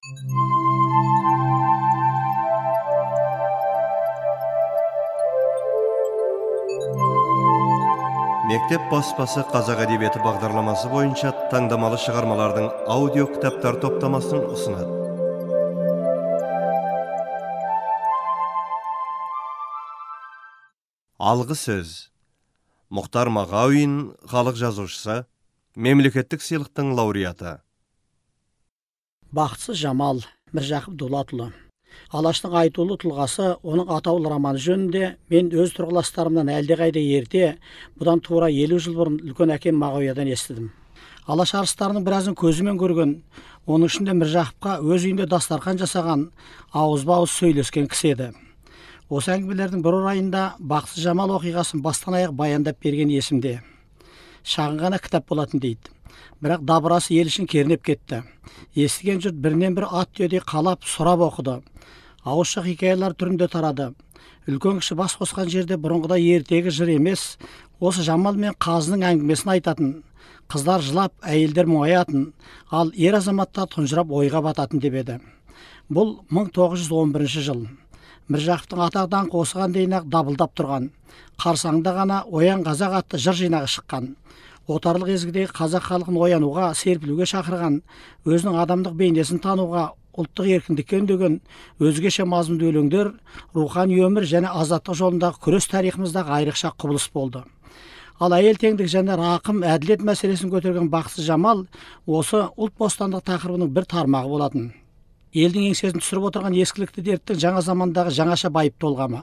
Мектеп баспасы қазақ әдебиеті бағдарламасы бойынша таңдамалы шығармалардың аудио кітаптар топтамасын ұсынады. Алғы сөз. Мұхтар Мағауин, халық жазушысы, мемлекеттік сыйлықтың лауреаты. Бақытсыз Жамал, Міржақып Дулатұлы. Алаштың айтулы тұлғасы, оның атаулы романы жөнінде мен өз тұрғыластарымнан әлдеқайда ерте, бұдан тура 50 жыл бұрын үлкен әкем Мағауиядан естідім. Алаш арыстарының біразын көзімен көрген, оның ішінде Міржақыпқа өз үйінде дастархан жасаған, ауызба-ауыз сөйлескен кісі еді. Осы әңгімелердің бір орайында Бақытсыз Жамал оқиғасын бастан аяқ баяндап берген есімде. Шағын ғана кітап болатын дейді. Бірақ дабырасы ел ішін кернеп кетті. Естіген жұрт бірінен бір ат түйедей қалап, сұрап оқыды. Ауызша хикаялар түрінде тарады. Үлкен кіші бас қосқан жерде бұрынғыда ертегі жыр емес, осы Жамал мен қазының әңгімесін айтатын. Қыздар жылап, әйелдер мұңаятын, ал ер азаматтар тұнжырап ойға бататын деп еді. Бұл 1911 жыл. Міржақыптың атақ даңқы осыған дейін ақ дабылдап тұрған. Қарсаңда ғана Оян қазақ атты жыр жинағы шыққан. Отарлық езгідегі қазақ халқын оянуға, серпілуге шақырған, өзінің адамдық бейнесін тануға, ұлттық еркіндікке үндеген өзгеше мазмұнды өлеңдер рухани өмір және азаттық жолындағы күрес тарихымыздағы айрықша құбылыс болды. Ал әйел теңдік және рақым, әділет мәселесін көтерген Бақытсыз Жамал осы ұлт бостандық тақырыбының бір тармағы болатын. Елдің еңсесін түсіріп отырған ескілікті дерттің жаңа замандағы жаңаша байып толғамы.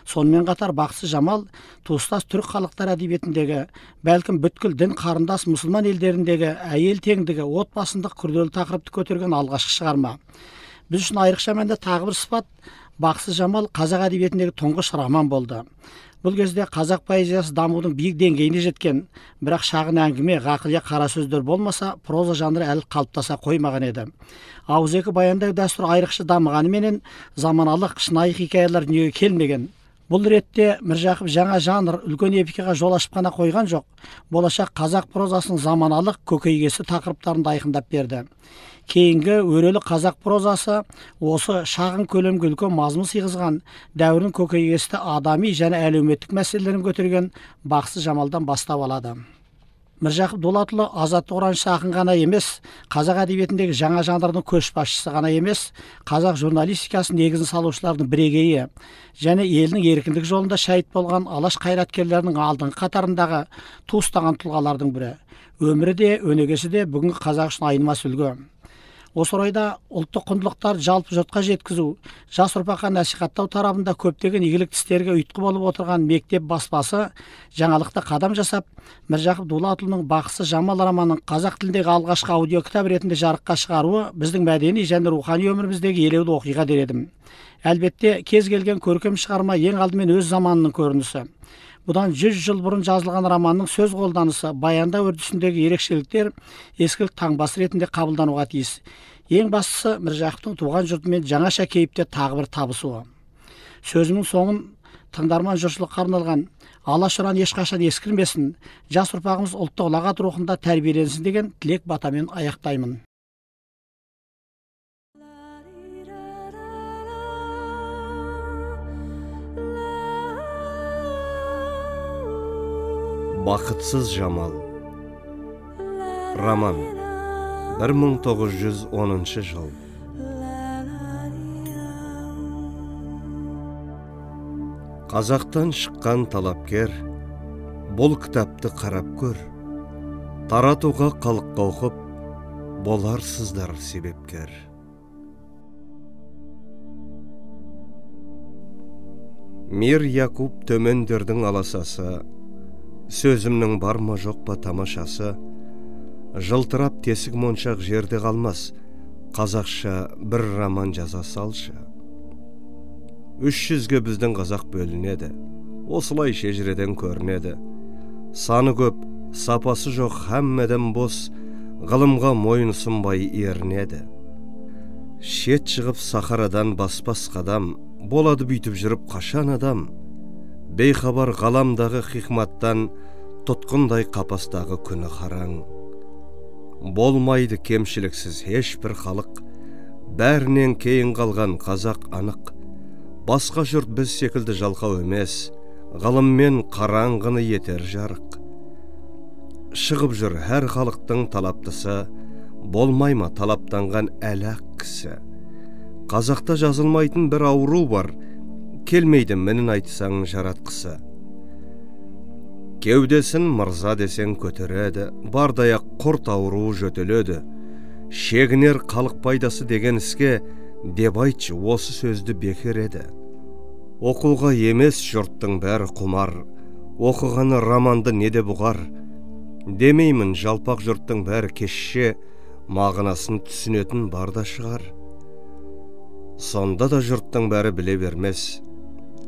Сонымен қатар Бақытсыз Жамал туыстас түрік халықтар әдебиетіндегі, бәлкім бүткіл дін қарындас мұсылман елдеріндегі әйел теңдігі, отбасындық күрделі тақырыпты көтерген алғашқы шығарма. Біз үшін айрықша мәнде тағы бір сыпат, Бақытсыз Жамал қазақ әдебиетіндегі тұңғыш роман болды. Бұл кезде қазақ поэзиясы дамудың биік деңгейіне жеткен, бірақ шағын әңгіме, ғақлия қара сөздер болмаса, проза жанры әлі қалыптаса қоймаған еді. Ауызекі баяндау дәстүрі айрықша дамығанымен заманалық шынайы хикаялар дүниеге келмеген. Бұл ретте Міржақып жаңа жанр, үлкен эпикаға жол ашып қана қойған жоқ, болашақ қазақ прозасының заманалық көкейкесті тақырыптарын айқындап берді. Кейінгі өрелі қазақ прозасы осы шағын көлемге үлкен мазмұн сыйғызған, дәуірдің көкейкесті адами және әлеуметтік мәселелерін көтерген Бақытсыз Жамалдан бастап алады. Міржақып Дулатұлы азаттық ұраншысы ақын ғана емес, қазақ әдебиетіндегі жаңа жанрдың көшбасшысы ғана емес, қазақ журналистикасының негізін салушылардың бірегейі және елінің еркіндік жолында шәйіт болған алаш қайраткерлерінің алдыңғы қатарындағы туыстаған тұлғалардың бірі. Өмірі де, өнегесі де бүгінгі қазақ үшін айнымас үлгі. Осы орайда ұлттық құндылықтарды жалпы жұртқа жеткізу, жас ұрпаққа насихаттау тарабында көптеген игілікті істерге ұйытқы болып отырған мектеп баспасы жаңалықта қадам жасап, Міржақып Дулатұлының Бақытсыз Жамал романын қазақ тіліндегі алғашқы аудио кітап ретінде жарыққа шығаруы біздің мәдени және рухани өміріміздегі елеулі оқиға дер едім. Әлбетте, кез келген көркем шығарма ең алдымен өз заманының көрінісі. Бұдан 100 жыл бұрын жазылған романның сөз қолданысы, баяндау үрдісіндегі ерекшеліктер ескілік таңбасы ретінде қабылдануға тиіс. Ең бастысы Міржақыптың туған жұртымен жаңаша кейіпте тағы бір табысуы. Сөзімнің соңын тыңдарман жұртшылыққа арналған алаш ұран ешқашан ескірмесін, жас ұрпағымыз ұлттық ұлағат рухында тәрбиеленсін деген тілек батамен аяқтаймын. Бақытсыз Жамал. Роман. 1910 жыл. Қазақтан шыққан талапкер, бұл кітапты қарап көр. Таратуға халыққа оқып, боларсыздар себепкер. Мир Якуб төмендердің аласасы, сөзімнің бар ма жоқ па тамашасы, жылтырап тесік моншақ жерде қалмас, қазақша бір роман жаза салшы. 300-ге біздің қазақ бөлінеді, осылай шежіреден көрінеді. Саны көп, сапасы жоқ һәммеден бос, ғылымға мойын ұсынбай ерінеді. Шет шығып сахарадан баспас қадам, болады бүйтіп жүріп қашан адам. Бейхабар ғаламдағы хикматтан, тұтқындай қапастағы күні қараң. Болмайды кемшіліксіз ешбір халық, бәрінен кейін қалған қазақ анық. Басқа жұрт біз секілді жалқау емес, ғылыммен қараңғыны етер жарық. Шығып жүр әр халықтың талаптысы, болмайма талаптанған әләк кісі. Қазақта жазылмайтын бір ауру бар, келмейді мінін айтсаң жаратқысы. Кеудесін мырза десең көтереді, бардаяқ құрт ауру жөтеледі. Шегінер халық пайдасы деген іске, деп айтшы осы сөзді бекер еді. Оқуға емес жұрттың бәрі құмар, оқығаны романды неде бұғар. Демеймін жалпақ жұрттың бәрі кешше, мағынасын түсінетін барда шығар. Сонда да жұрттың бәрі біле бермес,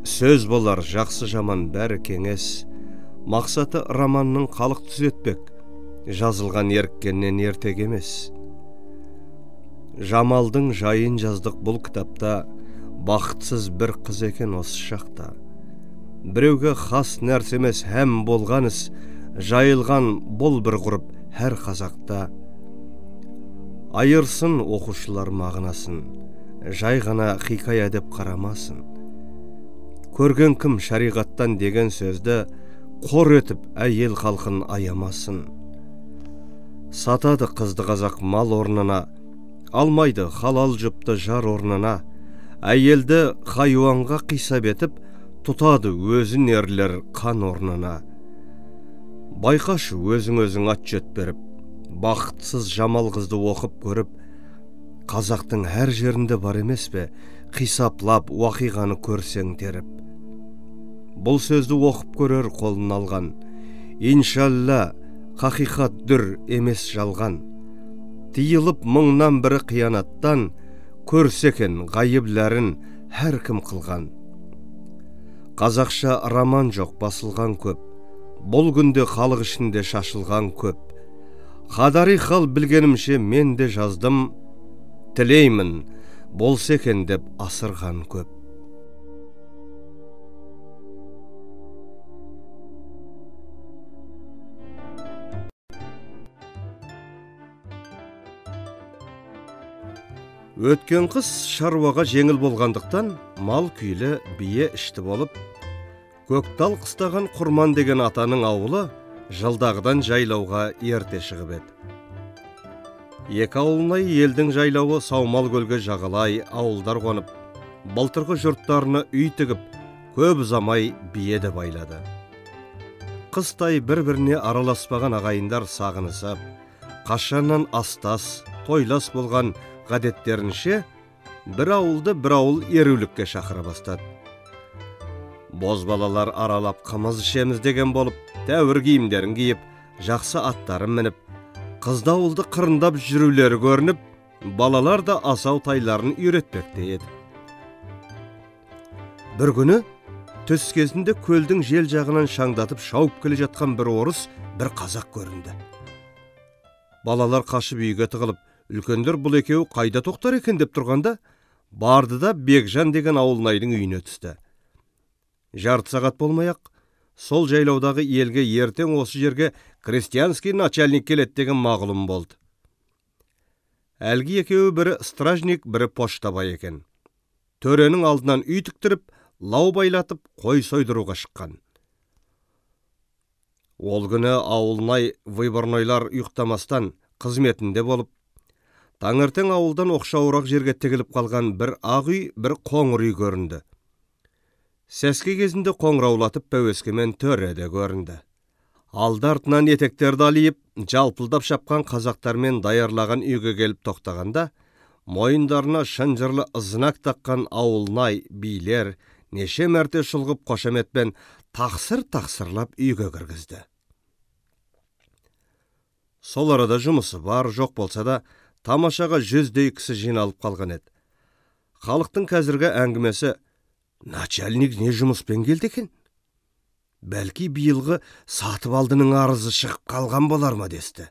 сөз болар жақсы жаман бәрі кеңес. Мақсаты романның халық түзетпек, жазылған еріккеннен ертек емес. Жамалдың жайын жаздық бұл кітапта, бақытсыз бір қыз екен осы шақта. Біреуге хас нәрсе емес һәм болған іс, жайылған бұл бір ғұрып әр қазақта. Айырсын оқушылар мағынасын, жай ғана хикая деп қарамасын. Көрген кім шариғаттан деген сөзді, қор етіп әйел халқын аямасын. Сатады қызды қазақ мал орнына, алмайды халал жұпты жар орнына. Әйелді хайуанға қисап етіп, тұтады өзін ерлер қан орнына. Байқашы өзің отчет беріп, бақытсыз жамал қызды оқып көріп, қазақтың әр жерінде бар емес пе, қисаплап уақиғаны көрсең теріп. Бұл сөзді оқып көрер қолын алған, иншалла хақиқат дүр емес жалған. Тиылып мыңнан бірі қиянаттан, көрсекен ғайыбләрін әр кім қылған. Қазақша роман жоқ басылған көп, бұл күнде халық ішінде шашылған көп. Қадари хал білгенімше мен де жаздым, тілеймін болса екен деп асырған көп. Өткен қыс шаруаға жеңіл болғандықтан, мал күйлі бие ішті болып, көктал қыстаған Құрман деген атаның ауылы жылдағыдан жайлауға ерте шығып еді. Екі ауылнай елдің жайлауы Саумал көлге жағалай ауылдар қонып, былтырғы жұрттарына үй тігіп, көп ұзамай бие де байлады. Қыстай бір-біріне араласпаған ағайындар сағынысып, қашаннан астас, тойлас болған ғадеттерінше, бір ауылды бір ауыл ерулікке шақыра бастады. Бозбалалар аралап қымыз ішеміз деген болып, тәуір киімдерін киіп, жақсы аттарын мініп, қызды ауылды қырындап жүрулері көрініп, балалар да асау тайларын үйретпекте еді. Бір күні түс кезінде көлдің жел жағынан шаңдатып шауып келе жатқан бір орыс, бір қазақ көрінді. Балалар қашып үйге тығылып, үлкендер бұл екеуі қайда тоқтар екен деп тұрғанда, барды да Бекжан деген ауылнайдың үйіне түсті. Жарты сағат болмай-ақ, сол жайлаудағы елге ертең осы жерге крестьянский начальник келеді деген мағлұм болды. Әлгі екеуі бірі стражник, бірі поштабай екен. Төренің алдынан үй тіктіріп, лау байлатып, қой сойдыруға шыққан. Ол күні ауылнай выборнойлар ұйықтамастан қызметінде болып, таңертең ауылдан оқшауырақ жерге тігіліп қалған бір ақ үй, бір қоңыр үй көрінді. Сәске кезінде қоңыраулатып пәуескемен төреде көрінді. Алды артынан етектерді алиып, жалпылдап шапқан қазақтармен даярлаған үйге келіп тоқтағанда, мойындарына шынжырлы ызынақ таққан ауылнай билер неше мәрте шұлғып қошаметпен тақсыр-тақсырлап үйге кіргізді. Сол арада жұмысы бар жоқ болса да, тамашаға 100-дей кісі жиналып қалған еді. Халықтың қазіргі әңгімесі, начальник не жұмыспен келді екен? Бәлки биылғы сатып алдының арызы шығып қалған болар ма десті.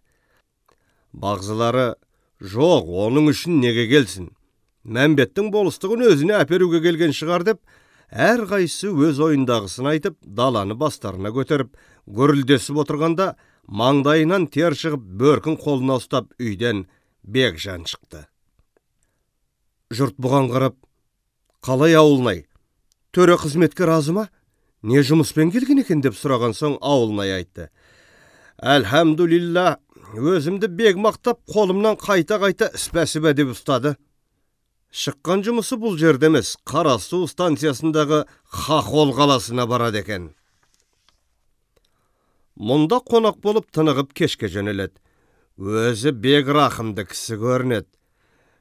Бағзылары, жоқ, оның үшін неге келсін? Мәмбеттің болыстығын өзіне әперуге келген шығар деп, әр қайсы өз ойындағысын айтып, даланы бастарына көтеріп, гүрілдесіп отырғанда, маңдайынан тер шығып, бөркін қолына ұстап үйден Бекжан шықты. Жұрт бұған қарап, қалай ауылнай? Төре қызметке разы ма? Не жұмыспен келген екен деп сұраған соң ауылнай айтты. Әлхамдулилла, өзімді бек мақтап, қолымнан қайта-қайта іспәсібә деп ұстады. Шыққан жұмысы бұл жерде емес, Қарасу станциясындағы Хахол қаласына барады екен. Мұнда қонақ болып тынығып кешке жөнеледі. Өзі бек рақымды кісі көрінеді.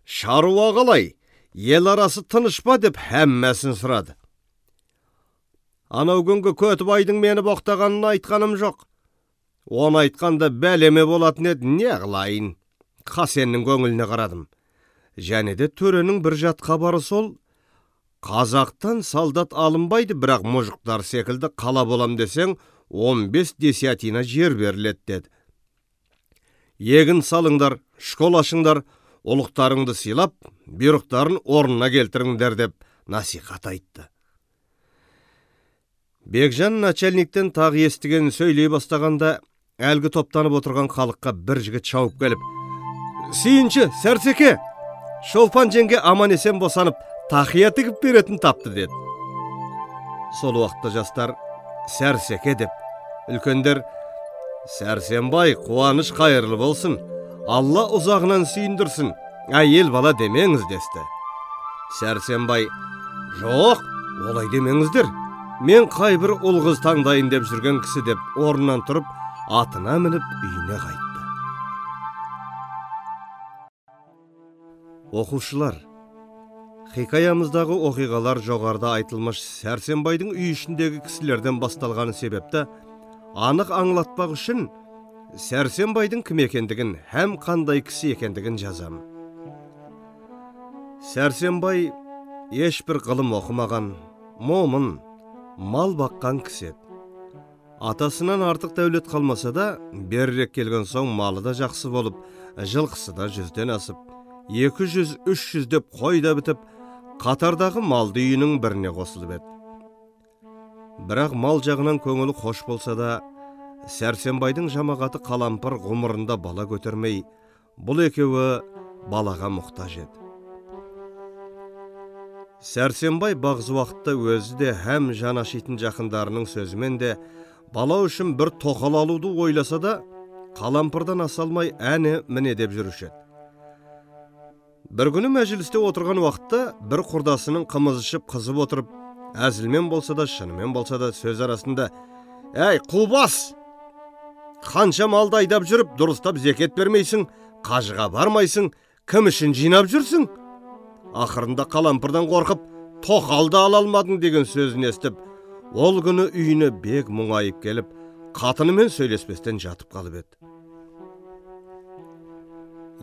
Шаруа қалай, ел арасы тыныш па деп әммәсін сұрады. Анау күнгі Көтібайдың мені боқтағанын айтқаным жоқ. Оны айтқанда бәлеме болатын еді, не қылайын? Қасеннің көңіліне қарадым. Және де төренің бір жат хабары сол, қазақтан солдат алынбайды, бірақ мұжықтар секілді қала болам десең, 15 десятина жер беріледі деді. Егін салыңдар, школ ашыңдар, ұлықтарыңды сыйлап, бұйрықтарын орнына келтіріңдер деп насихат айтты. Бекжан начальниктен тағы естіген сөйлей бастағанда, әлгі топтанып отырған халыққа бір жігіт шауып келіп, «Сүйінші, Сәрсеке, Шолпан жеңге аман есен босанып, тақия тігіп беретін тапты» деді. Сол уақытта жастар Сәрсеке деп, үлкендер «Сәрсенбай, қуаныш қайырлы болсын, Алла ұзағынан сүйіндірсін, әйел бала демеңіз» десті. Сәрсенбай «Жоқ, олай демеңіздер, мен қайбір ұл қыз таңдайын деп жүрген кісі» деп орнынан тұрып, атына мініп үйіне қайтты. Оқушылар, хикаямыздағы оқиғалар жоғарыда айтылмыш Сәрсенбайдың үй ішіндегі кісілерден басталғаны себепті анық аңлатпақ үшін Сәрсенбайдың кім екендігін, һәм қандай кісі екендігін жазам. Сәрсенбай ешбір ғылым оқымаған, момын, мал баққан кісі еді. Атасынан артық дәулет қалмаса да, берірек келген соң малы да жақсы болып, жылқысы да 100-ден асып, 200-300 деп қой да бітіп, қатардағы малды үйінің біріне қосылып еді. Бірақ мал жағынан көңілі қош болса да, Сәрсенбайдың жамағаты Қалампыр ғұмырында бала көтермей, бұл екеуі балаға мұқтаж еді. Сәрсенбай бағзы уақытта өзі де һәм жанашитын жақындарының сөзімен де бала үшін бір тоқал алуды ойласа да, Қалампырдан асалмай әне міне деп жүруші еді. Бір күні мәжілісте отырған уақытта бір құрдасының қымыз ішіп қызып отырып, әзілмен болса да, шынымен болса да сөз арасында «Әй, қубас! Қанша малды айдап жүріп, дұрыстап зекет бермейсің, қажыға бармайсың, кім үшін жинап жүрсің?» Ақырында Қалампырдан қорқып, тоқалды ала алмадың деген сөзін естіп, ол күні үйіне бек мұңайып келіп, қатынымен сөйлеспестен жатып қалып еді.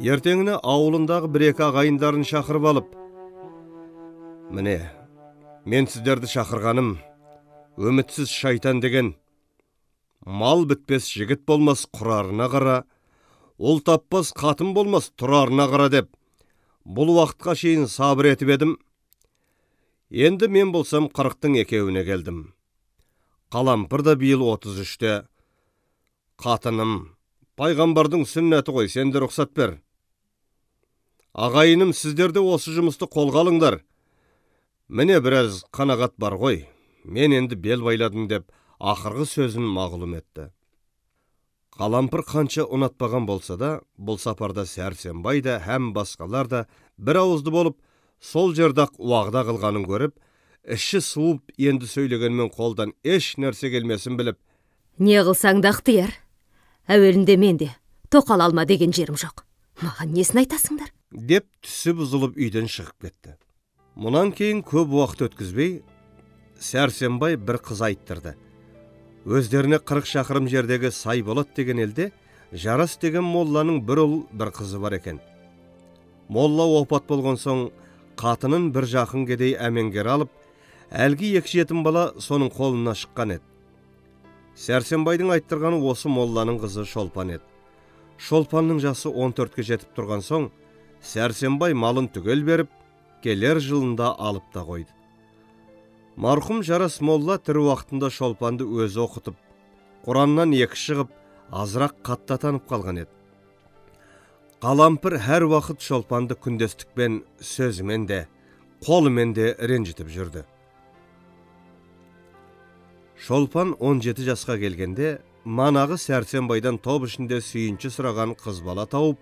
Ертеңіне ауылындағы бір-екі ағайындарын шақырып алып, «Міне, мен сіздерді шақырғаным, үмітсіз шайтан деген, мал бітпес жігіт болмас құрарына қара, ұл таппас қатын болмас тұрарына қара» деп, бұл уақытқа шейін сабыр етіп едім. Енді мен болсам 40-тың екеуіне келдім. Қалампыр да биыл 33-те. Қатыным, пайғамбардың сүннәті ғой, сенде рұқсат бер. Ағайыным, сіздерде осы жұмысты қолға алыңдар. Міне біраз қанағат бар ғой, мен енді бел байладым деп, ақырғы сөзін мағлұм етті. Қалампыр қанша ұнатпаған болса да, бұл сапарда Сәрсенбай да һәм басқалар да бір ауызды болып, сол жердақ уағда қылғанын көріп, іші суып енді сөйлегенмен қолдан еш нәрсе келмесін біліп, «Не қылсаң да ықтияр, әуелінде менде тоқал алма деген жерім жоқ. Маған несін айтасыңдар?» деп түсі бұзылып үйден шығып кетті. Мұнан кейін көп уақыт өткізбей, Сәрсенбай бір қыз айттырды. Өздеріне 40 шақырым жердегі Сайболат деген елде Жарас деген молланың бір ұл, бір қызы бар екен. Молла опат болған соң, қатынын бір жақын кедей әмеңгер алып, әлгі 2 жетім бала соның қолына шыққан еді. Сәрсенбайдың айттырғаны осы молланың қызы Шолпан еді. Шолпанның жасы 14-ке жетіп тұрған соң, Сәрсенбай малын түгел беріп, келер жылында алып та қойды. Марқұм Жарас молла тірі уақытында Шолпанды өзі оқытып, Құраннан 2 шығып, азырақ қатта танып қалған еді. Қалампыр әр вақыт Шолпанды күндестікпен сөзімен де, қолымен де ренжітіп жүрді. Шолпан 17 жасқа келгенде, манағы Сәрсенбайдан топ ішінде сүйінші сұраған қыз бала тауып,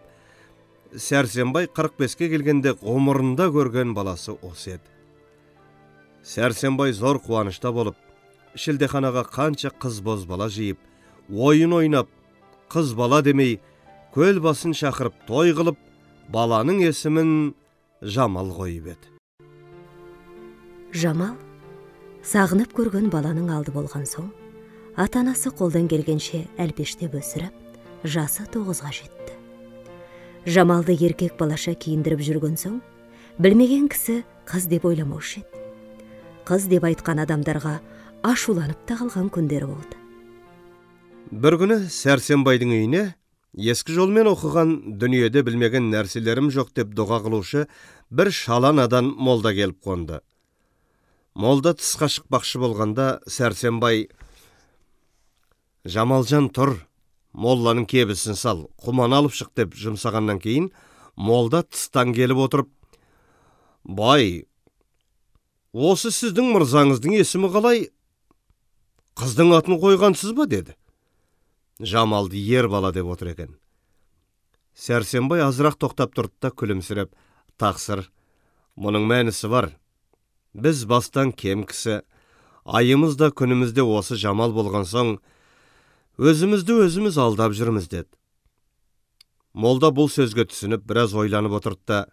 Сәрсенбай 45-ке келгенде ғұмырында көрген баласы осы еді. Сәрсенбай зор қуанышта болып, шілдеханаға қанша қыз боз бала жиып, ойын ойнап, қыз бала демей, көл басын шақырып той қылып, баланың есімін Жамал қойып еді. Жамал сағынып көрген баланың алды болған соң, ата-анасы қолдан келгенше әлпештеп өсіріп, жасы 9-ға жетті. Жамалды еркек балаша киіндіріп жүрген соң, білмеген кісі қыз деп ойламаушы еді. Қыз деп айтқан адамдарға ашуланып тағылған күндері болды. Бір күні Сәрсенбайдың үйіне ескі жолмен оқыған, дүниеде білмеген нәрселерім жоқ деп дұға қылушы бір шаланадан молда келіп қонды. Молда тысқа шықпақшы болғанда Сәрсенбай: «Жамалжан тұр, молланың кебісін сал, құман алып шық» деп жұмсағаннан кейін, молда тыстан келіп отырып: «Бай, осы сіздің мырзаңыздың есімі қалай? Қыздың атын қойғансыз ба?» деді. Жамалды ер бала деп отыр екен. Сәрсенбай азырақ тоқтап тұрды да күлімсіреп: «Тақсыр, мұның мәнісі бар. Біз бастан кем кісі, айымыз да күніміз де осы Жамал болған соң, өзімізді өзіміз алдап жүрміз» деді. Молда бұл сөзге түсініп, біраз ойланып отырды да: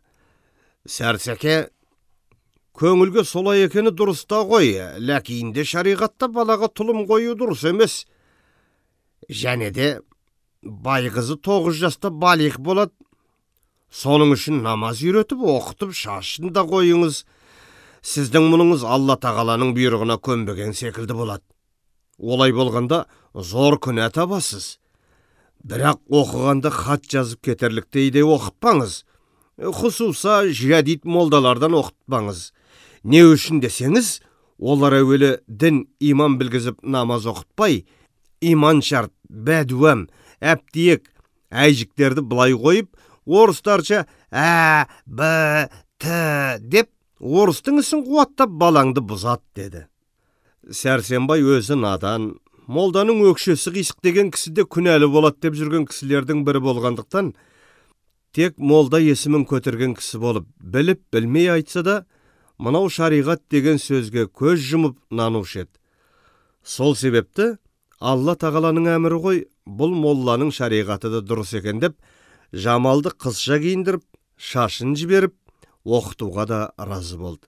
«Сәрсеке, көңілге солай екені дұрыста ғой, ләкинде шариғатта балаға тұлым қою дұрыс емес. Және де бай қызы 9 жаста балиқ болады. Соның үшін намаз үйретіп, оқытып, шашын да қойыңыз. Сіздің мұныңыз Алла тағаланың бұйрығына көнбеген секілді болады. Олай болғанда зор күнә табасыз. Бірақ оқығанда хат жазып кетерліктей де оқытпаңыз. Құсуса жадид молдалардан оқытпаңыз. Не үшін десеңіз, олар әуелі дін иман білгізіп намаз оқытпай, иман шарт, бәдуәм, әптиек, әйжіктерді былай қойып, орыстарша «ә, б, т» деп, орыстың ісін қуаттап балаңды бұзат» деді. Сәрсенбай өзі надан, молданың өкшесі қисық деген кісіде күнәлі болады деп жүрген кісілердің бірі болғандықтан, тек молда есімін көтерген кісі болып, біліп білмей айтса да, мынау шариғат деген сөзге көз жұмып нанушы еді. Сол себепті Алла тағаланың әмірі ғой, бұл молланың шариғаты да дұрыс екен деп, Жамалды қызша киіндіріп, шашын жіберіп, оқытуға да разы болды.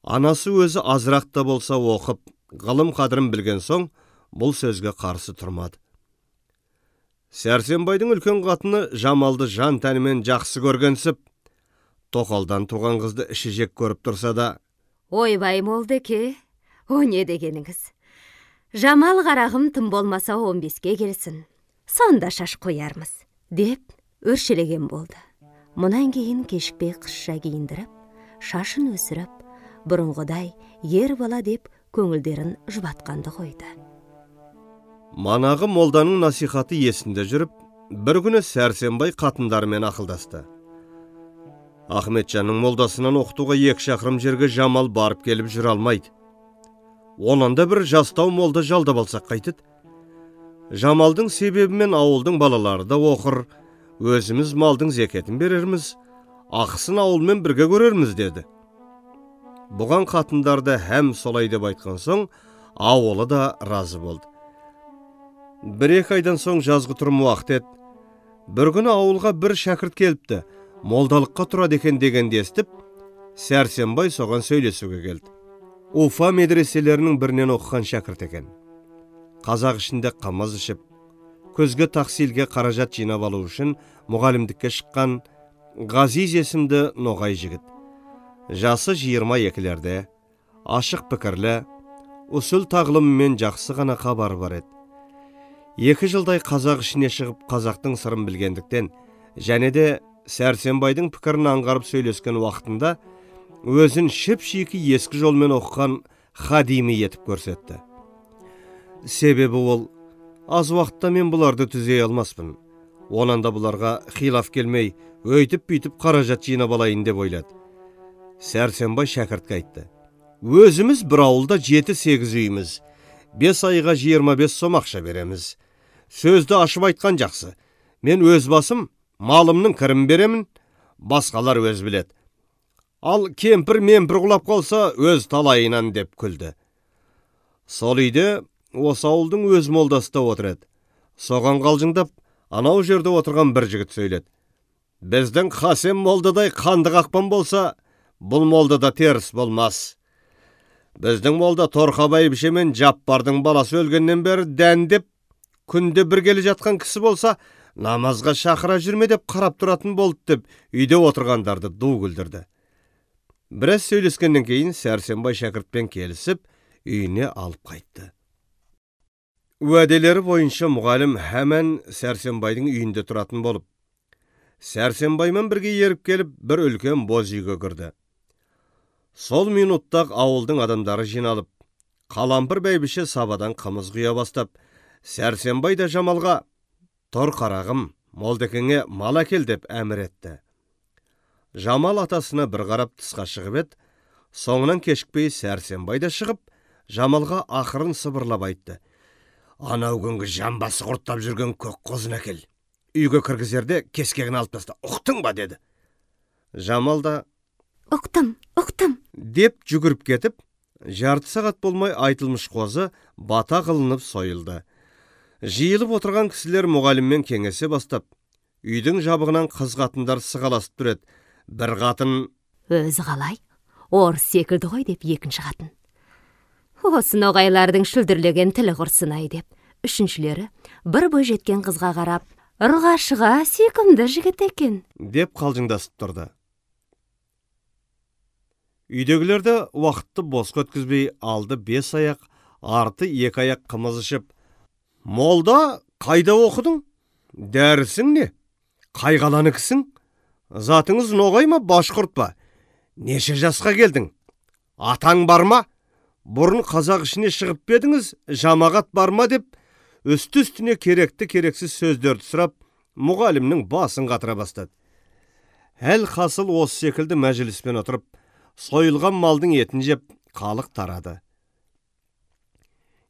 Анасы өзі азырақ та болса оқып, ғылым қадірін білген соң, бұл сөзге қарсы тұрмады. Сәрсенбайдың үлкен қатыны Жамалды жан тәнімен жақсы көргенсіп, тоқалдан туған қызды іші жек көріп тұрса да: «Ойбай молдеке, о не дегеніңіз? Жамал қарағым тым болмаса 15-ке келсін, сонда шаш қоярмыз» деп өршелеген болды. Мұнан кейін кешікпей қызша киіндіріп, шашын өсіріп, бұрынғыдай ер бала деп көңілдерін жұбатқанды қойды. Манағы молданың насихаты есінде жүріп, бір күні Сәрсенбай қатындарымен ақылдасты. Ахметжанның молдасынан оқытуға 2 шақырым жерге Жамал барып келіп жүр алмайды. Онанда бір жастау молда жалдап алсақ қайтеді. Жамалдың себебімен ауылдың балалары да оқыр, өзіміз малдың зекетін берерміз, ақысын ауылмен бірге көрерміз деді. Бұған қатындарды һәм солай деп айтқан соң, ауылы да разы болды. 1-2 айдан соң жазғы тұрым уақыт еді. Бір күні ауылға бір шәкірт келіпті, молдалыққа тұрады екен дегенді естіп, Сәрсенбай соған сөйлесуге келді. Уфа медреселерінің бірінен оқыған шәкірт екен. Қазақ ішінде қамаз ішіп, көзге тақсилге қаражат жинап алу үшін мұғалімдікке шыққан Ғазиз есімді ноғай жігіт. Жасы 22-лерде, ашық пікірлі, ұсыл тағылымымен жақсы ғана хабар бар еді. 2 жылдай қазақ ішіне шығып қазақтың сырын білгендіктен, және де Сәрсенбайдың пікірін аңғарып сөйлескен уақытында өзін шіп-шикі ескі жолмен оқыған хадими етіп көрсетті. Себебі ол: «Аз уақытта мен бұларды түзей алмаспын. Онанда бұларға хилаф келмей, өйтіп-бүйтіп қаражат жинап алайын деп ойлады. Сәрсенбай шәкіртке айтты: өзіміз бір ауылда 7-8 үйіміз, 5 айға 25 сом ақша береміз. Сөзді ашып айтқан жақсы. Мен өз басым малымның кірін беремін, басқалар өз білет. Ал кемпір мемпір құлап қалса өз талайынан деп күлді. Сол үйде осы ауылдың өз молдасы да отырады. Соған қалжыңдап, анау жерде отырған бір жігіт сөйледі: біздің Хасен молдадай қанды қақпан болса, бұл молдада теріс болмас. Біздің молда Торқа бәйбіше мен Жаппардың баласы өлгеннен бері дәндеп, күнде бір келе жатқан кісі болса, намазға шақыра жүрме деп қарап тұратын болды деп, үйде отырғандарды ду күлдірді. Біраз сөйлескеннен кейін Сәрсенбай шәкіртпен келісіп, үйіне алып қайтты. Уәделері бойынша мұғалім həмән Сәрсенбайдың үйінде тұратын болып, Сәрсенбаймен бірге еріп келіп, бір үлкен боз үйге кірді. Сол минуттақ ауылдың адамдары жиналып, Қалампыр бәйбіше сабадан қымыз құя бастап, Сәрсенбай да Жамалға: тұр қарағым, молдекеңе мал әкел деп әмір етті. Жамал атасына бір қарап тысқа шығып еді. Соңынан кешікпей Сәрсенбай да шығып, Жамалға ақырын сыбырлап айтты: анау күнгі жамбасы құрттап жүрген көк қозын әкел. Үйге кіргізерде кескегін алып таста, ұқтың ба деді. Жамал да: ұқтым деп жүгіріп кетіп, жарты сағат болмай айтылмыш қозы бата қылынып сойылды. Жиылып отырған кісілер мұғаліммен кеңесе бастап, үйдің жабығынан қыз қатындар сығаласып тұрады. Бір қатын: өзі қалай, орыс секілді ғой деп екінші қатын: осы ноғайлардың шүлдірлеген тілі құрсын-ай деп, үшіншілері бір бой жеткен қызға қарап: ұрғашыға сүйкімді жігіт екен деп қалжыңдасып тұрды. Үйдегілерді уақытты босқа өткізбей, алды 5 аяқ, арты 2 аяқ қымыз ішіп: молда, қайда оқыдың? Дәрісің не? Қай қаланыкісің? Затыңыз ноғай ма, башқұрт па? Неше жасқа келдің? Атаң бар ма? Бұрын қазақ ішіне шығып бедіңіз, жамағат бар ма деп, үсті-үстіне керекті керексіз сөздерді сұрап, мұғалімнің басын қатыра бастады. Әл қасыл осы секілді мәжіліспен отырып, сойылған малдың етін жеп, халық тарады.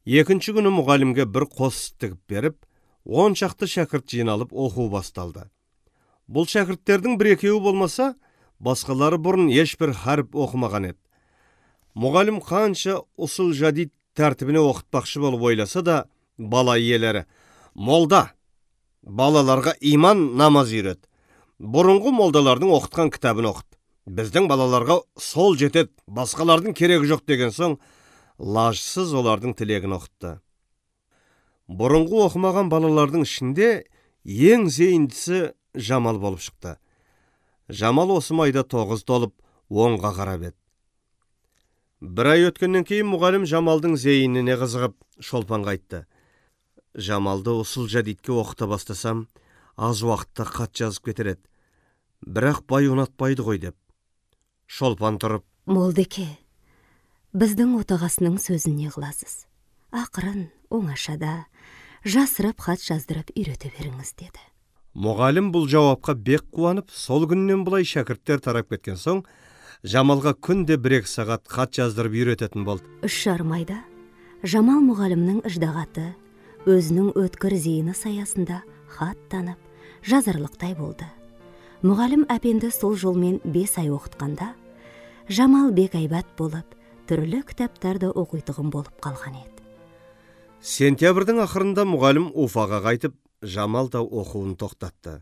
Екінші күні мұғалімге бір қос тігіп беріп, 10 шақты шәкірт жиналып оқу басталды. Бұл шәкірттердің бір-екеуі болмаса, басқалары бұрын ешбір харп оқымаған еді. Мұғалім қанша ұсыл жадид тәртібіне оқытпақшы болып ойласа да, бала иелері: молда, балаларға иман, намаз үйрет. Бұрынғы молдалардың оқытқан кітабын оқыт. Біздің балаларға сол жетет, басқалардың керегі жоқ деген соң, лажсыз олардың тілегін оқытты. Бұрынғы оқымаған балалардың ішінде ең зейіндісі Жамал болып шықты. Жамал осы майда 9 толып, 10-ға қарап еді. Бір ай өткеннен кейін мұғалім Жамалдың зейініне қызығып, Шолпанға айтты: Жамалды ұсыл жадидке оқыта бастасам, аз уақытта хат жазып кетер еді. Бірақ бай ұнатпайды ғой деп. Шолпан тұрып: молдеке, біздің отағасының сөзіне қыласыз. Ақырын, оңашада, жасырып хат жаздырып үйрете беріңіз деді. Мұғалім бұл жауапқа бек қуанып, сол күннен бұлай шәкірттер тарап кеткен соң, Жамалға күнде 1-2 сағат хат жаздырып үйрететін болды. 3 жарым айда Жамал мұғалімнің ыждағаты, өзінің өткір зейіні саясында хат танып, жазарлықтай болды. Мұғалім әпенді сол жолмен 5 ай оқытқанда, Жамал бек айбат болып, түрлі кітаптарды оқитығын болып қалған еді. Сентябрьдің ақырында мұғалім Уфаға қайтып, Жамал да оқуын тоқтатты.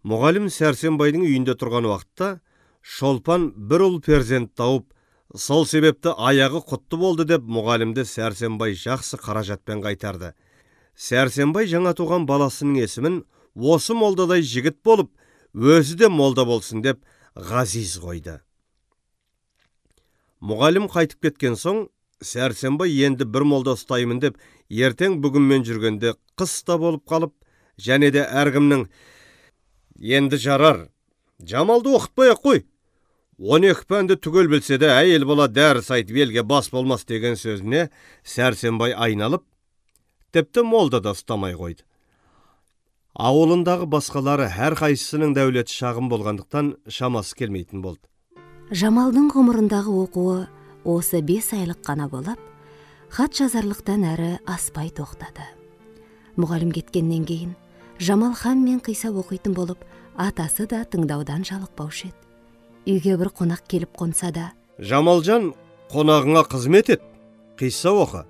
Мұғалім Сәрсенбайдың үйінде тұрған уақытта, Шолпан бір ұл перзент тауып, сол себепті аяғы құтты болды деп, мұғалімді Сәрсенбай жақсы қаражатпен қайтарды. Сәрсенбай жаңа туған баласының есімін осы молдадай жігіт болып, өзі де молда болсын деп, Ғазиз қойды. Мұғалім қайтып кеткен соң, Сәрсенбай енді бір молда ұстаймын деп, ертең бүгінмен жүргенде қыста болып қалып, және де әркімнің: енді жарар, Жамалды оқытпай-ақ қой, 12 пәнді түгел білсе де, әйел бала дәріс айтып елге бас болмас деген сөзіне Сәрсенбай айналып, тіпті молда да ұстамай қойды. Ауылындағы басқалары әр қайсысының дәулеті шағын болғандықтан шамасы келмейтін болды. Жамалдың ғұмырындағы оқуы осы 5 айлық қана болып, хат жазарлықтан әрі аспай тоқтады. Мұғалім кеткеннен кейін Жамал һәм мен қиса оқитын болып, атасы да тыңдаудан жалықпаушы еді. Үйге бір қонақ келіп қонса да: Жамалжан, қонағыңа қызмет ет, қиса оқы,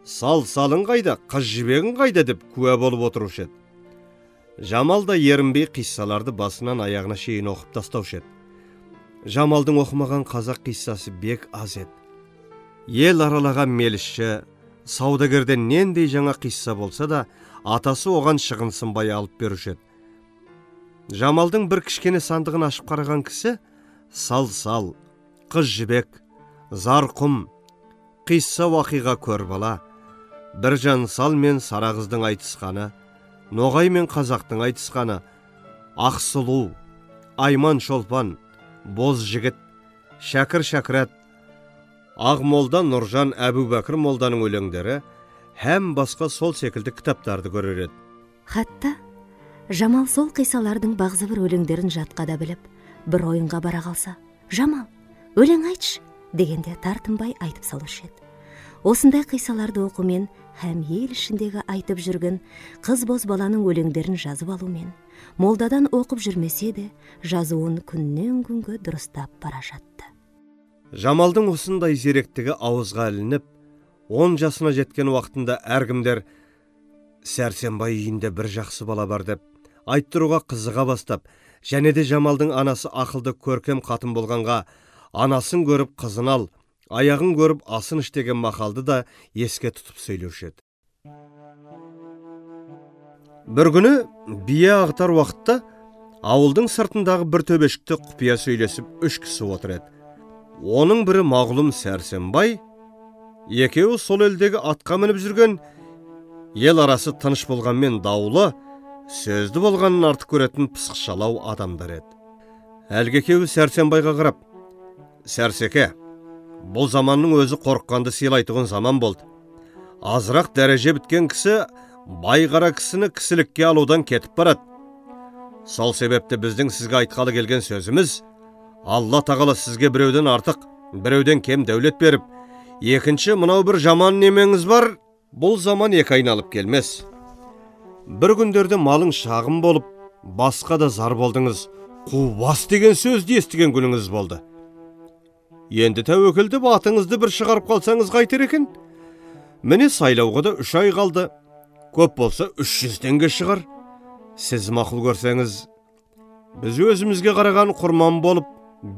салың қайда, қыз жібегің қайда деп куә болып отырушы еді. Жамал да ерінбей қиссаларды басынан аяғына шейін оқып тастаушы еді. Жамалдың оқымаған қазақ қиссасы бек аз еді. Ел аралаған мелісші, саудагерден нендей жаңа қисса болса да, атасы оған шығынсынбай алып беруші еді. Жамалдың бір кішкене сандығын ашып қараған кісі сал, қыз жібек, зарқұм, қисса уақиға көрбала, бір жан сал мен сара қыздың айтысқаны, ноғай мен қазақтың айтысқаны, ақсұлу, айман шолпан, боз жігіт, шәкір шәкірат, Ағмолда Нұржан Әбубәкір молданың өлеңдері һәм басқа сол секілді кітаптарды көрер еді. Хатта Жамал сол қисалардың бағзы бір өлеңдерін жатқа да біліп, бір ойынға бара қалса: «Жамал, өлең айтшы!» дегенде тартынбай айтып салушы еді. Осындай қисаларды оқумен һәм ел ішіндегі айтып жүрген қыз боз баланың өлеңдерін жазып алумен, молдадан оқып жүрмесе де, жазуын күннен күнге дұрыстап бара жатты. Жамалдың осындай зеректігі ауызға ілініп, 10 жасына жеткен уақытында әркімдер Сәрсенбай үйінде бір жақсы бала бар деп айттыруға қызыға бастап, және де Жамалдың анасы ақылды көркем қатын болғанға, анасын көріп қызын ал, аяғын көріп асын іш деген мақалды да еске тұтып сөйлеуші еді. Бір күні бие ағытар уақытта ауылдың сыртындағы бір төбешікте құпия сөйлесіп 3 кісі отыр еді. Оның бірі мағлұм Сәрсенбай, екеуі сол елдегі атқа мініп жүрген, ел арасы тыныш болғанмен даулы, сөзді болғанын артық көретін пысықшалау адамдар еді. Әлгі екеуі Сәрсенбайға қарап: «Сәрсеке, бұл заманның өзі қорыққанды сыйлайтұғын заман болды. Азырақ дәреже біткен кісі бай қара кісіні кісілікке алудан кетіп барады. Сол себепті біздің сізге айтқалы келген сөзіміз: Алла тағала сізге біреуден артық, біреуден кем дәулет беріп, екінші мынау бір жаман немеңіз бар, бұл заман екі айналып келмес. Бір күндерде малың шағым болып, басқа да зар болдыңыз, қу бас деген сөзді естіген күніңіз болды. Енді тәуекелді батыңызды бір шығарып қалсаңыз қайтер екен? Міне сайлауға да 3 ай қалды. Көп болса 300 теңге шығар. Сіз мақұл көрсеңіз, біз өзімізге қараған құрман болып,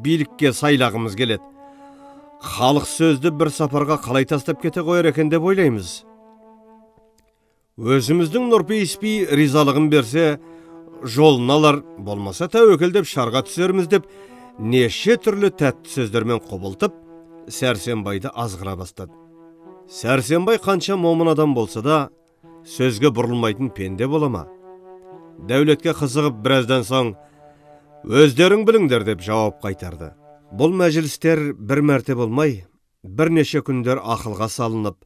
билікке сайлағымыз келеді. Халық сөзді бір сапарға қалай тастап кете қояр екен деп ойлаймыз. Өзіміздің нұрпейіспей ризалығын берсе, жолын алар, болмаса тәуекел деп шарға түсерміз деп, неше түрлі тәтті сөздермен құбылтып, Сәрсенбайды азғыра бастады. Сәрсенбай қанша момын адам болса да, сөзге бұрылмайтын пенде бола ма? Дәулетке қызығып біраздан соң: «Өздерің біліңдер» деп жауап қайтарды. Бұл мәжілістер бір мәрте болмай, бірнеше күндер ақылға салынып,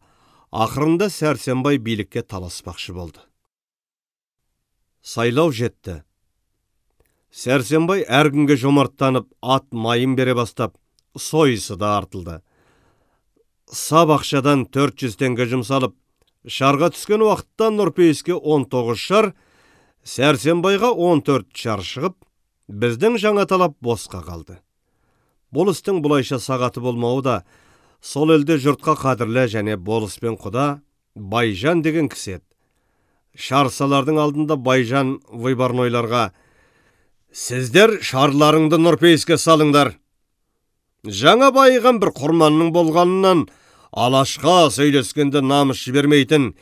ақырында Сәрсенбай билікке таласпақшы болды. Сайлау жетті. Сәрсенбай әр күнге жомарттанып, ат майын бере бастап, сойысы да артылды. Сап ақшадан 400 теңге жұмсалып, шарға түскен уақытта Нұрпейіске 19 шар, Сәрсенбайға 14 шар шығып, біздің жаңа талап босқа қалды. Бұл істің бұлайша сағаты болмауы да, сол елде жұртқа қадірлі және болыспен құда Байжан деген кісі еді. Шарсалардың алдында Байжан выборнойларға: «Сіздер шарларыңды Нұрпейіске салыңдар. Жаңа байыған бір құрманның болғанынан алашқа сөйлескенде намыс жібермейтін,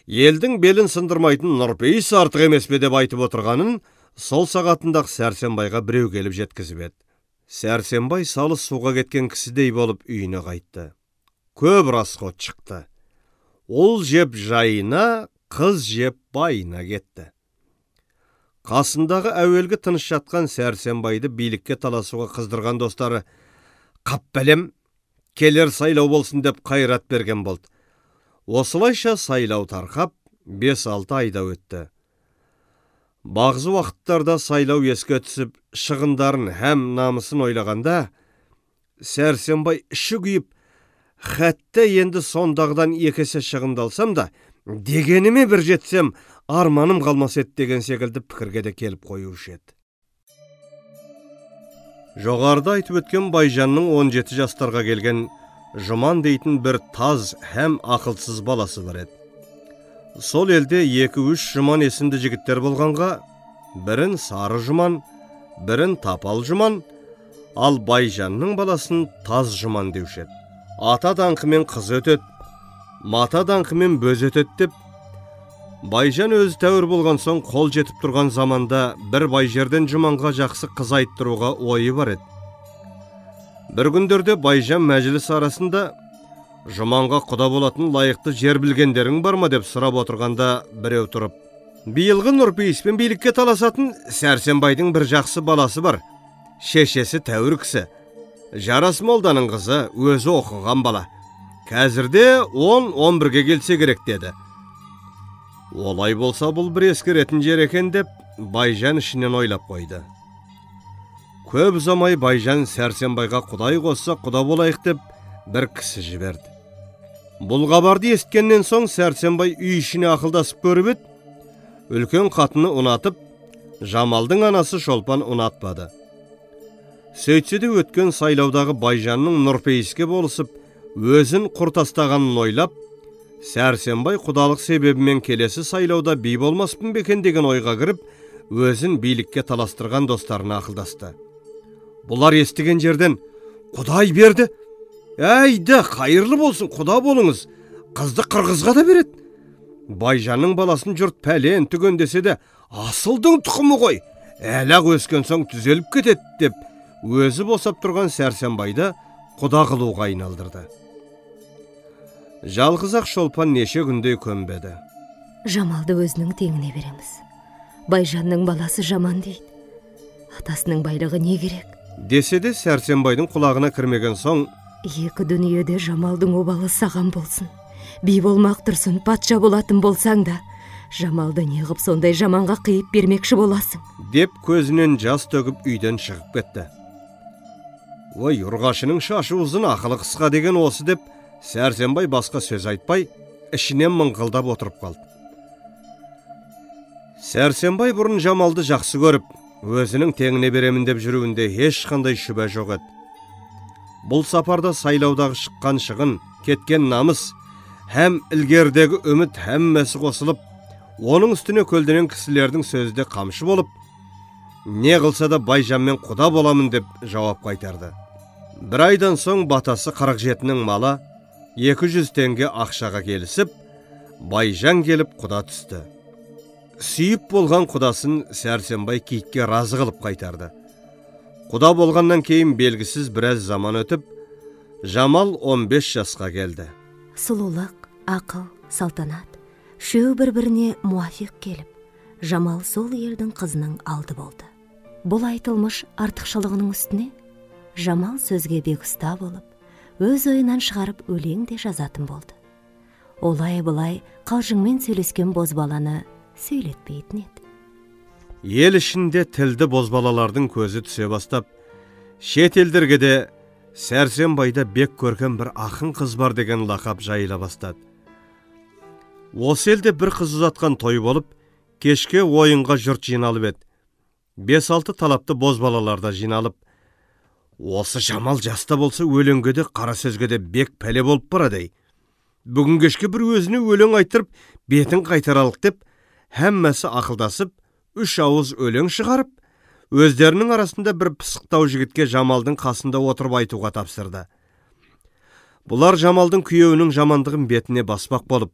елдің белін сындырмайтын Нұрпейіс артық емес пе» деп айтып отырғанын сол сағатындағы Сәрсенбайға біреу келіп жеткізіп еді. Сәрсенбай салы суға кеткен кісідей болып үйіне қайтты. Көп расход шықты. Ол жеп жайына, қыз жеп байына кетті. Қасындағы әуелгі тыныш жатқан Сәрсенбайды билікке таласуға қыздырған достары: «Қап бәлем, келер сайлау болсын» деп қайрат берген болды. Осылайша сайлау тарқап 5-6 айда өтті. Бағзы уақыттарда сайлау еске түсіп, шығындарын һәм намысын ойлағанда, Сәрсенбай іші күйіп, хәтті енді сондағыдан екесе шығындалсам да, дегеніме бір жетсем, арманым қалмас еді деген секілді пікірге де келіп қоюшы еді. Жоғарыда айтып өткен Байжанның 17 жастарға келген Жұман дейтін бір таз һәм ақылсыз баласы бар еді. Сол елде 2-3 Жұман есімді жігіттер болғанға, бірін Сары Жұман, бірін Тапал Жұман, ал Байжанның баласын Таз Жұман деуші еді. Ата даңқымен қыз өтеді, мата даңқымен бөз өтеді деп, Байжан өзі тәуір болған соң қол жетіп тұрған заманда бір Байжерден Жұманға жақсы қыз айттыруға ойы бар еді. Бір күндерде Байжан мәжіліс арасында Жұманға құда болатын лайықты жер білгендерің бар ма деп сұрап отырғанда біреу тұрып, биылғы Нұрпейіспен билікке таласатын Сәрсенбайдың бір жақсы баласы бар. Шешесі тәуір кісі. Жарас молданың қызы, өзі оқыған бала. Қазірде 10-11-ге келсе керек деді. Олай болса бұл бір ескеретін жер екен деп, Байжан ішінен ойлап қойды. Көп ұзамай Байжан Сәрсенбайға құдай қосса құда болайық деп бір кісі жіберді. Бұл хабарды естігеннен соң Сәрсенбай үй ішіне ақылдасып көріп еді. Үлкен қатыны ұнатып, Жамалдың анасы Шолпан ұнатпады. Сөйтсе де өткен сайлаудағы Байжанның Нұрпейіске болысып, өзін құртастағанын ойлап, Сәрсенбай құдалық себебімен келесі сайлауда би болмаспын бекен деген ойға кіріп, өзін билікке таластырған достарына ақылдасты. Бұлар естіген жерден, құдай берді. Әйді, қайырлы болсын, құда болыңыз. Қызды қырғызға да береді. Байжанның баласын жұрт пәлен түген десе де, асылдың тұқымы ғой. Әлақ өскен соң түзеліп кетеді деп, өзі босап тұрған Сәрсенбайды құда қылуға айналдырды. Жалғыз-ақ Шолпан неше күндей көнбеді. Жамалды өзінің теңіне береміз. Байжанның баласы жаман дейді. Атасының байлығы не керек? Десе де Сәрсенбайдың құлағына кірмеген соң, екі дүниеде Жамалдың обалы саған болсын. Би болмақ тұрсын, патша болатын болсаң да, Жамалды неғып сондай жаманға қиып бермекші боласың? Деп көзінен жас төгіп үйден шығып кетті. Ой, ұрғашының шашы ұзын, ақылы қысқа деген осы деп, Сәрсенбай басқа сөз айтпай, ішінен мыңғылдап отырып қалды. Сәрсенбай бұрын Жамалды жақсы көріп, өзінің теңіне беремін деп жүруінде ешқандай шүбә жоқ еді. Бұл сапарда сайлаудағы шыққан шығын, кеткен намыс, һәм ілгердегі үміт әммесі қосылып, оның үстіне көлденең кісілердің сөзде қамшы болып, не қылса да Байжанмен құда боламын деп жауап қайтарды. Бір айдан соң батасы 47-нің малы 200 теңге ақшаға келісіп, Байжан келіп құда түсті. Сүйіп болған құдасын Сәрсенбай китке разы қылып қайтарды. Құда болғаннан кейін белгісіз біраз заман өтіп, Жамал 15 жасқа келді. Сұлулық, ақыл, салтанат, үшеуі бір-біріне муафиқ келіп, Жамал сол елдің қызының алды болды. Бұл айтылмыш артықшылығының үстіне, Жамал сөзге бекұста болып, өз ойынан шығарып өлең де жазатын болды. Олай-бұлай қалжыңмен сөйлескен бозбаланы сөйлетпейтін еді. Ел ішінде тілді бозбалалардың көзі түсе бастап, шет елдерге де Сәрсенбайда бек көрген бір ақын қыз бар деген лақап жайыла бастады. Осы елде бір қыз ұзатқан той болып, кешке ойынға жұрт жиналып еді. 5-6 талапты бозбалаларда жиналып, осы Жамал жаста болса өлеңге де қара сөзге де бек пәле болып барады. Бүгін кешке бір өзіне өлең айтырып, бетін қайтаралық деп, әммәсі ақылдасып, 3 ауыз өлең шығарып, өздерінің арасында бір пысықтау жігітке Жамалдың қасында отырып айтуға тапсырды. Бұлар Жамалдың күйеуінің жамандығын бетіне баспақ болып,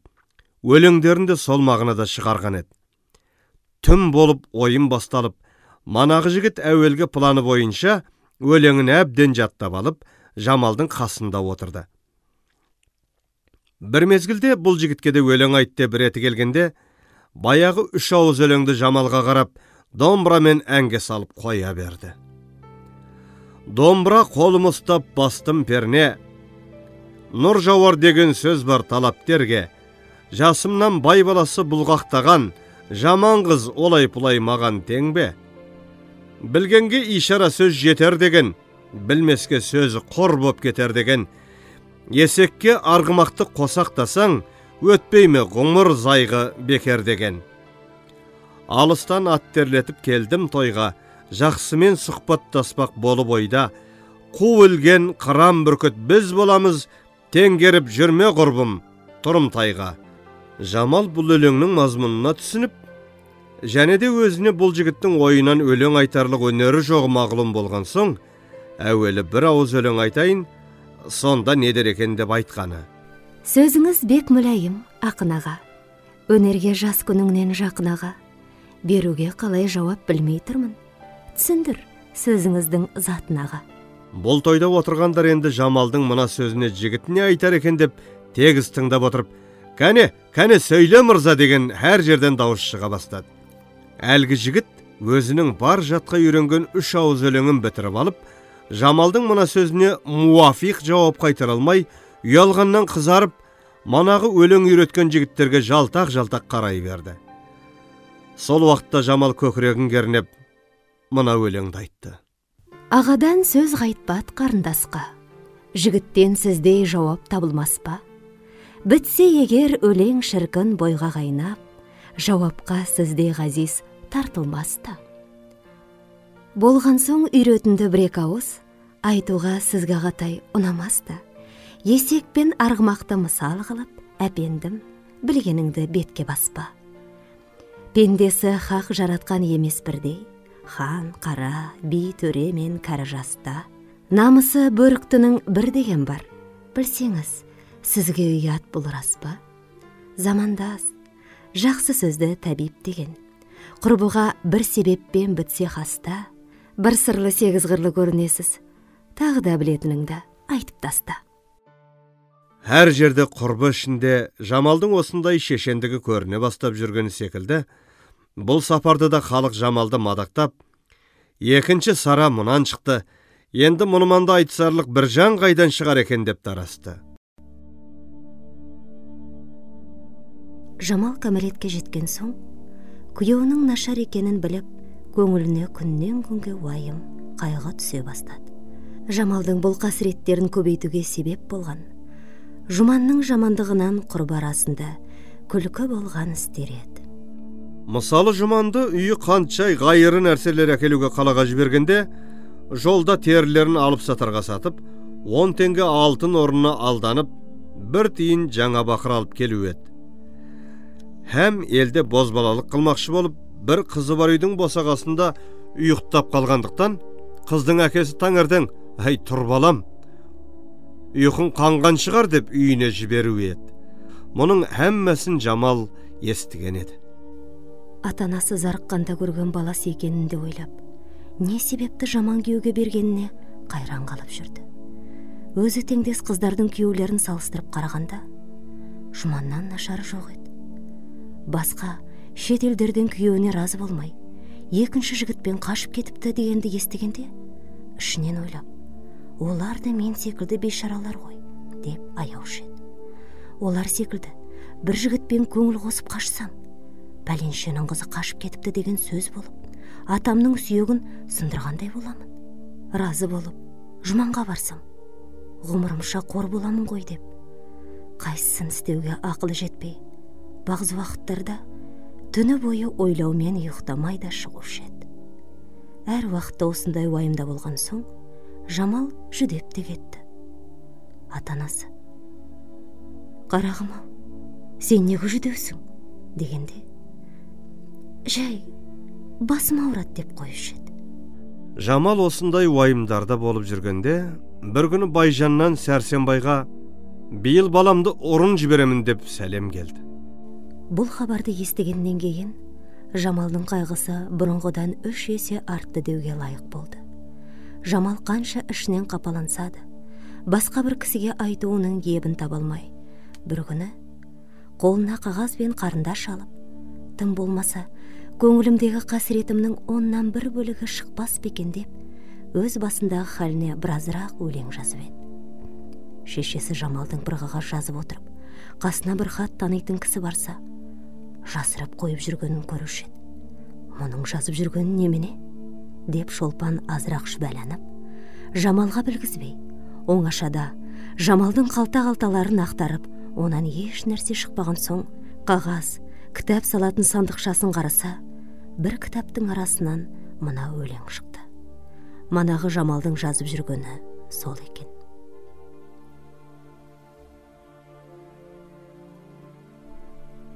өлеңдерінде сол мағынада шығарған еді. Түн болып ойын басталып, манағы жігіт әуелгі планы бойынша өлеңін әбден жаттап алып, Жамалдың қасында отырды. Бір мезгілде бұл жігітке де өлең айтты бір реті келгенде, баяғы 3 ауыз өлеңді Жамалға қарап, домбырамен әнге салып қоя берді. Домбыра қолым ұстап бастым перне, нұр жауар деген сөз бар талаптерге, жасымнан бай баласы бұлғақтаған, Жаман қыз олай-пұлай маған тең бе? Білгенге ишара сөз жетер деген, білмеске сөзі қор боп кетер деген. Есекке арғымақты қосақтасаң, өтпейме ғұмыр зайғы бекер деген. Алыстан аттерлетіп келдім тойға, жақсымен сұхбаттаспақ болып ойда. Қу өлген қырам бүркіт біз боламыз, теңгеріп жүрме құрбым, тұрым тайға. Жамал бұл өлеңнің мазмұнына түсініп, және де өзіне бұл жігіттің ойынан өлең айтарлық өнері жоғы мағлұм болған соң, әуелі бір ауыз өлең айтайын, сонда не дер екен деп айтқаны. Сөзіңіз бек мүлайым, ақын аға. Өнерге жас күніңнен жақын аға. Беруге қалай жауап білмей тұрмын. Түсіндір сөзіңіздің затын аға. Бұл тойда отырғандар енді Жамалдың мына сөзіне жігітіне айтар екен деп тегіс тыңдап отырып, кәне сөйле мырза деген әр жерден дауыс шыға бастады. Әлгі жігіт өзінің бар жатқа үйренген 3 ауыз өлеңін бітіріп алып, Жамалдың мына сөзіне муафиқ жауап қайтара алмай, ұялғаннан қызарып, манағы өлең үйреткен жігіттерге жалтақ-жалтақ қарай берді. Сол уақытта Жамал көкірегін кернеп, мына өлеңді айтты. Ағадан сөз қайтпат қарындасқа, жігіттен сіздей жауап табылмас па? Бітсе егер өлең шіркін бойға қайнап, жауапқа сіздей ғазиз тартылмас та. Болған соң үйретінді бір-ек ауыз, айтуға сізге қатай ұнамас та. Есек пен арғымақты мысал қылып, әпендім, білгеніңді бетке баспа. Пендесі хақ жаратқан емес бірдей, хан, қара, би, төре мен кәрі жаста. Намысы бөріктінің бір деген бар, білсеңіз, сізге ұят бұл рас па? Замандас, жақсы сөзді табип деген. Құрбыға бір себеппен бітсе хаста, бір сырлы 8 қырлы көрінесіз, тағы да білетініңді айтып таста. Әр жерде құрбы ішінде Жамалдың осындай шешендігі көріне бастап жүргені секілді, бұл сапарды да халық Жамалды мадақтап, екінші сара мұнан шықты, енді мұныманда айтысарлық бір жан қайдан шығар екен деп тарасты. Жамал кәмелетке жеткен соң, күйеуінің нашар екенін біліп, көңіліне күннен күнге уайым, қайғы түсе бастады. Жамалдың бұл қасіреттерін көбейтуге себеп болған, Жұманның жамандығынан құрбы арасында күлкі болған істер еді. Мысалы Жұманды үйі қаншай ғайыры нәрселер әкелуге қалаға жібергенде, жолда терілерін алып сатарға сатып, 10 теңге алтын орнына алданып, 1 тиын жаңа бақыр алып келу еді. Һәм елде бозбалалық қылмақшы болып, бір қызы бар үйдің босағасында ұйықтап қалғандықтан, қыздың әкесі таңертең, «Әй, тұр балам, ұйқың қанған шығар» деп үйіне жіберу еді. Мұның әммәсін Жамал естіген еді. Атанасы зарыққанда көрген баласы екенінде ойлап, не себепті жаман күйеуге бергеніне қайран қалып жүрді. Өзі теңдес қыздардың күйеулерін салыстырып қарағанда, Жұманнан нашары жоқ еді. Басқа шет елдерден күйеуіне разы болмай, екінші жігітпен қашып кетіпті дегенді естігенде, ішінен ойлап, олар да мен секілді бейшаралар ғой, деп аяушы еді. Олар секілді бір жігітпен көңіл қосып қашсам, пәленшенің қызы қашып кетіпті деген сөз болып, атамның сүйегін сындырғандай боламын. Разы болып, Жұманға барсам, ғұмырымша қор боламын ғой деп. Қайсысын істеуге ақылы жетпей, бағыз уақыттарда түні бойы ойлаумен ұйықтамай да шығушы еді. Әр уақытта осындай уайымда болған соң, Жамал жүдеп те кетті. Атанасы, «Қарағым-ау, сен неге жүдеусің?» дегенде, «Жай, басым ауырады» деп қойушы еді. Жамал осындай уайымдарда болып жүргенде, бір күні Байжаннан Сәрсенбайға «Биыл баламды ұрын жіберемін» деп сәлем келді. Бұл хабарды естігеннен кейін, Жамалдың қайғысы бұрынғыдан 3 есе артты деуге лайық болды. Жамал қанша ішінен қапалансады, басқа бір кісіге айтуының ебін табалмай, бір күні қолына қағаз бен қарындаш алып, тым болмаса көңілімдегі қасіретімнің 10-нан 1 бөлігі шықпас бекен деп, өз басындағы халіне біразырақ өлең жазып еді. Шешесі Жамалдың бір қағаз жазып отырып, қасына бір хат танитын кісі барса, жасырып қойып жүргенін көруші еді. Мұның жазып жүргені немене? Деп Шолпан азырақ шүбәләніп, Жамалға білгізбей, оңашада Жамалдың қалта-қалталарын ақтарып, онан еш нәрсе шықпаған соң, қағаз, кітап салатын сандықшасын қараса, бір кітаптың арасынан мына өлең шықты. Манағы Жамалдың жазып жүргені сол екен.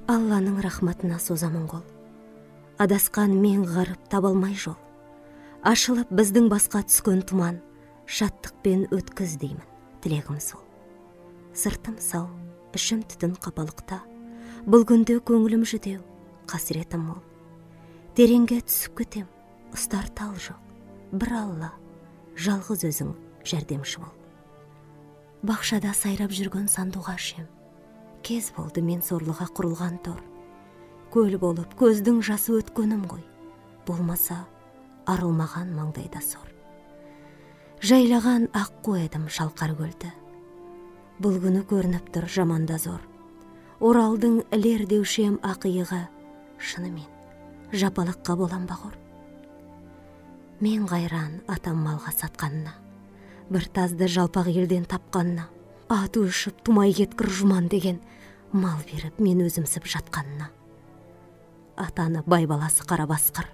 Алланың рахматына созамын қол. Адасқан мен ғарып табалмай жол. Ашылып біздің басқа түскен тұман, шаттықпен өткіз деймін, тілегім сол. Сыртым сау, ішім түтін қапалықта, бұл күнде көңілім жүдеу, қасіретім мол. Тереңге түсіп кетем, ұстар тал жоқ, бір Алла, жалғыз өзің жәрдемші бол. Бақшада сайрап жүрген сандуға шем, кез болды мен сорлыға құрылған тор. Көл болып көздің жасы өткенім ғой, болмаса арылмаған маңдайда сор. Жайлаған ақ қойдым шалқар көлді, бұл күні көрініп тұр жаманда зор. Оралдың ілер деушем ақиығы, шынымен жапалаққа болам бағор. Мен қайран атам малға сатқанына, бір тазды жалпақ елден тапқанына, аты ұшып тумай кеткір жұман деген мал беріп мен өзімсіп жатқанына. Атаны бай баласы қара басқыр,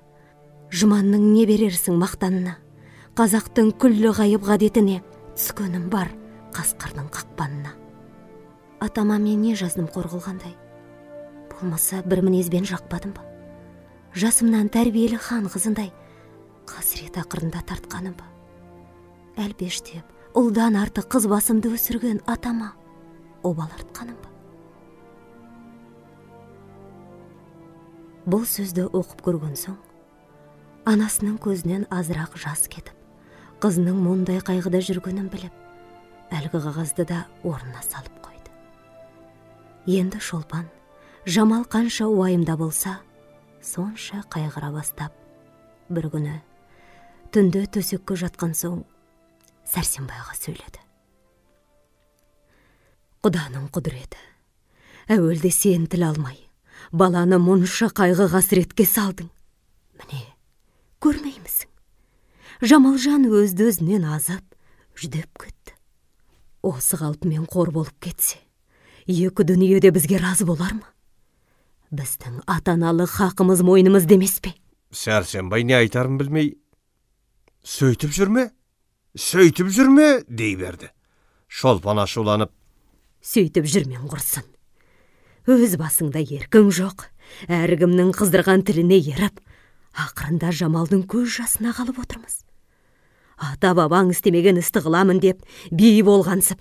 жұманның не берерсің мақтанына, қазақтың күллі ғайып ғадетіне түскенім бар қасқырдың қақпанына. Атама мен не жаздым қор қылғандай, болмаса бір мінезбен жақпадым ба? Жасымнан тәрбиелі хан қызындай қасірет ақырында тартқаным ба? Әлпештеп, ұлдан артық қыз басымды өсірген атама обал артқаным ба? Бұл сөзді оқып көрген соң, анасының көзінен азырақ жас кетіп, қызының мұндай қайғыда жүргенін біліп, әлгі қағазды да орнына салып қойды. Енді Шолпан, Жамал қанша уайымда болса, сонша қайғыра бастап, бір күні түнде төсекке жатқан соң Сәрсенбайға сөйледі. Құданың құдіреті, әуелде сен тіл алмай, баланы мұнша қайғы қасіретке салдың. Міне, көрмеймісің? Жамалжан өзді өзінен азап, жүдеп кетті. Осы қалпымен қор болып кетсе, екі дүниеде бізге разы болар ма? Біздің атаналы хақымыз мойнымыз демес пе? Сәрсенбай не айтарын білмей, сөйтіп жүрме, дей берді. Шолпан ашуланып, сөйтіп жүрмен құрсын. Өз басыңда еркің жоқ, әркімнің қыздырған тіліне еріп, ақырында Жамалдың көз жасына қалып отырмыз. Ата бабаң істемеген істі қыламын деп, бей болғансып,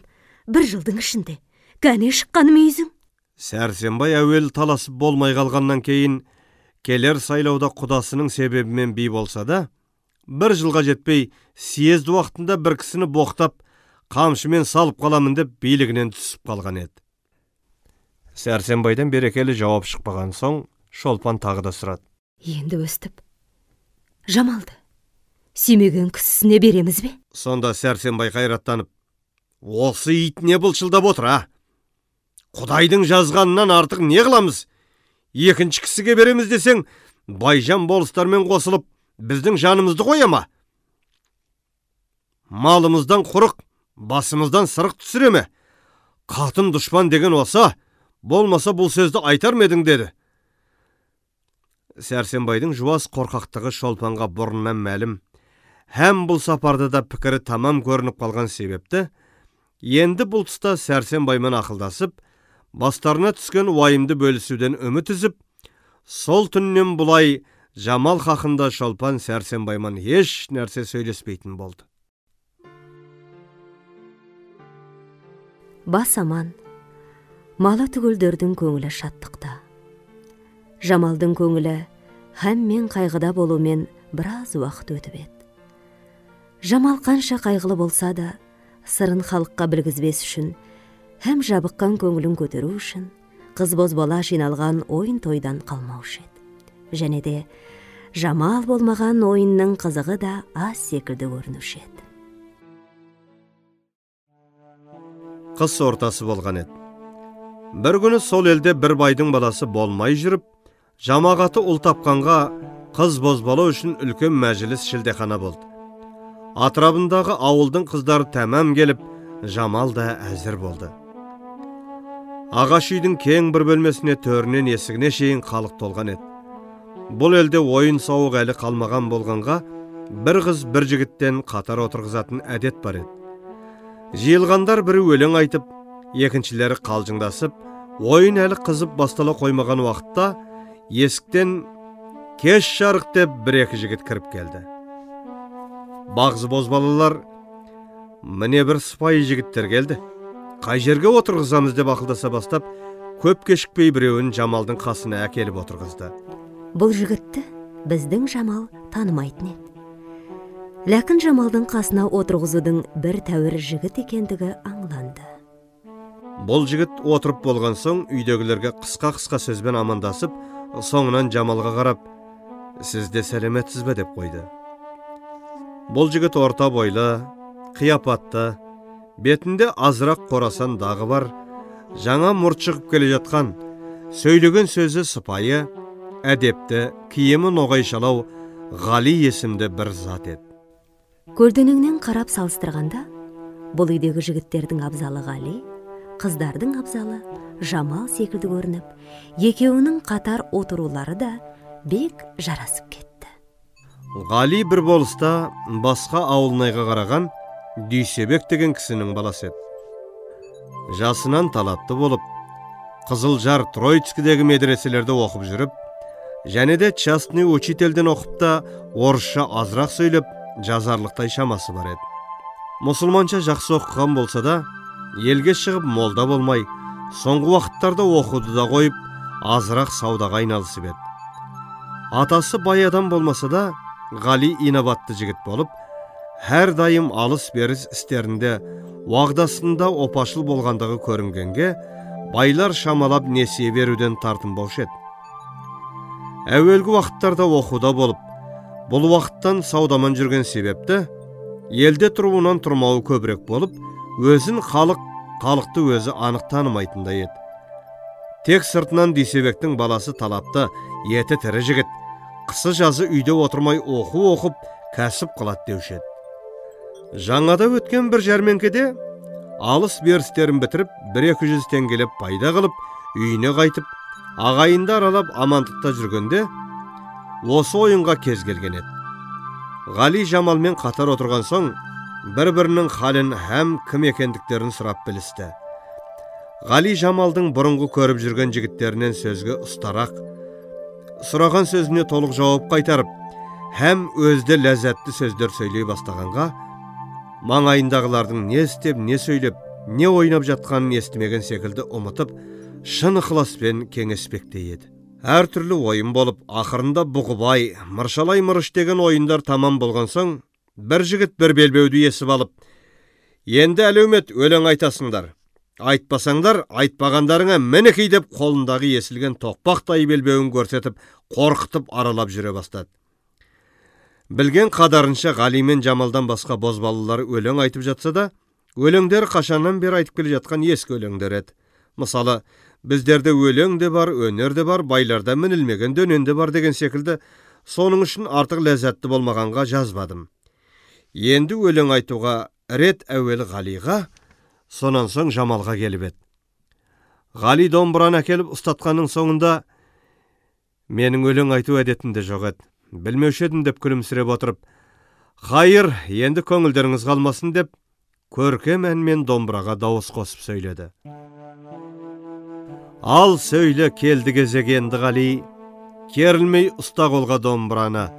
бір жылдың ішінде кәне шыққаным үйзің. Сәрсенбай әуел таласып болмай қалғаннан кейін, келер сайлауда құдасының себебімен бей болса да, бір жылға жетпей, съезд уақытында бір кісіні боқтап, қамшымен салып қаламын деп билігінен түсіп қалған еді. Сәрсенбайдан берекелі жауап шықпаған соң, Шолпан тағы да сұрады. Енді өстіп, Жамалды сүймеген кісісіне береміз бе? Сонда Сәрсенбай қайраттанып, осы ит не бұлшылдап отыр, а? Құдайдың жазғанынан артық не қыламыз? Екінші кісіге береміз десең, байжан болыстармен қосылып, біздің жанымызды қояма? Малымыздан құрық, басымыздан сырық түсіреме? Қатын дұшпан деген оса, болмаса бұл сөзді айтар ма едің деді. Сәрсенбайдың жуас қорқақтығы Шолпанға бұрыннан мәлім. Һәм бұл сапарда да пікірі тамам көрініп қалған себепті, енді бұл тұста Сәрсенбаймен ақылдасып, бастарына түскен уайымды бөлісуден үміт үзіп, сол түннен бұлай Жамал хақында Шолпан Сәрсенбаймен еш нәрсе сөйлеспейтін болды. Бас аман, малы түгілдердің көңілі шаттықта. Жамалдың көңілі һәм мен қайғыда болумен біраз уақыт өтіп еді. Жамал қанша қайғылы болса да, сырын халыққа білгізбес үшін, һәм жабыққан көңілін көтеру үшін, қыз бозбала жиналған ойын тойдан қалмаушы еді. Және де Жамал болмаған ойынның қызығы да аз секілді көрінуші еді. Қыс ортасы болған еді. Бір күні сол елде бір байдың баласы болмай жүріп, жамағаты ұл тапқанға қыз бозбала үшін үлкен мәжіліс шілдехана болды. Атырабындағы ауылдың қыздары тәмам келіп, Жамал да әзір болды. Ағаш үйдің кең бір бөлмесіне төрінен есігіне шейін халық толған еді. Бұл елде ойын сауық әлі қалмаған болғанға, бір қыз бір жігіттен қатар отырғызатын әдет бар еді. Жиылғандар бірі өлең айтып, екіншілері қалжыңдасып, ойын әлі қызып бастала қоймаған уақытта есіктен кеш жарық деп бір-екі жігіт кіріп келді. Бағзы бозбалалар, міне бір сыпайы жігіттер келді. Қай жерге отырғызамыз деп ақылдаса бастап, көп кешікпей біреуін Жамалдың қасына әкеліп отырғызды. Бұл жігітті біздің Жамал танымайтын еді. Ләкін Жамалдың қасына отырғызудың бір тәуір жігіт екендігі аңланды. Бұл жігіт отырып болған соң үйдегілерге қысқа-қысқа сөзбен амандасып, соңынан Жамалға қарап, «Сіз де сәлеметсіз бе?» деп қойды. Бұл жігіт орта бойлы, қияпатты, бетінде азырақ қорасан дағы бар, жаңа мұрт шығып келе жатқан, сөйлеген сөзі сыпайы, әдепті, киімі ноғайшалау Ғали есімді бір зат еді. Көлденеңнен қарап салыстырғанда, бұл үйдегі жігіттердің абзалы Ғали, қыздардың абзалы Жамал секілді көрініп, екеуінің қатар отырулары да бек жарасып кетті. Ғали бір болыста басқа ауылнайға қараған Дүйсебек деген кісінің баласы еді. Жасынан талапты болып, Қызылжар Троицкідегі медреселерде оқып жүріп, және де частный учительден оқып та орысша азырақ сөйлеп, жазарлықтай шамасы бар еді. Мұсылманша жақсы оқыған болса да, елге шығып молда болмай, соңғы уақыттарда оқуды да қойып, азырақ саудаға айналысып еді. Атасы бай адам болмаса да, Ғали инабатты жігіт болып, әр дайым алыс-беріс істерінде уағдасында опашыл болғандығы көрінгенге, байлар шамалап несие беруден тартынбаушы еді. Әуелгі уақыттарда оқуда болып, бұл уақыттан саудаман жүрген себепті, елде тұруынан тұрмауы көбірек болып, өзін халықты өзі анық танымайтындай еді. Тек сыртынан Дүйсебектің баласы талапты, еті тірі жігіт, қысы жазы үйде отырмай оқып, кәсіп қылат деуші еді. Жаңада өткен бір жәрменкеде алыс берістерін бітіріп, 1-200 теңгелеп пайда қылып, үйіне қайтып, ағайынды аралап амандықта жүргенде, осы ойынға кез келген еді. Ғали Жамалмен қатар отырған соң, бір-бірінің халін һәм кім екендіктерін сұрап білісті. Ғали Жамалдың бұрынғы көріп жүрген жігіттерінен сөзге ұстарақ, сұраған сөзіне толық жауап қайтарып, һәм өзде ләззәтті сөздер сөйлей бастағанға, маңайындағылардың не істеп, не сөйлеп, не ойнап жатқанын естімеген секілді ұмытып, шын ықыласпен кеңеспектей еді. Әр түрлі ойын болып, ақырында бұғыбай, мыршалай мырыш деген ойындар тамам болған соң, бір жігіт бір белбеуді есіп алып, «Енді әлеумет өлең айтасыңдар, айтпасаңдар, айтпағандарыңа мінекей» деп қолындағы есілген тоқпақтай белбеуін көрсетіп, қорқытып аралап жүре бастады. Білген қадарынша Ғали мен Жамалдан басқа бозбалалар өлең айтып жатса да, өлеңдер қашаннан бері айтып келе жатқан ескі өлеңдер еді. Мысалы, біздерде өлең де бар, өнер де бар, байларда мінілмеген дөнен де бар деген секілді, соның үшін артық ләззатты болмағанға жазбадым. Енді өлең айтуға рет әуелі Ғалиға, сонан соң Жамалға келіп еді. Ғали домбыраны әкеліп ұстатқанның соңында, менің өлең айту әдетімде жоқ еді, білмеуші едім деп күлімсіреп отырып, «Қайыр, енді көңілдеріңіз қалмасын» деп, көркем әнмен домбыраға дауыс қосып сөйледі. Ал сөйле келді кезек енді Ғали, керілмей ұста қолға домбыраны,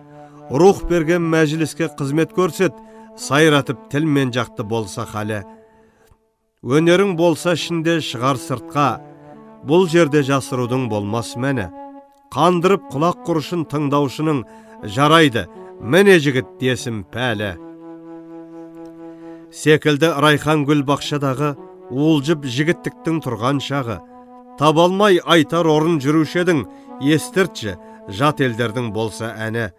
рух берген мәжіліске қызмет көрсет, сайратып тілмен жақты болса халі. Өнерің болса ішінде шығар сыртқа, бұл жерде жасырудың болмас мәні. Қандырып құлақ құрышын тыңдаушының, жарайды, міне жігіт десім пәлі. Секілді Райхан гүл бақшадағы уылжып жігіттіктің тұрған шағы, табалмай айтар орын жүрушедің, естіртші, жат елдердің болса әні.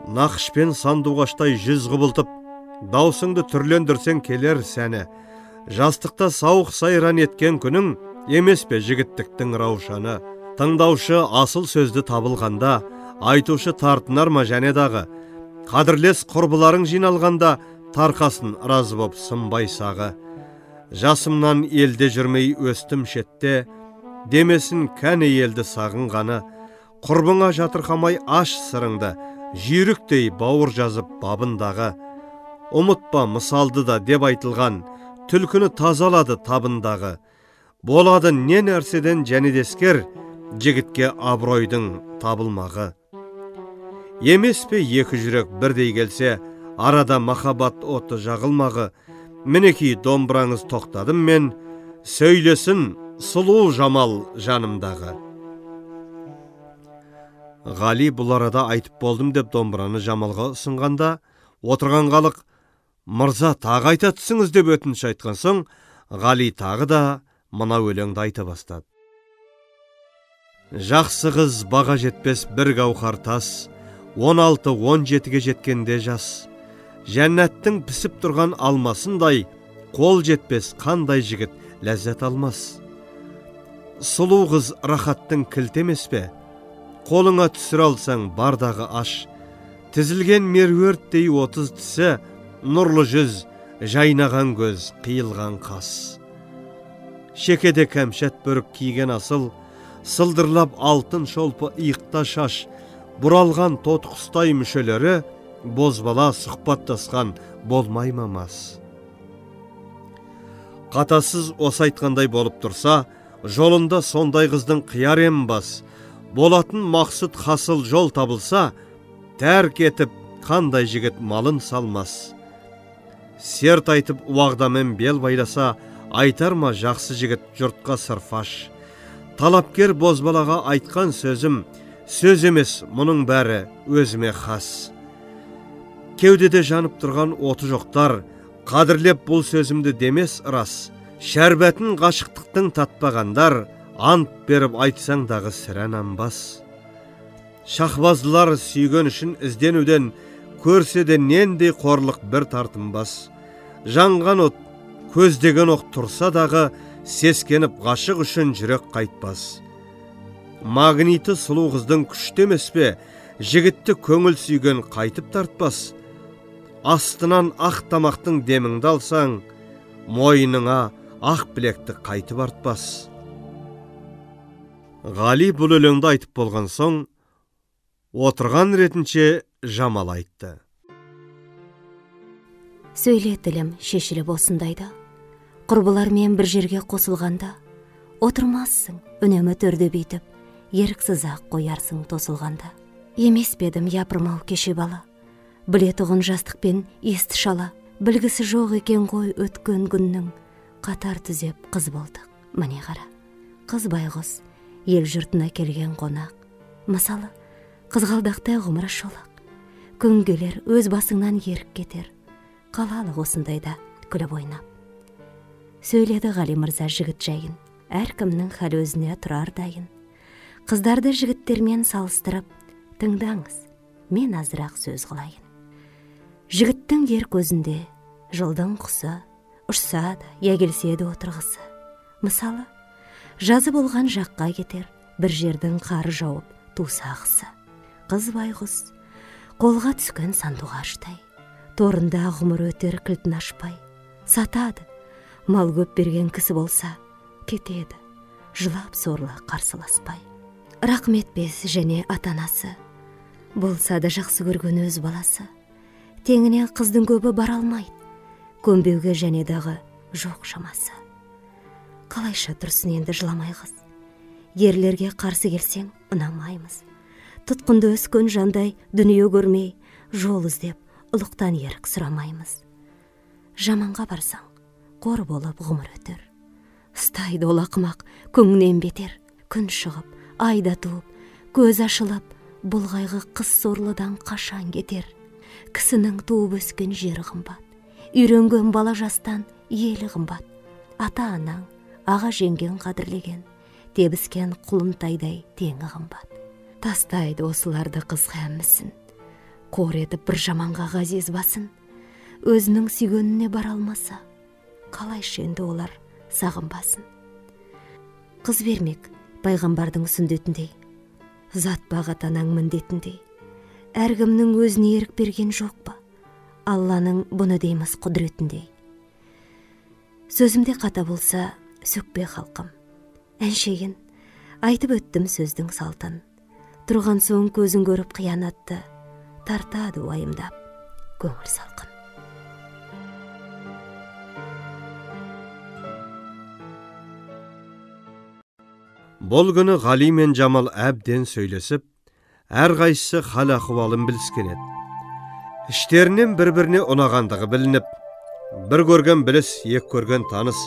Нақышпен сандуғаштай жүз құбылтып, даусыңды түрлендірсең келер сәні. Жастықта сауық сайран еткен күнің, емес пе жігіттіктің раушаны. Тыңдаушы асыл сөзді табылғанда, айтушы тартынар ма және дағы, қадірлес құрбыларың жиналғанда, тарқасын разы боп сынбай сағы. Жасымнан елде жүрмей өстім шетте, демесін кәне елді сағынғаны, құрбыңа жатырқамай аш сырыңды, жүйріктей бауыр жазып бабындағы. Ұмытпа мысалды да деп айтылған, түлкіні тазалады табындағы. Болады не нәрседен жәнедескер, жігітке абыройдың табылмағы. Емес пе екі жүрек бірдей келсе, арада махаббат оты жағылмағы. Мінекей домбыраңыз тоқтадым мен, сөйлесін сұлу жамал жанымдағы. Ғали бұл арада айтып болдым деп домбыраны Жамалға ұсынғанда, отырған халық, мырза тағы айта түсіңіз деп өтініш айтқан соң, Ғали тағы да мына өлеңді айта бастады. Жақсы қыз баға жетпес бір гауһар тас, 16-17-ге жеткенде жас. Жәннаттың пісіп тұрған алмасындай, қол жетпес қандай жігіт ләззат алмас. Сұлу қыз рахаттың кілтемес пе? Қолыңа түсір алсаң бардағы аш. Тізілген меруерттей 30 тісі, нұрлы жүз, жайнаған көз, қиылған қас. Шекеде кәмшат бөрік киген асыл, сылдырлап алтын шолпы иықта шаш, бұралған тот құстай мүшелері, бозбала сұхбаттасқан болмай мамас. Қатасыз осы айтқандай болып тұрса, жолында сондай қыздың қияр ем бас. Болатын мақсұт хасыл жол табылса, тәрк етіп қандай жігіт малын салмас. Серт айтып уағдамен бел байласа, айтар ма жақсы жігіт жұртқа сырфаш. Талапкер бозбалаға айтқан сөзім, сөз емес мұның бәрі өзіме хас. Кеудеде жанып тұрған оты жоқтар, қадірлеп бұл сөзімді демес рас. Шәрбәтін ғашықтықтың татпағандар, ант беріп айтсаң дағы сірә нанбас. Шахбаздылар сүйген үшін ізденуден, көрсе де нендей қорлық бір тартынбас. Жанған от, көздеген оқ тұрса дағы, сескеніп ғашық үшін жүрек қайтпас. Магниті сұлу қыздың күштемес пе, жігітті көңіл сүйген қайтып тартпас. Астынан ақ тамақтың деміңді алсаң, мойныңа ақ білекті қайтып артпас. Ғали бұл өлеңді айтып болған соң, отырған ретінше Жамал айтты. Сөйле тілім шешіліп осындайда, құрбылармен бір жерге қосылғанда, отырмассың үнемі төрде бейтіп, еріксіз-ақ қоярсың тосылғанда. Емес бедім япырмау кеше бала, білетұғын жастықпен есті шала, білгісі жоқ екен ғой өткен күннің, қатар түзеп қыз болдық, міне қара. Қыз байғұс, ел жұртына келген қонақ. Мысалы, қызғалдақтай ғұмыры шолақ. Күн келер, өз басыңнан ерік кетер. Қалалық осындайда күліп ойнап. Сөйледі Ғали мырза жігіт жайын, әркімнің хәл өзіне тұрар дайын. Қыздарды жігіттермен салыстырып, тыңдаңыз, мен азырақ сөз қылайын. Жігіттің ер көзінде жылдың құсы, ұшса да, егелседі отырғысы. Мысалы, жазы болған жаққа кетер, бір жердің қары жауып тусағысы. Қыз байғұс, қолға түскен сандуғаштай, торында ғұмыр өтер кілтін ашпай. Сатады, мал көп берген кісі болса, кетеді, жылап сорлы қарсыласпай. Рақмет бес және атанасы, болса да жақсы көрген өз баласы. Теңіне қыздың көбі бар алмайды, көнбеуге және дағы жоқ шамасы. Қалайша тұрсын енді жыламай қыз, ерлерге қарсы келсең ұнамаймыз. Тұтқынды өскен жандай дүние көрмей, жол іздеп ұлықтан ерік сұрамаймыз. Жаманға барсаң, қор болып ғұмыр өтер. Ұстайды ол ақымақ көңнен бетер. Күн шығып, айда туып, көз ашылып, бұл қайғы қыз сорлыдан қашан кетер. Кісінің туып өскен жері қымбат, үйренген бала жастан елі қымбат. Ата-анаң, аға жеңген қадірлеген, тебіскен құлынтайдай теңі қымбат. Тастайды осыларды қыз қәмісін, қор етіп бір жаманға ғазиз басын. Өзінің сүйгеніне бар алмаса, қалайша енді олар сағынбасын. Қыз бермек пайғамбардың сүндетіндей, зат бағат анаң міндетіндей, әркімнің өзіне ерік берген жоқ па? Алланың бұны дейміз құдіретіндей. Сөзімде қата болса, сөкпе халқым. Әншейін, айтып өттім сөздің салтын. Тұрған соң көзін көріп қиянатты, тартады уайымдап, көңіл салқын. Бұл күні Ғали мен Жамал әбден сөйлесіп, әрқайсысы хал ахуалын біліскен еді. Іштерінен бір-біріне ұнағандығы білініп, бір көрген біліс, ек көрген таныс,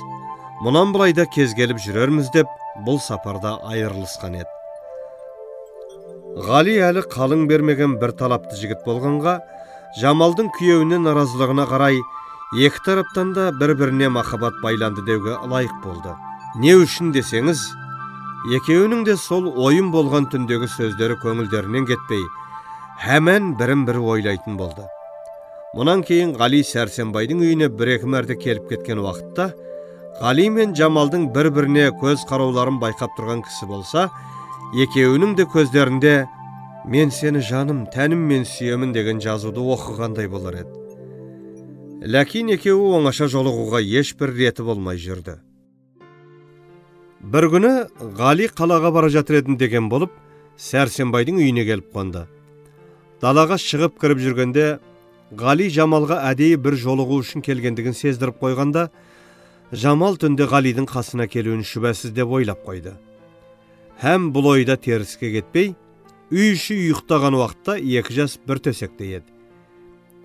мұнан бұлайда кез келіп жүрерміз деп, бұл сапарда айырылысқан еді. Ғали әлі қалың бермеген бір талапты жігіт болғанға, Жамалдың күйеуінің наразылығына қарай, екі тараптан да бір-біріне махаббат байланды деуге лайық болды. Не үшін десеңіз, екеуінің де сол ойын болған түндегі сөздері көңілдерінен кетпей, әмен бірін-бірі ойлайтын болды. Мұнан кейін Ғали Сәрсенбайдың үйіне бір-екі мәрте келіп кеткен уақытта, Ғали мен Жамалдың бір-біріне көз қарауларын байқап тұрған кісі болса, екеуінің де көздерінде «Мен сені жаным, тәніммен сүйемін» деген жазуды оқығандай болар еді. Ләкин екеуі оңаша жолығуға ешбір реті болмай жүрді. Бір күні Ғали қалаға бара жатыр едім деген болып, Сәрсенбайдың үйіне келіп қонды. Далаға шығып кіріп жүргенде, Ғали Жамалға әдейі бір жолығу үшін келгендігін сездіріп қойғанда, Жамал түнде Ғалидың қасына келуін шүбәсіз деп ойлап қойды. Һәм бұл ойда теріске кетпей, үй іші ұйықтаған уақытта екі жас бір төсекте еді.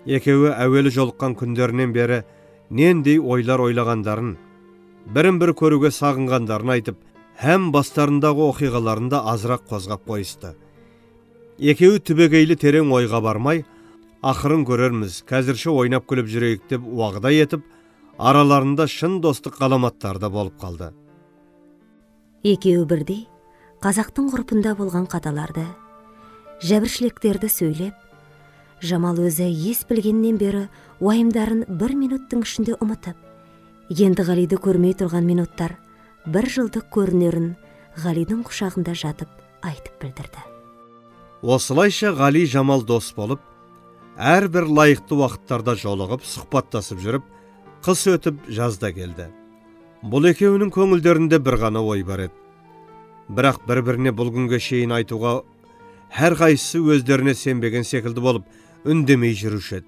Екеуі әуелі жолыққан күндерінен бері нендей ойлар ойлағандарын, бірін-бір көруге сағынғандарын айтып, һәм бастарындағы оқиғаларында азырақ қозғап қойысты. Екеуі түбегейлі терең ойға бармай, ақырын көрерміз, қазірше ойнап күліп жүрейік деп уағда етіп, араларында шын достық ғаламаттарда болып қалды. Екеуі бірдей қазақтың ғұрпында болған қаталарды, жәбіршіліктерді сөйлеп, Жамал өзі ес білгеннен бері уайымдарын бір минуттың ішінде ұмытып, енді Ғалиді көрмей тұрған минуттар бір жылдық көрінерін Ғалидың құшағында жатып айтып білдірді. Осылайша Ғали Жамал дос болып, әрбір лайықты уақыттарда жолығып, сұхбаттасып жүріп, қыс өтіп жазда келді. Бұл екеуінің көңілдерінде бір ғана ой бар еді. Бірақ бір-біріне бұл күнге шейін айтуға әрқайсысы өздеріне сенбеген секілді болып, үндемей жүруші еді.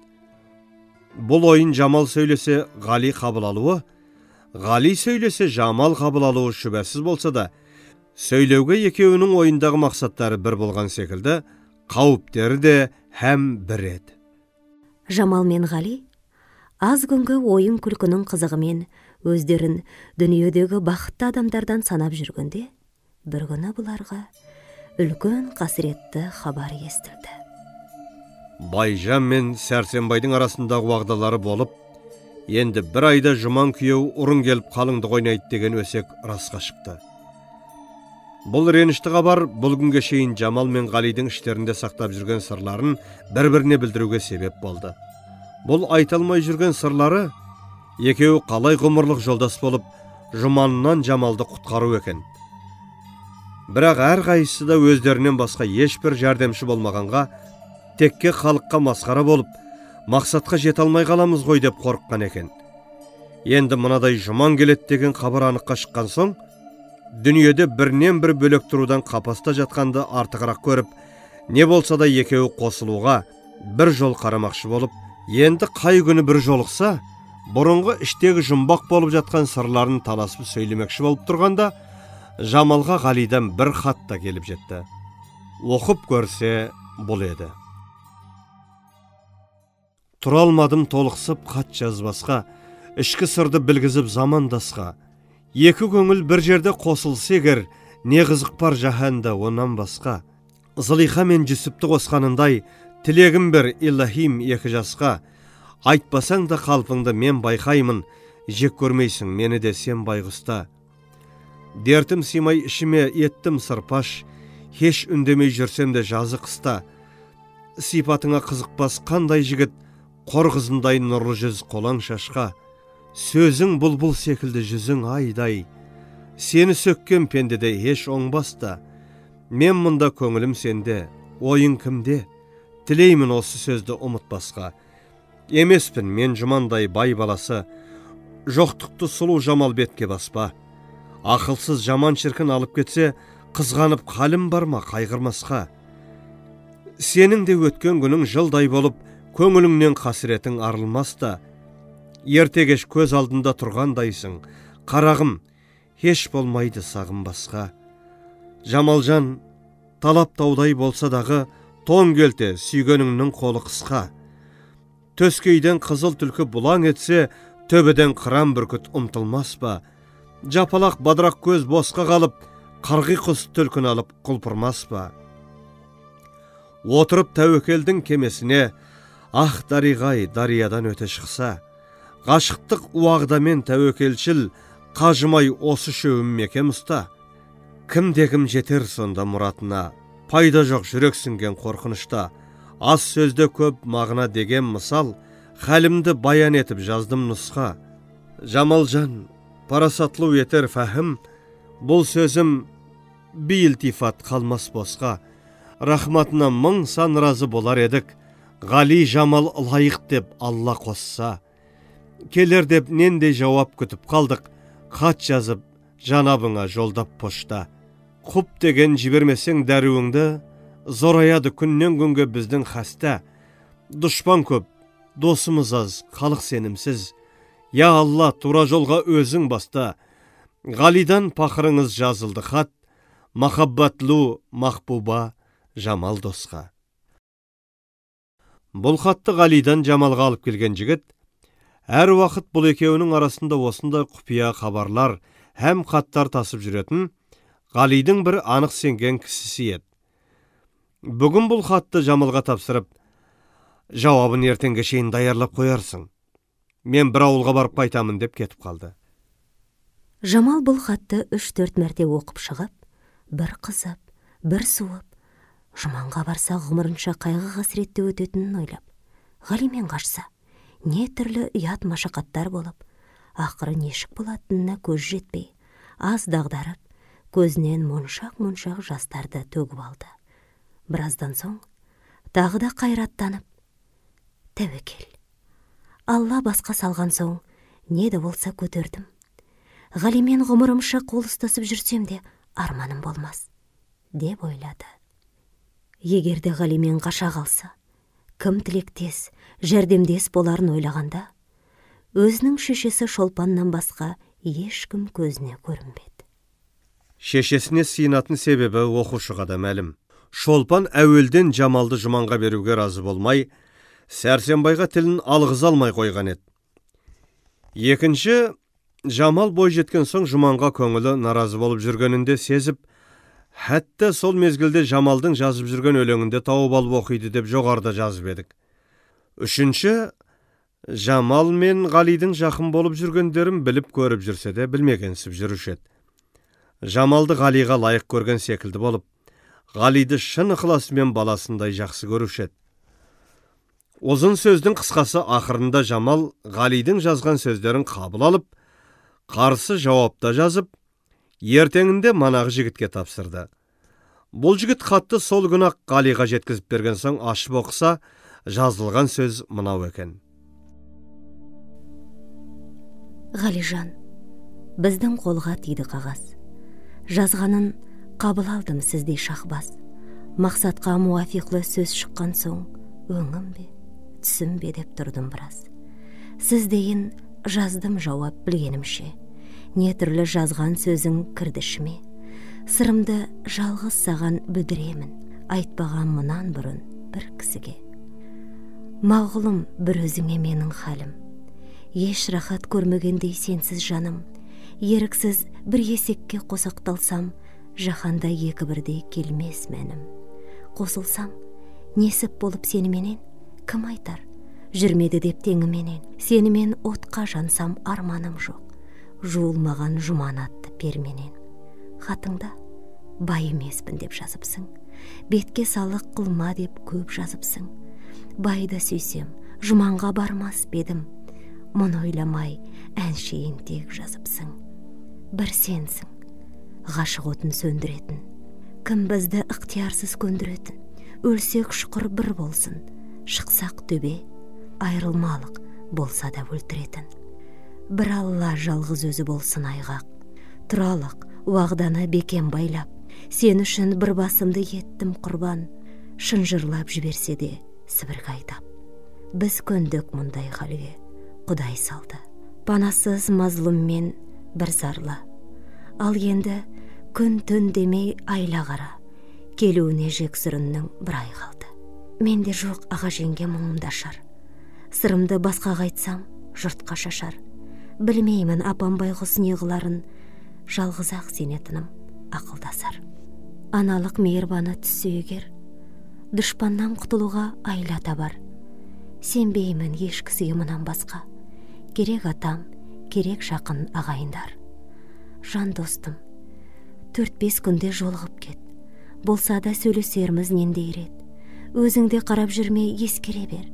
Бұл ойын Жамал сөйлесе Ғали қабыл алуы, Ғали сөйлесе Жамал қабыл алуы шүбәсіз болса да, сөйлеуге екеуінің ойындағы мақсаттары бір болған секілді, қауіптері де һәм бір еді. Жамал мен Ғали аз күнгі ойын күлкінің қызығымен өздерін дүниедегі бақытты адамдардан санап жүргенде, бір күні бұларға үлкен қасіретті хабар естілді. Байжан мен Сәрсенбайдың арасындағы уағдалары болып, енді бір айда Жұман күйеу ұрын келіп қалыңдық ойнайды деген өсек расқа шықты. Бұл ренішті хабар бұл күнге шейін Жамал мен Ғалидың іштерінде сақтап жүрген сырларын бір-біріне білдіруге себеп болды. Бұл айталмай жүрген сырлары екеуі қалай ғұмырлық жолдас болып, Жұманнан Жамалды құтқару екен. Бірақ әрқайсысы да өздерінен басқа ешбір жәрдемші болмағанға, текке халыққа масқара болып, мақсатқа жете алмай қаламыз ғой деп қорыққан екен. Енді мынадай Жұман келеді деген хабар аныққа шыққан соң, дүниеде бірінен бір бөлек тұрудан қапаста жатқанды артығырақ көріп, не болса да екеуі қосылуға бір жол қарамақшы болып, енді қай күні бір жолықса, бұрынғы іштегі жұмбақ болып жатқан сырларын таласып сөйлемекші болып тұрғанда, Жамалға Ғалидан бір хат та келіп жетті. Оқып көрсе бұл еді. Тұра алмадым толықсып хат жазбасқа, ішкі сырды білгізіп замандасқа. Екі көңіл бір жерде қосылса егер, не қызық бар жаһанда онан басқа. Зылиха мен Жүсіпті қосқанындай, тілегім бір илахим екі жасқа. Айтпасаң да қалпыңды мен байқаймын, жек көрмейсің мені де сен байғұста. Дертім симай ішіме еттім сырпаш, хеш үндемей жүрсем де жазы қыста. Сипатыңа қызықпас қандай жігіт, қор қызындай нұрлы жүз қолаң шашқа. Сөзің бұлбұл секілді жүзің айдай, Сені сөккен пендеде еш оңбаста. Мен мұнда көңілім сенде, ойың кімде? Тілеймін осы сөзді ұмытпасқа. Емеспін мен жұмандай бай баласы, жоқтықты сұлу жамал бетке баспа. Ақылсыз жаман шіркін алып кетсе, қызғанып қалым бар ма қайғырмасқа. Сенің де өткен күнің жылдай болып, көңіліңнен қасіретің арылмаста. Ертегеш көз алдында тұрғандайсың, қарағым, еш болмайды сағынбасқа. Жамалжан, талап таудай болса дағы, тон келте сүйгеніңнің қолы қысқа. Төскейден қызыл түлкі бұлаң етсе, төбеден қыран бүркіт ұмтылмас па. Жапалақ бадырақ көз босқа қалып, қарғи құс түлкін алып құлпырмас па. Отырып тәуекелдің кемесіне, ақ дариғай дариядан өте шықса, ғашықтық уағдамен тәуекелшіл, қажымай осы шөуім мекем ұста. Кім жетер сонда мұратына, пайда жоқ жүрексінген қорқынышта. Аз сөзде көп мағына деген мысал, хәлімді баян етіп жаздым нұсқа. Жамалжан, парасатлы етер фәхім, бұл сөзім бейілтифат қалмас босқа. Рахматына мың сан разы болар едік, Ғали Жамал лайық деп Алла қосса. Келер деп нендей жауап күтіп қалдық, хат жазып жанабыңа жолдап пошта. Құп деген жібермесең дәруіңді, зораяды күннен күнге біздің хаста. Дұшпан көп, досымыз аз, халық сенімсіз. Я Алла, тура жолға өзің баста. Ғалидан пақырыңыз жазылды хат, махаббатлу махбуба Жамал досқа. Бұл хатты Ғалидан Жамалға алып келген жігіт, әр уақыт бұл екеуінің арасында осындай құпия хабарлар, һәм хаттар тасып жүретін Ғалидың бір анық сенген кісісі еді. Бүгін бұл хатты Жамалға тапсырып, жауабын ертеңге шейін даярлап қоярсың. Мен бір ауылға барып қайтамын деп кетіп қалды. Жамал бұл хатты 3-4 мәрте оқып шығып, бір қызып, бір суып, Жұманға барса ғұмырынша қайғы қасіретте өтетінін ойлап, Ғалимен қашса, не түрлі ұят машақаттар болып, ақыры нешік болатынына көз жетпей, аз дағдарып, көзінен моншақ жастарды төгіп алды. Біраздан соң, тағы да қайраттанып, тәуекел. Алла басқа салған соң, не де болса көтердім. Ғалимен ғұмырымша қол ұстасып жүрсем де, арманым болмас, деп ойлады. Егерде Ғалимен қаша қалса, кім тілектес, жәрдемдес боларын ойлағанда, өзінің шешесі Шолпаннан басқа ешкім көзіне көрінбеді. Шешесіне сыйынатын себебі оқушыға да мәлім. Шолпан әуелден Жамалды Жұманға беруге разы болмай, Сәрсенбайға тілін алғыза алмай қойған еді. Екінші, Жамал бой жеткен соң Жұманға көңілі наразы болып жүргенінде сезіп, хәтті сол мезгілде Жамалдың жазып жүрген өлеңінде тауып алып оқиды деп жоғарыда жазып едік. Үшінші, Жамал мен Ғалидың жақын болып жүргендерін біліп көріп жүрсе де білмегенсіп жүруші еді. Жамалды Ғалиға лайық көрген секілді болып, Ғалиді шын ықыласымен баласындай жақсы көруші еді. Ұзын сөздің қысқасы ақырында Жамал Ғалидың жазған сөздерін қабыл алып, қарсы жауапта жазып, ертеңінде манағы жігітке тапсырды. Бұл жігіт хатты сол күні-ақ Ғалиға жеткізіп берген соң ашып оқыса, жазылған сөз мынау екен. Ғалижан, біздің қолға тиді қағаз. Жазғанын қабыл алдым сіздей шахбаз. Мақсатқа муафиқлы сөз шыққан соң, өңім бе, түсім бе деп тұрдым біраз. Сіздейін жаздым жауап білгенімше. Не түрлі жазған сөзің кірді ішіме. Сырымды жалғыз саған білдіремін, айтпаған мұнан бұрын бір кісіге. Мағлұм бір өзіңе менің халім. Еш рахат көрмегендей сенсіз жаным. Еріксіз бір есекке қосақталсам, жаһанда екі бірдей келмес мәнім. Қосылсам, несіп болып сеніменен, кім айтар? Жүрмеді деп теңіменен, сенімен отқа жансам арманым жоқ. Жуылмаған жұман атты перменен. Хатыңда бай емеспін деп жазыпсың. Бетке салық қылма деп көп жазыпсың. Байды сүйсем, жұманға бармас бедім. Мұны ойламай, әншейін тек жазыпсың. Бір сенсің, ғашық отын сөндіретін. Кім бізді ықтиярсыз көндіретін. Өлсек шұқыр бір болсын, шықсақ төбе, айрылмалық болса да өлтіретін. Бір Алла жалғыз өзі болсын айғақ, тұралық уағданы бекем байлап, сен үшін бір басымды еттім құрбан, шынжырлап жіберсе де сібірге айтап. Біз көндік мұндай халге, Құдай салды, панасыз мазлұммен бір зарлы. Ал енді күн түн демей айла қара, келуіне жексұрынның бір ай қалды. Менде жоқ аға жеңге мұңымда шар, сырымды басқа қайтсам жұртқа шашар. Білмеймін апам байғұс не қыларын, жалғыз ақ сенетінім ақылдасар. Аналық мейірбаны түссе егер, дұшпаннан құтылуға айла табар. Сенбеймін еш кісіге мұнан басқа, керек атам, керек жақын ағайындар. Жан достым, 4-5 күнде жолығып кет, болса да сөйлесерміз нендей рет. Өзіңде қарап жүрмей ескере бер,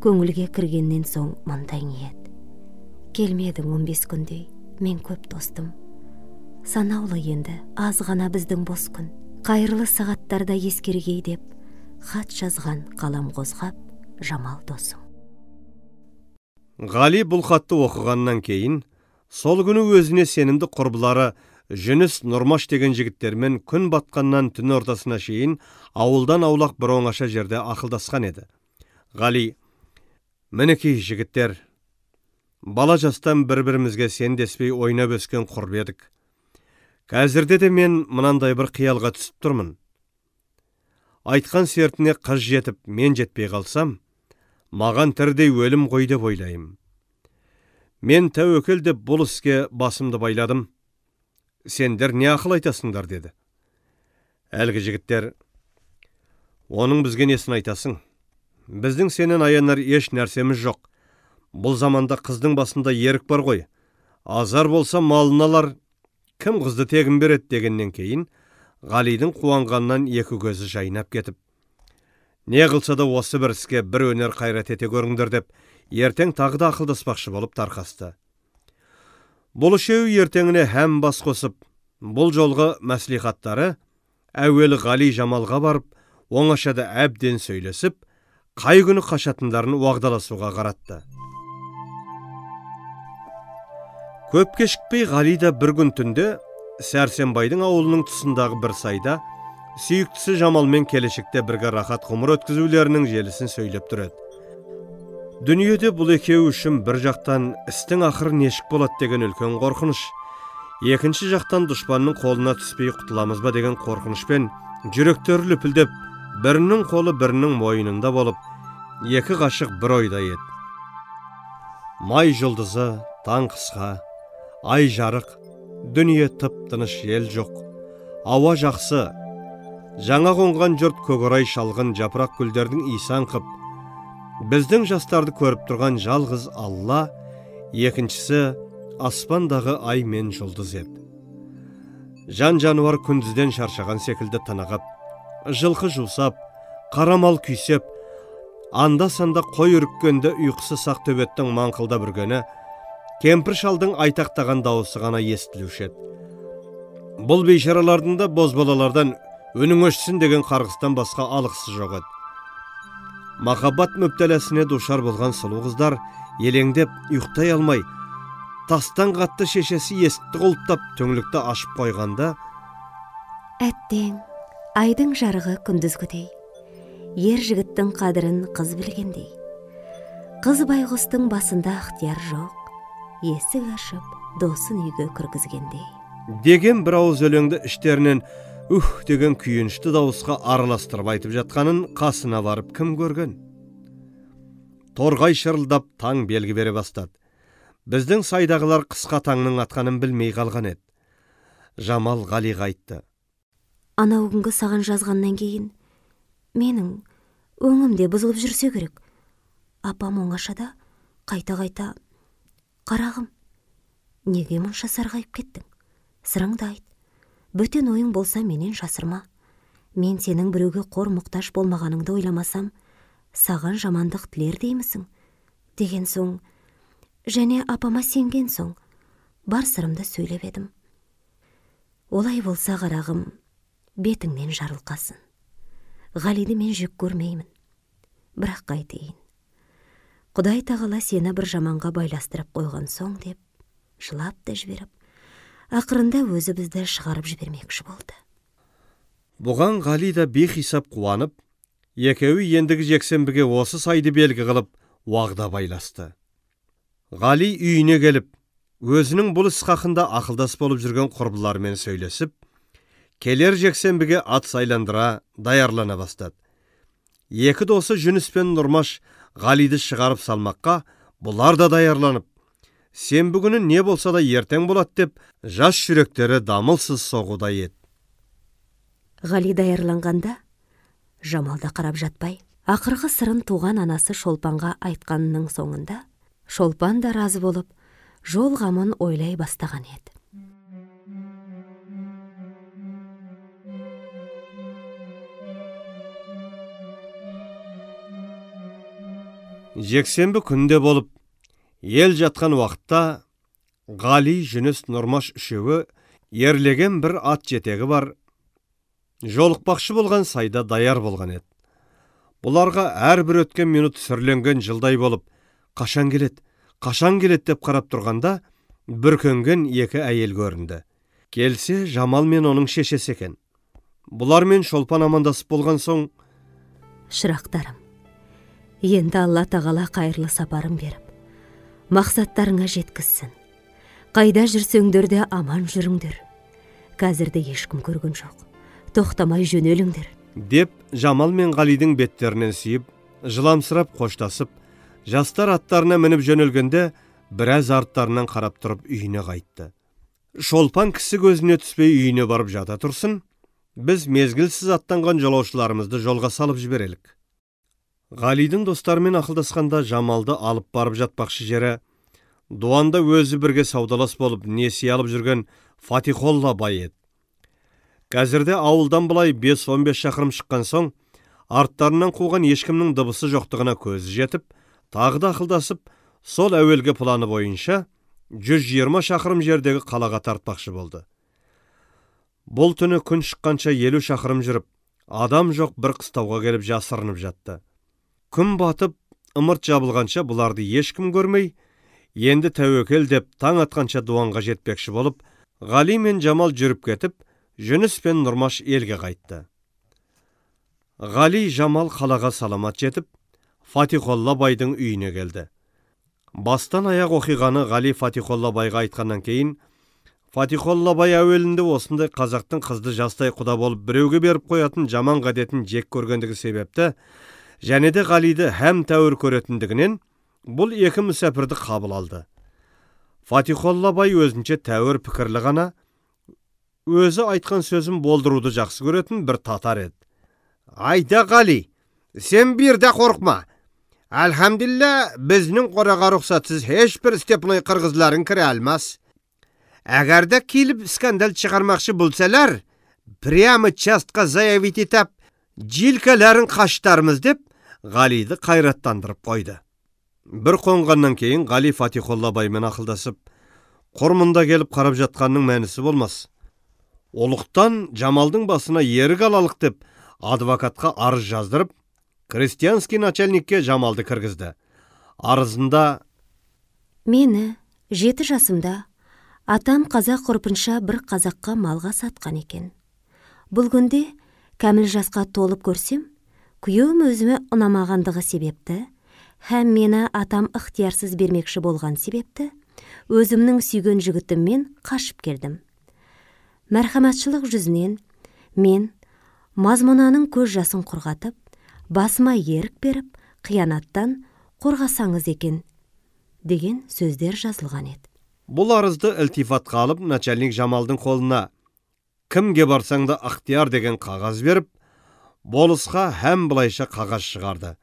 көңілге кіргеннен соң мұндай ниет. Келмедің 15 күндей, мен көп достым. Санаулы енді, аз ғана біздің бос күн. Қайырлы сағаттарда ескергей деп, хат жазған қалам қозғап, Жамал досым. Ғали бұл хатты оқығаннан кейін, сол күні өзіне сенімді құрбылары Жүніс Нұрмаш деген жігіттермен күн батқаннан түн ортасына шейін ауылдан аулақ бір оңаша жерде ақылдасқан еді. Ғали: "Мінекей жігіттер, бала жастан бір-бірімізге сенdeспей ойнап өскен құрбы едік. Қазірде де мен мынандай бір қиялға түсіп тұрмын. Айтқан сертіне қыз жетіп, мен жетпей қалсам, маған тірдей өлім ғой деп ойлайым. Мен тәуекел деп бұл іске басымды байладым. Сендер не ақыл айтасыңдар?" деді. Әлгі жігіттер: "Оның бізге несін айтасың? Біздің сенен аянар еш нәрсеміз жоқ. Бұл заманда қыздың басында ерік бар ғой. Азар болса малын алар, кім қызды тегін береді?" дегеннен кейін, Ғалидың қуанғаннан екі көзі жайнап кетіп, "Не қылса да осы бір іске бір өнер қайрат ете көріңдер" деп, ертең тағы да ақылдаспақшы болып тарқасты. Бұл үшеуі ертеңіне һәм бас қосып, бұл жолғы мәслихаттары әуелі Ғали Жамалға барып, оңашада әбден сөйлесіп, қай күні қашатындарын уағдаласуға қаратты. Көп кешікпей Ғали да бір күн түнде Сәрсенбайдың ауылының тұсындағы бір сайда сүйіктісі Жамалмен келешекте бірге рахат ғұмыр өткізулерінің желісін сөйлеп тұрады. Дүниеде бұл екеуі үшін бір жақтан істің ақыры нешік болады деген үлкен қорқыныш, екінші жақтан дұшпанның қолына түспей құтыламыз ба деген қорқынышпен жүректері лүпілдеп, бірінің қолы бірінің мойнында болып, екі ғашық бір ойда еді. Май жұлдызы, таң қысқа, ай жарық, дүние тып-тыныш, ел жоқ, ауа жақсы, жаңа қонған жұрт көкорай шалғын жапырақ гүлдердің иісін қып, біздің жастарды көріп тұрған жалғыз Алла, екіншісі аспандағы ай мен жұлдыз еді. Жан жануар күндізден шаршаған секілді тынығып, жылқы жусап, қарамал күйсеп, анда-санда қой үріккенде ұйқысы сақ төбеттің маңқылда бүргені, кемпір шалдың айтақтаған дауысы ғана естілуші еді. Бұл бейшаралардың да бозбалалардан өнің өшсін деген қарғыстан басқа алғысы жоқ еді. Махаббат мүптәләсіне душар болған сұлу қыздар елеңдеп ұйықтай алмай, тастан қатты шешесі есікті құлыптап түңлікті ашып қойғанда, әттең айдың жарығы күндізгідей, ер жігіттің қадірін қыз білгендей, қыз байғұстың басында ықтияр жоқ, есік ашып досын үйге кіргізгендей деген бір ауыз өлеңді іштерінен деген күйінішті дауысқа араластырып айтып жатқанын қасына барып кім көрген? Торғай шырылдап таң белгі бере бастады. Біздің сайдағылар қысқа таңның атқанын білмей қалған еді. Жамал Ғалиға айтты: "Анау күнгі саған жазғаннан кейін менің өңімде бұзылып жүрсе керек. Апам оңашада қайта-қайта: қарағым, неге мұнша сарғайып кеттің? Сырыңды айт. Бөтен ойың болса менен жасырма. Мен сенің біреуге қор мұқтаж болмағаныңды ойламасам, саған жамандық тілер деймісің?" деген соң, және апама сенген соң, бар сырымды сөйлеп едім. Олай болса қарағым, бетіңнен жарылқасын. Ғалиді мен жек көрмеймін. Бірақ қайтейін. Құдай тағала сені бір жаманға байластырып қойған соң деп, жылап та жіберіп, ақырында өзі бізді шығарып жібермекші болды. Бұған Ғали да бейхисап қуанып, екеуі ендігі жексенбіге осы сайды белгі қылып, уағда байласты. Ғали үйіне келіп, өзінің бұл іс хақында ақылдас болып жүрген құрбыларымен сөйлесіп, келер жексенбіге ат сайландыра даярлана бастады. Екі досы Жүніс пен Нұрмаш Ғалиді шығарып салмаққа, бұлар да даярланып, сенбі күні не болса да ертең болады деп, жас жүректері дамылсыз соғуда еді. Ғали даярланғанда, Жамалда қарап жатпай, ақырғы сырын туған анасы Шолпанға айтқанының соңында, Шолпан да разы болып, жол қамын ойлай бастаған еді. Жексенбі күнде болып, ел жатқан уақытта Ғали, Жүніс, Нұрмаш үшеуі ерлеген бір ат жетегі бар, жолықпақшы болған сайда даяр болған еді. Бұларға әрбір өткен минут сүрленген жылдай болып, қашан келет деп қарап тұрғанда, бүркенген екі әйел көрінді. Келсе, Жамал мен оның шешесі екен. Бұлармен Шолпан амандасып болған соң: Шырақтарым, енді Алла тағала қайырлы сапарын беріп, мақсаттарыңа жеткізсін. Қайда жүрсеңдер де аман жүріңдер. Қазірде ешкім көрген жоқ. Тоқтамай жөнеліңдер. Деп Жамал мен Ғалидің беттерінен сүйіп, жыламсырап қоштасып, жастар аттарына мініп жөнелгенде, біраз арттарынан қарап тұрып үйіне қайтты. Шолпан кісі көзіне түспей үйіне барып жата тұрсын, біз мезгілсіз аттанған жолаушыларымызды жолға салып жіберелік. Ғалидің достарымен ақылдасқанда Жамалды алып барып жатпақшы жері, дуанда өзі бірге саудалас болып несие алып жүрген Фатихолла бай еді. Қазірде ауылдан бұлай 5-15 шақырым шыққан соң, арттарынан қуған ешкімнің дыбысы жоқтығына көзі жетіп, тағы да ақылдасып, сол әуелгі планы бойынша 120 шақырым жердегі қалаға тартпақшы болды. Бұл түні күн шыққанша 50 шақырым жүріп, адам жоқ бір қыстауға келіп жасырынып жатты. Күн батып, ымырт жабылғанша бұларды ешкім көрмей, енді тәуекел деп таң атқанша дуанға жетпекші болып, Ғали мен Жамал жүріп кетіп, Жүніс пен Нұрмаш елге қайтты. Ғали, Жамал қалаға саламат жетіп, Фатихолла байдың үйіне келді. Бастан аяқ оқиғаны Ғали Фатихолла байға айтқаннан кейін, Фатихолла бай әуелінде осындай қазақтың қызды жастай құда болып біреуге беріп қоятын жаман ғадетін жек көргендігі себепті, және де Ғалиді һәм тәуір көретіндігінен, бұл екі мүсәпірді қабыл алды. Фатихолла бай өзінше тәуір пікірлі ғана, өзі айтқан сөзін болдыруды жақсы көретін бір татар еді. Айда Ғали, сен бірде қорқма. Әлхамділлә, біздің қораға рұқсатсыз ешбір степной қырғызларын кіре алмас. Әгәрді келіп скандал шығармақшы болсалар, прямо частқа заявить етіп, жилкаларын қаштарымыз деп, Ғалиді қайраттандырып қойды. Бір қонғаннан кейін Ғали Фатихолла баймен ақылдасып, құрмында келіп қарап жатқанның мәнісі болмас. Олықтан Жамалдың басына ерік алалық деп, адвокатқа арыз жаздырып, крестьянский начальникке Жамалды кіргізді. Арызында: Мені 7 жасымда атам қазақ ғұрпынша бір қазаққа малға сатқан екен. Бұл күнде кәміл жасқа толып көрсем, күйеуім өзіме ұнамағандығы себепті, һәм мені атам ықтиярсыз бермекші болған себепті, өзімнің сүйген жігітіммен қашып келдім. Мәрхаматшылық жүзінен мен мазмұнаның көз жасын құрғатып, басыма ерік беріп, қиянаттан қорғасаңыз екен, деген сөздер жазылған еді. Бұл арызды ілтифатқа алып, начальник Жамалдың қолына кімге барсаң да ықтияр деген қағаз беріп, болысқа һәм былайша қағаз шығарды.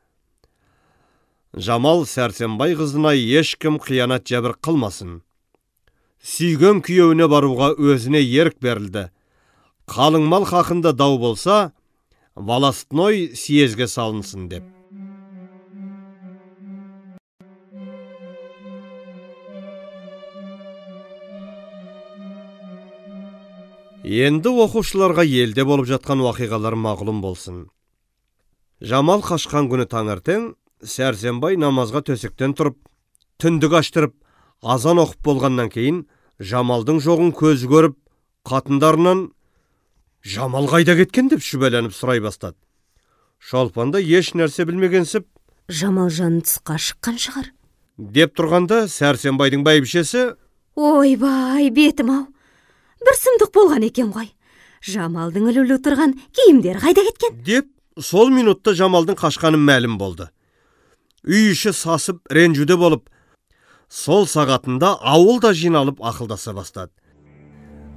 Жамал Сәрсенбай қызына ешкім қиянат жәбір қылмасын. Сүйген күйеуіне баруға өзіне ерік берілді. Қалың мал хақында дау болса, волостной съезге салынсын деп. Енді оқушыларға елде болып жатқан уақиғалар мағлұм болсын. Жамал қашқан күні таңертең Сәрсенбай намазға төсектен тұрып, түндік аштырып, азан оқып болғаннан кейін Жамалдың жоғын көз көріп, қатындарынан Жамал қайда кеткен деп шүбәләніп сұрай бастады. Шолпан да еш нәрсе білмегенсіп, Жамал жаны тысқа шыққан шығар деп тұрғанда Сәрсенбайдың бәйбішесі: ойбай, бетім-ау, бір сұмдық болған екен ғой. Жамалдың ілулі тұрған киімдер қайда кеткен? деп сол минутта Жамалдың қашқаны мәлім болды. Үй іші сасып, ренжуде болып, сол сағатында ауылда жиналып ақылдаса бастады.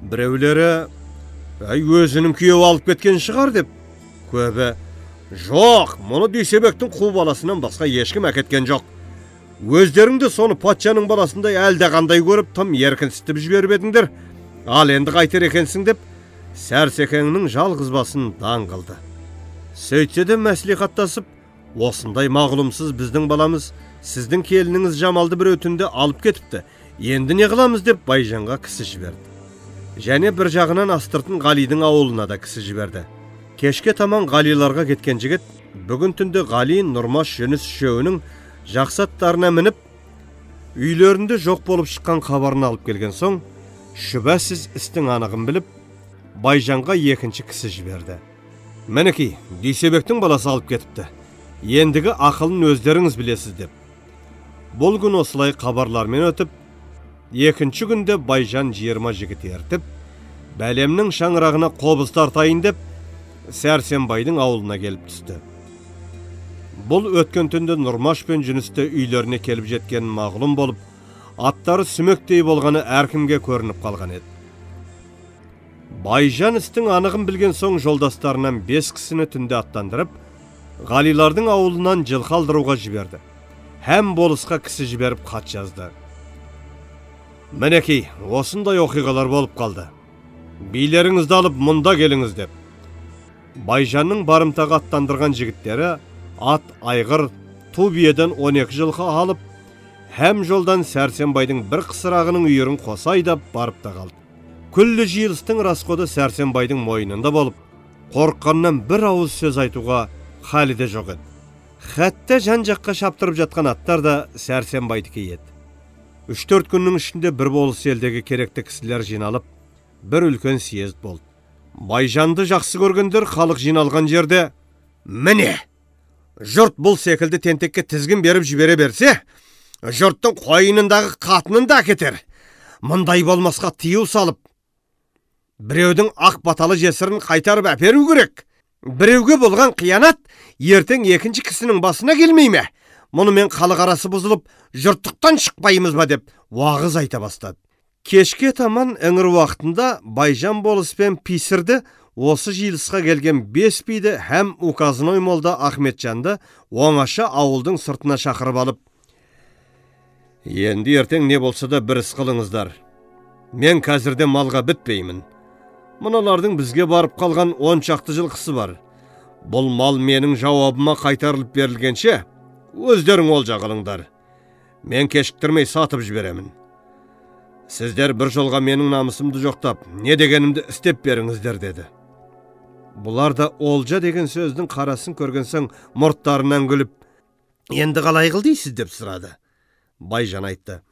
Біреулері: өзінің күйеуі алып кеткен шығар деп, көбі: жоқ, мұны Дүйсебектің қу баласынан басқа ешкім әкеткен жоқ. Өздеріңді соны патшаның баласындай әлде қандай көріп, тым еркінсітіп жіберіп едіңдер. Ал енді қайтер екенсің деп, Сәрсекеңнің жалғыз басын даң қылды. Сөйтсе де мәслихаттасып, осындай мағлұмсыз біздің баламыз, сіздің келініңіз Жамалды бір өтінде алып кетіпті. Енді не қыламыз деп Байжанға кісі жіберді. Және бір жағынан астыртын Ғалидың ауылына да кісі жіберді. Кешке таман Ғалиларға кеткен жігіт, бүгін түнде Ғали, Нұрмаш, Жүніс үшеуінің жақсаттарына мініп, үйлерінде жоқ болып шыққан хабарын алып келген соң, шүбәсіз істің анығын біліп, Байжанға екінші кісі жіберді. Мінекей, Дүйсебектің баласы алып кетіпті. Ендігі ақылын өздеріңіз білесіз деп. Бұл күн осылай хабарлармен өтіп, екінші күнде Байжан 20 жігіт ертіп, бәлемнің шаңырағына қобыз тартайын деп, Сәрсенбайдың ауылына келіп түсті. Бұл өткен түнде Нұрмаш пен Жүністі үйлеріне келіп жеткен мағлұм болып, аттары сүмектей болғаны әркімге көрініп қалған еді. Байжан істің анығын білген соң жолдастарынан 5 кісіні түнде аттандырып, Ғалилардың ауылынан жылқы алдыруға жіберді. Һәм болысқа кісі жіберіп хат жазды. Мінекей, осындай оқиғалар болып қалды. Билеріңізді алып мұнда келіңіз деп. Байжанның барымтаға аттандырған жігіттері ат, айғыр, ту биеден 12 жылқы алып, һәм жолдан Сәрсенбайдың бір қысырағының үйірін қоса айдап барып та қалды. Күллі жиылыстың расқоды Сәрсенбайдың мойнында болып, қорыққаннан бір ауыз сөз айтуға халі де жоқ еді. Хәтті жан-жаққа шаптырып жатқан аттар да Сәрсенбайдікі еді. 3-4 күннің ішінде бір болыс елдегі керекті кісілер жиналып, бір үлкен съезд болды. Байжанды жақсы көргендер халық жиналған жерде: міне, жұрт бұл секілді тентекке тізгін беріп жібере берсе, жұрттың қойнындағы қатынын да әкетер. Мұндай болмасқа тыю салып, біреудің ақ баталы жесірін қайтарып әперу керек. Біреуге болған қиянат ертең екінші кісінің басына келмей ме? Мұнымен халық арасы бұзылып, жұрттықтан шықпаймыз ба деп уағыз айта бастады. Кешке таман іңір уақытында Байжан болыс пен Писірді осы жиылысқа келген 5 биді һәм указной молда Ахметжанды оңаша ауылдың сыртына шақырып алып: енді ертең не болса да бір іс қылыңыздар. Мен қазірде малға бітпеймін. Мұналардың бізге барып қалған 10 шақты жылқысы бар. Бұл мал менің жауабыма қайтарылып берілгенше, өздерің олжа қылыңдар. Мен кешіктірмей сатып жіберемін. Сіздер бір жолға менің намысымды жоқтап, не дегенімді істеп беріңіздер деді. Бұлар да олжа деген сөздің қарасын көрген соң мұрттарынан күліп: енді қалай қыл дейсіз деп сұрады. Байжан айтты: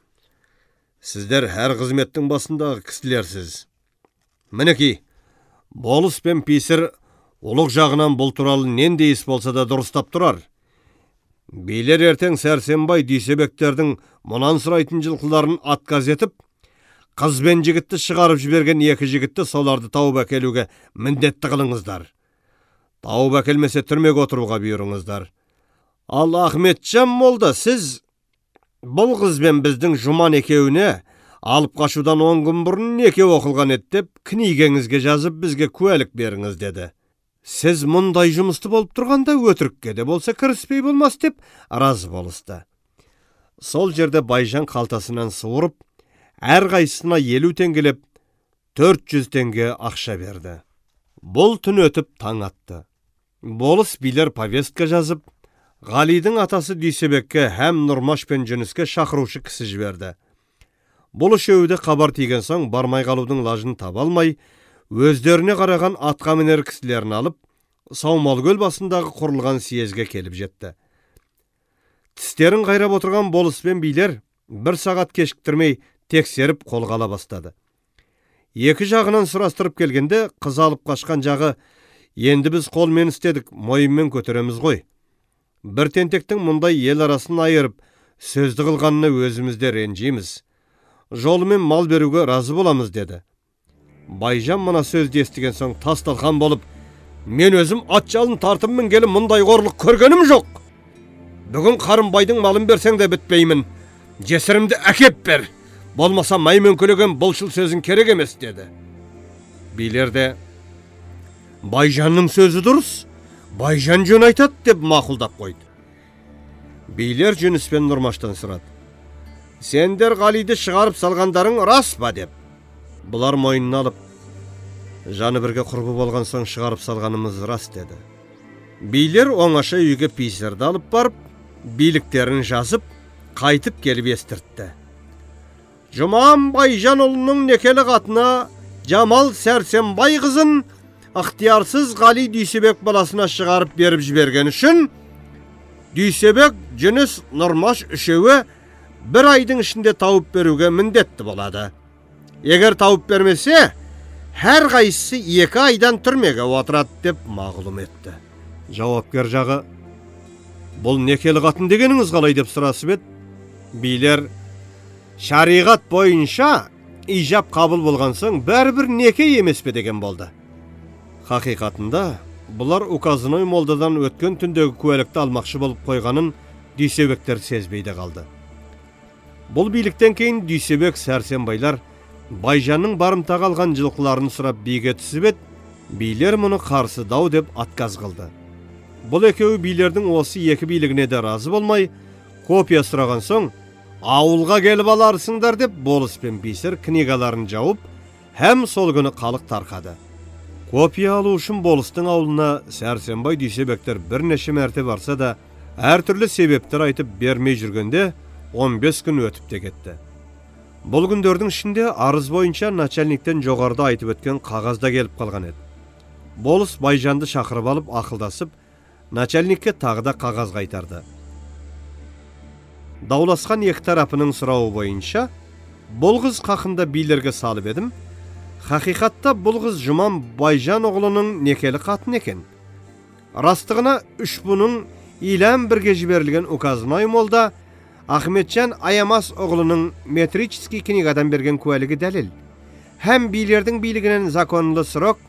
сіздер әр қызметтің басындағы кісілерсіз. Мінекей, болыс пен Писір ұлық жағынан бұл туралы нендей іс болса да дұрыстап тұрар. Билер ертең Сәрсенбай Дүйсебектердің мұнан сұрайтын жылқыларын отказ етіп, қыз бен жігітті шығарып жіберген 2 жігітті соларды тауып әкелуге міндетті қылыңыздар. Тауып әкелмесе түрмеге отыруға бұйырыңыздар. Ал Ахметжан молда, сіз бұл қыз бен біздің Жұман екеуіне алып қашудан 10 күн бұрын неке оқылған еді деп книгеңізге жазып бізге куәлік беріңіз деді. Сіз мұндай жұмысты болып тұрғанда өтірікке де болса кіріспей болмас деп разы болысты. Сол жерде Байжан қалтасынан суырып, әр қайсысына 50 теңгелеп 400 теңге ақша берді. Бұл түн өтіп таң атты. Болыс билер повестка жазып, Ғалидың атасы Дүйсебекке һәм Нұрмаш пен Жүніске шақырушы кісі жіберді. Бұл үшеуі де хабар тиген соң бармай қалудың лажын таба алмай, өздеріне қараған атқа мінер кісілерін алып, Саумалкөл басындағы құрылған съезге келіп жетті. Тістерін қайрап отырған болыс пен билер 1 сағат кешіктірмей тексеріп қолға ала бастады. Екі жағынан сұрастырып келгенде, қыз алып қашқан жағы, енді біз қолмен істедік, мойынмен көтереміз ғой. Бір тентектің мұндай ел арасын айырып, сөзді қылғанына өзімізде ренжиміз. Жолымен мал беруге разы боламыз, деді. Байжан мына сөзді естіген соң тас-талқан болып, мен өзім ат жалын тартып мінгелі мұндай қорлық көргенім жоқ. Бүгін Қарынбайдың малын берсең де бітпеймін. Жесірімді әкеп бер. Болмаса маймен көлеген бұлшыл сөзін керек емес, деді. Билер де, Байжанның сөзі дұрыс, Байжан жөн айтады, деп мақұлдап қойды. Билер Жүніс пен Нұрмаштан сұрады. Сендер Қалиды шығарып салғандарың рас па, деп. Бұлар мойнын алып, жаны бірге құрбы болған соң шығарып салғанымыз рас, деді. Билер оңаша үйге пейсерді алып барып, биліктерін жазып, қайтып келіп естіртті. Жұман Байжан ұлының некелі қатына Жамал Сәрсенбай қызын ықтиярсыз Қали Дүйсебек баласына шығарып беріп жіберген үшін Дүйсебек, Жүніс, Нұрмаш үшеуі 1 айдың ішінде тауып беруге міндетті болады. Егер тауып бермесе, әр қайсысы 2 айдан түрмеге отырады, деп мағлұм етті. Жауапкер жағы, бұл некелі қатын дегеніңіз қалай, деп сұрасып еді. Билер, шариғат бойынша ижап қабыл болған соң бәрібір неке емес пе деген болды. Хақиқатында бұлар Указыной молдадан өткен түндегі куәлікті алмақшы болып қойғанын Дүйсебектер сезбейді қалды. Бұл биліктен кейін Дүйсебек Сәрсенбайлар Байжанның барымтаға алған жылқыларын сұрап биге түсіп еді, билер мұны қарсы дау деп отказ қылды. Бұл екеуі билердің осы 2 билігіне де разы болмай, копия сұраған соң, ауылға келіп аларсыңдар, деп болыс пен пейсер книгаларын жауып, һәм сол күні халық тарқады. Копия алу үшін болыстың ауылына Сәрсенбай Дүйсебектер бірнеше мәрте барса да, әртүрлі себептер айтып бермей жүргенде 15 күн өтіп те кетті. Бұл күндердің ішінде арыз бойынша начальниктен жоғарыда айтып өткен қағазда келіп қалған еді. Болыс Байжанды шақырып алып ақылдасып, начальникке тағы да қағаз қайтарды. Дауласқан 2 тарапының сұрауы бойынша, бұл қыз қақында билерге салып едім. Хақиқатта бұл қыз Жұман Байжан оғлының некелі қатын екен. Растығына 3 бұның иләм бірге жіберілген Указыной молда Ахметжан Аямас оғлының метрический книгадан берген куәлігі дәлел. Һәм билердің билігінен законлы срок,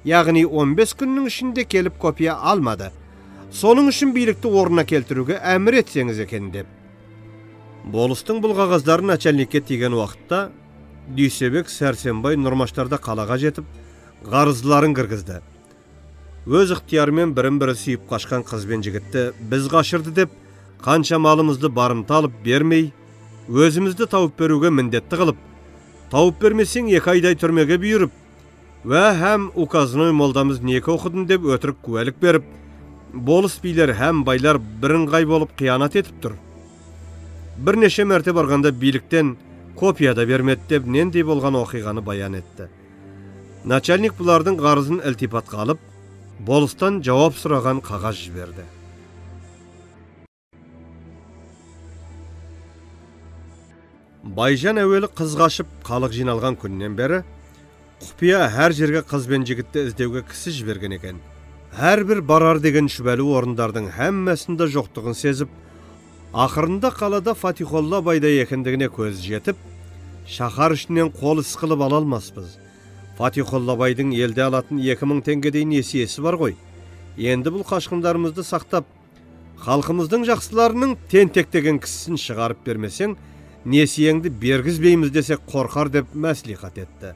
яғни 15 күннің ішінде келіп копия алмады. Соның үшін билікті орнына келтіруге әмір етсеңіз екен, деп. Болыстың бұл қағаздарын начальникке тиген уақытта Дүйсебек Сәрсенбай Нұрмаштарда қалаға жетіп, ғарыздыларын кіргізді. Өз ықтиярымен бірін-бірі сүйіп қашқан қыз бен жігітті біз қашырды деп, қанша малымызды барымта алып бермей, өзімізді тауып беруге міндетті қылып, тауып бермесең 2 айдай түрмеге бүйіріп, вә һәм Указыной молдамыз неке оқыдын деп өтірік куәлік беріп, болыс билер һәм байлар бірыңғай болып қиянат етіп тұр. Бірнеше мәрте барғанда биліктен копияда бермеді деп нендей болған оқиғаны баян етті. Начальник бұлардың қарызын ілтипатқа алып, болыстан жауап сұраған қағаз жіберді. Байжан әуелі қыз қашып халық жиналған күннен бері құпия әр жерге қыз бен жігітті іздеуге кісі жіберген екен. Әрбір барар деген шүбәлі орындардың һәммәсінде жоқтығын сезіп, ақырында қалада Фатихолла байда екендігіне көз жетіп, шаһар ішінен қол іс қылып ала алмаспыз. Фатихолла байдың елде алатын 2000 теңгедей несиесі бар ғой. Енді бұл қашқындарымызды сақтап, халқымыздың жақсыларының тентектеген кісісін шығарып бермесең, несиеңді бергізбейміз десек қорқар, деп мәслихат етті.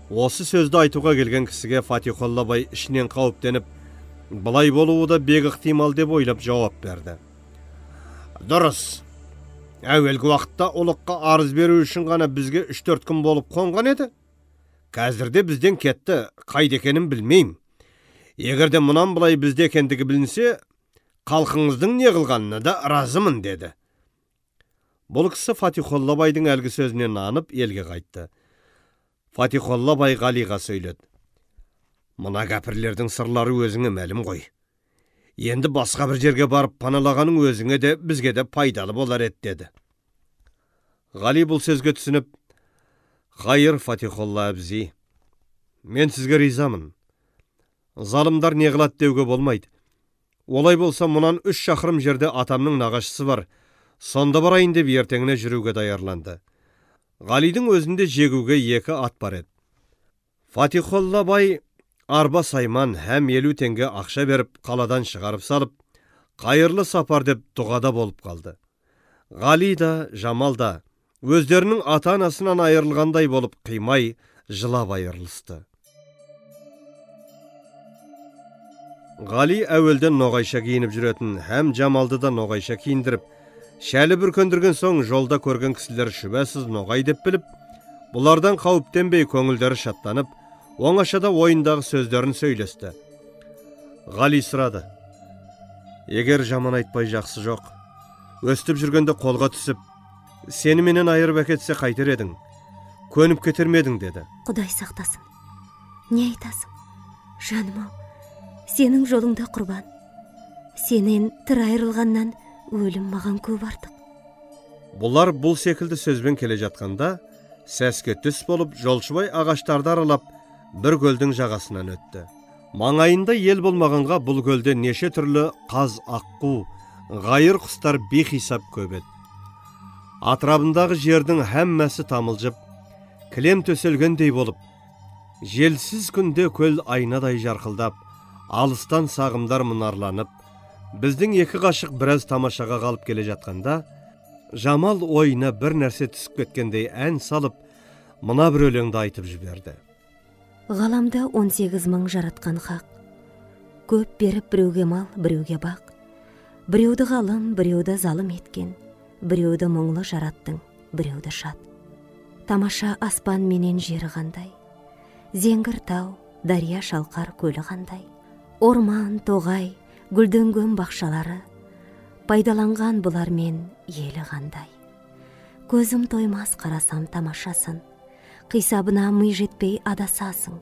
Осы сөзді айтуға келген кісіге Фатихолла бай ішінен қауіптеніп, бұлай болуы да бек ықтимал деп ойлап жауап берді. Дұрыс. Әуелгі уақытта ұлыққа арыз беру үшін ғана бізге 3-4 күн болып қонған еді. Қазірде бізден кетті, қайда екенін білмеймін. Егерде мұнан бұлай бізде екендігі білінсе, халқыңыздың не қылғанына да разымын, деді. Бұл кісі Фатихолла байдың әлгі сөзінен нанып елге қайтты. Фатихолла бай Қалиға сөйледі. Мына кәпірлердің сырлары өзіңе мәлім ғой. Енді басқа бір жерге барып паналағаның өзіңе де бізге де пайдалы болар еді деді. Ғали бұл сөзге түсініп, «Хайыр, Фатихолла әбзи, мен сізге ризамын. Залымдар не қылады деуге болмайды. Олай болса, мұнан 3 шақырым жерде атамның нағашысы бар. Сонда барайын деп ертеңіне жүруге даярланды. Ғалидың өзінде жегуге 2 ат бар еді. Фатихолла бай арба сайман һәм 50 теңге ақша беріп, қаладан шығарып салып, қайырлы сапар деп дұғада болып қалды. Ғали да, Жамал да өздерінің ата-анасынан айырылғандай болып қимай, жылап айырылысты. Ғали әуелден ноғайша киініп жүретін, һәм Жамалды да ноғайша киіндіріп, шәлі бүркендірген соң жолда көрген кісілер шүбәсіз ноғай деп біліп, бұлардан қауіптенбей көңілдері шаттанып, оңашада ойындағы сөздерін сөйлесті. Ғали сұрады: «Егер жаман айтпай жақсы жоқ, өстіп жүргенде қолға түсіп, сені менен айырып әкетсе қайтер едің? Көніп кетер ме едің?» деді. Құдай сақтасын. Не айтасың? Жаным-ау, сенің жолыңда құрбан. Сенен тірі айырылғаннан өлім маған көп артық. Бұлар бұл секілді сөзбен келе жатқанда, сәске түс болып, жолшыбай ағаштарды аралап, бір көлдің жағасынан өтті. Маңайында ел болмағанға бұл көлде неше түрлі қаз, аққу, ғайыр құстар бейхисап көп еді. Атрабындағы жердің һәммәсі тамылжып, кілем төселгендей болып, желсіз күнде көл айнадай жарқылдап, алыстан сағымдар мұнарланып, біздің 2 ғашық біраз тамашаға қалып келе жатқанда, Жамал ойына бір нәрсе түсіп кеткендей ән салып, мына бір өлеңді айтып жіберді. Ғаламда 18 мың жаратқан хақ. Көп беріп біреуге мал, біреуге бақ. Біреуді ғалым, біреуді залым еткен. Біреуді мұңлы жараттың, біреуді шат. Тамаша аспан менен жері қандай. Зеңгір тау, дария шалқар көлі қандай. Орман, тоғай, гүлденген бақшалары. Пайдаланған бұлар мен елі қандай. Көзім тоймас қарасам тамашасын. Қисабына ми жетпей адасасың.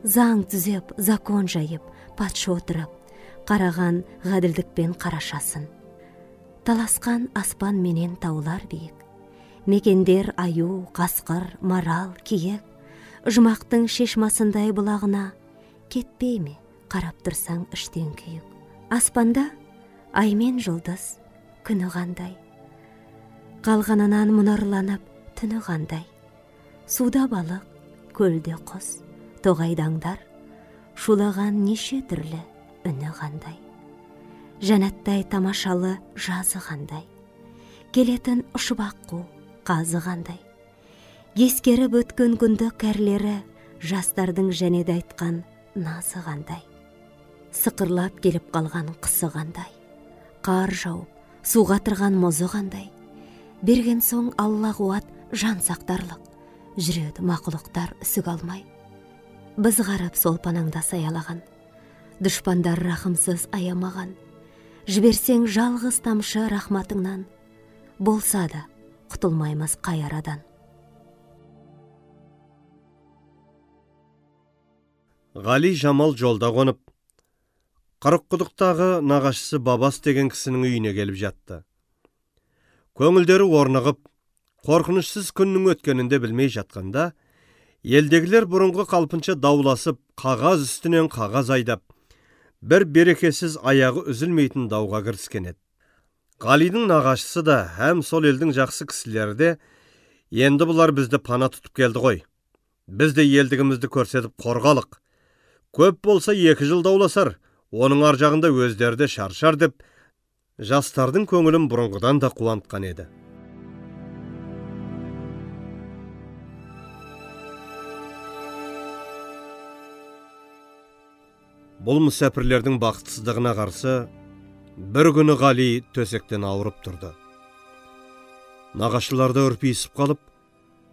Заң түзеп, закон жайып, патша отырып, қараған ғаділдікпен қарашасын. Таласқан аспан менен таулар биік. Мекендер аю, қасқыр, марал, киек. Жұмақтың шешмасындай бұлағына кетпей ме, қарап тұрсаң іштен күйік. Аспанда ай мен жұлдыз, күні қандай. Қалғанынан мұнарланып, түні қандай. Суда балық, көлде құс, тоғайдаңдар, шулаған неше түрлі үні қандай. Жәнәттай тамашалы жазы қандай. Келетін ұшып аққу, қазы қандай. Ескеріп өткен күнді кәрлері, жастардың жәнеде айтқан назы қандай. Сықырлап келіп қалған қысы қандай. Қар жауып, суға тұрған мұзы қандай. Берген соң Алла қуат жан сақтарлық. Жүреді мақұлықтар үсік алмай. Біз қарап сол панаңда саялаған. Дұшпандар рахымсыз аямаған. Жіберсең жалғыз тамшы рахматыңнан. Болса да құтылмаймыз қайарадан. Ғали Жамал жолда қонып, Қырыққұдықтағы нағашысы Бабас деген кісінің үйіне келіп жатты. Көңілдері орнығып, қорқынышсыз күннің өткенінде білмей жатқанда, елдегілер бұрынғы қалпынша дауласып, қағаз үстінен қағаз айдап, бір берекесіз аяғы үзілмейтін дауға кіріскен еді. Ғалидың нағашысы да, һәм сол елдің жақсы кісілері де, енді бұлар бізді пана тұтып келді ғой. Біз де елдігімізді көрсетіп қорғалық. Көп болса 2 жыл дауласар, оның аржағында өздерді шаршар деп, жастардың көңілін бұрынғыдан да қуантқан еді. Бұл мүсәпірлердің бақытсыздығына қарсы, бір күні Ғали төсектен ауырып тұрды. Нағашыларда үрпейісіп қалып,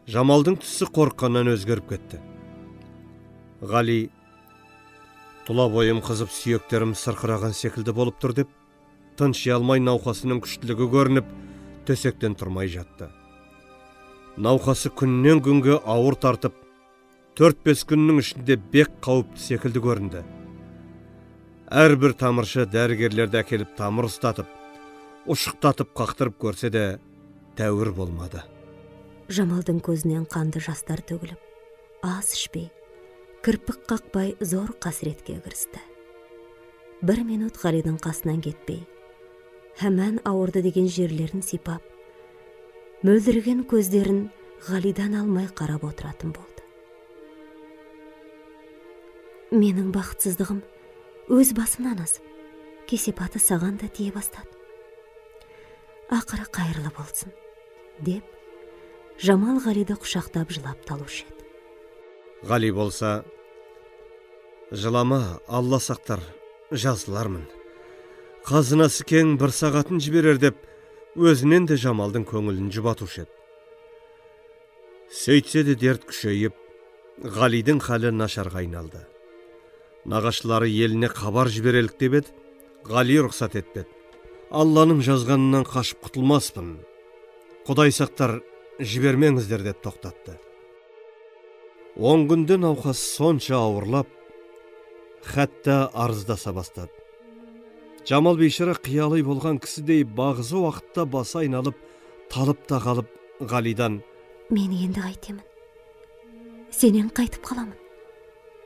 Жамалдың түсі қорыққаннан өзгеріп кетті. Ғали: «Тұла бойым қызып, сүйектерім сырқыраған секілді болып тұр» деп, тынши алмай науқасының күштілігі көрініп, төсектен тұрмай жатты. Науқасы күннен күнге ауыр тартып, 4-5 күннің ішінде бек қауіпті секілді көрінді. Әрбір тамыршы дәрігерлерді әкеліп тамыр ұстатып, ұшықтатып қақтырып көрсе де тәуір болмады. Жамалдың көзінен қанды жастар төгіліп, ас ішпей, кірпік қақпай зор қасіретке кірісті. 1 минут Ғалидың қасынан кетпей, әмән ауырды деген жерлерін сипап, мөлдірген көздерін Ғалидан алмай қарап отыратын болды. Менің бақытсыздығым өз басымнан асып, кесепаты саған да тие бастады. Ақыры қайырлы болсын, деп, Жамал Ғалиді құшақтап жылап талушы еді. Ғали болса, жылама, Алла сақтар, жазылармын. Қазынасы кең 1 сағатын жіберер деп, өзінен де Жамалдың көңілін жұбатушы еді. Сөйтсе де дерт күшейіп, Ғалидың халі нашарға айналды. Нағашылары еліне хабар жіберелік деп еді, Ғали рұқсат етпеді. Алланың жазғанынан қашып құтылмаспын. Құдай сақтар, жібермеңіздер деп тоқтатты. 10 күнде науқас сонша ауырлап, хәтта арыздаса бастады. Жамал бейшара қиялай болған кісідей бағзы уақытта басы айналып, талып та қалып Ғалидан: мен енді қайтемін. Сенен қайтып қаламын.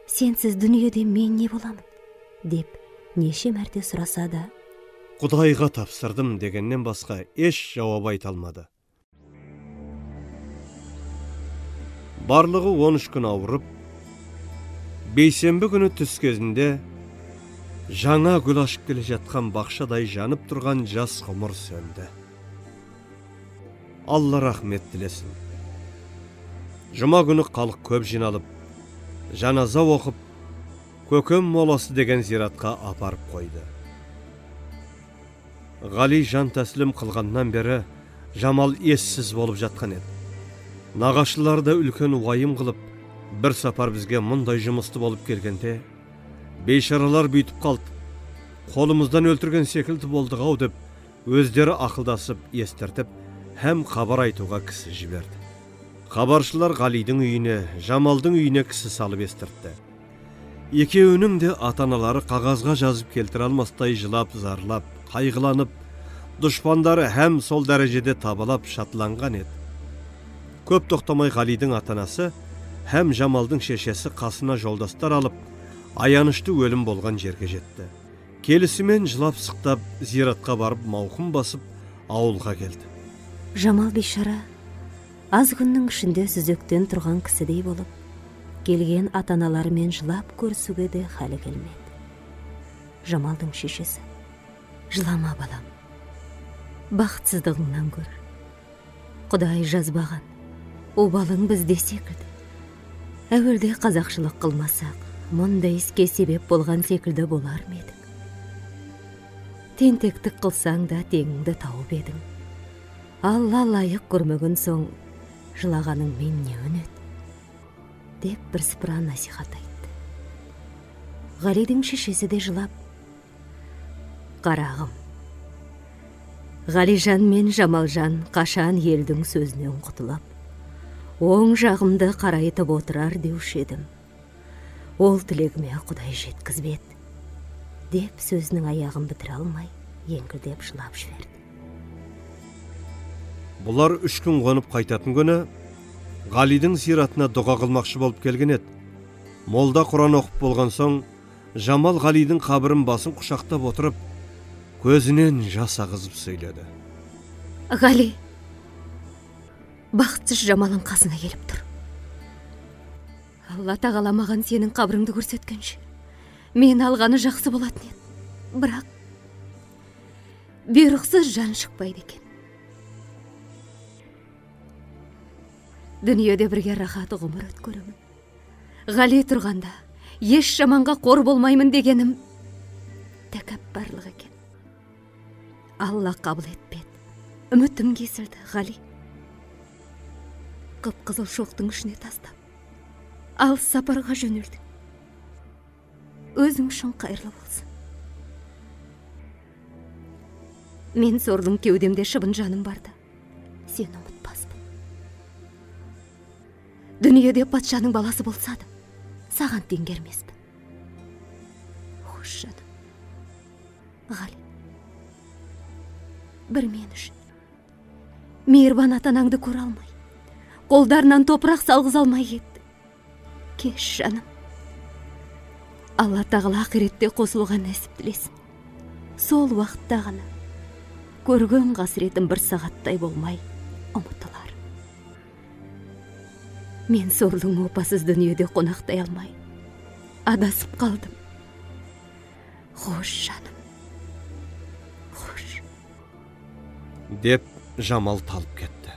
Сенсіз дүниеде мен не боламын? Деп неше мәрте сұраса да, Құдайға тапсырдым дегеннен басқа еш жауап айта алмады. Барлығы 13 күн ауырып, бейсенбі күні түс кезінде жаңа гүл ашып келе жатқан бақшадай жанып тұрған жас ғұмыр сөнді. Алла рахмет тілесін. Жұма күні халық көп жиналып, жаназа оқып, көкем моласы деген зиратқа апарып қойды. Ғали жан тәсілім қылғаннан бері Жамал ессіз болып жатқан еді. Нағашыларды үлкен уайым қылып, бір сапар бізге мұндай жұмысты болып келгенде, бейшаралар бүйтіп қалды, қолымыздан өлтірген секілді болдық ау деп, өздері ақылдасып, естіртіп, һәм хабар айтуға кісі жіберді. Хабаршылар Ғалидың үйіне, Жамалдың үйіне кісі салып естіртті. Екеуінің де ата-аналары қағазға жазып келтіре алмастай жылап, зарлап, қайғыланып, дұшпандары һәм сол дәрежеде табалап шатланған еді. Көп тоқтамай Ғалидың ата-анасы һәм Жамалдың шешесі қасына жолдастар алып, аянышты өлім болған жерге жетті. Келісімен жылап сықтап, зиратқа барып, мауқым басып, ауылға келді. Жамал бейшара аз күннің ішінде сүзектен тұрған кісідей болып, келген ата-аналарымен жылап көрісуге де халі келмеді. Жамалдың шешесі: жылама балам, бақытсыздығыңнан көр. Құдай жазбаған, обалың бізде секілді. Әуелде қазақшылық қылмасақ, мұндай іске себеп болған секілді болар ма едің? Тентектік қылсаң да теңіңді тауып едің. Алла лайық көрмеген соң, жылағаның мен не өнеді? Деп бірсыпыра насихат айтты. Ғалидың шешесі де жылап: қарағым, Ғалижан мен Жамалжан қашан елдің сөзінен құтылап, оң жағымды қарайтып отырар деуші едім. Ол тілегіме Құдай жеткізбеді. Деп сөзінің аяғын бітіре алмай, еңкілдеп жылап жіберді. Бұлар 3 күн қонып қайтатын күні Ғалидың зиратына дұға қылмақшы болып келген еді. Молда Құран оқып болған соң, Жамал Ғалидың қабірін басын құшақтап отырып, көзінен жас ағызып сөйледі: Ғали, бақытсыз Жамалың қасына келіп тұр. Алла тағала маған сенің қабіріңді көрсеткенше, мен алғаны жақсы болатын еді. Бірақ бұйрықсыз жан шықпайды екен. Дүниеде бірге рахат ғұмыр өткөремін. Ғали тұрғанда еш жаманға қор болмаймын дегенім тәкаппарлық екен. Алла қабыл етпеді. Үмітім кесілді, Ғали. Қып-қызыл шоқтың ішіне тастап, алыс сапарға жөнелді. Өзің үшін қайырлы болсын. Мен сордың кеудемде шыбын жаным барды. Сені ұмытпаспын. Дүниеде патшаның баласы болсады, саған теңгермеспін. Хош жаным. Ғали, бір мен үшін мейірбан атанаңды көре алмай, қолдарынан топырақ салғыза алмай кетті. Кеш жаным. Алла тағала ақиретте қосылуға нәсіп тілесін. Сол уақытта ғана көрген қасіретім бір сағаттай болмай ұмытылар. Мен сорлың опасыз дүниеде қонақтай алмай, адасып қалдым. Хош жаным, хош. Деп Жамал талып кетті.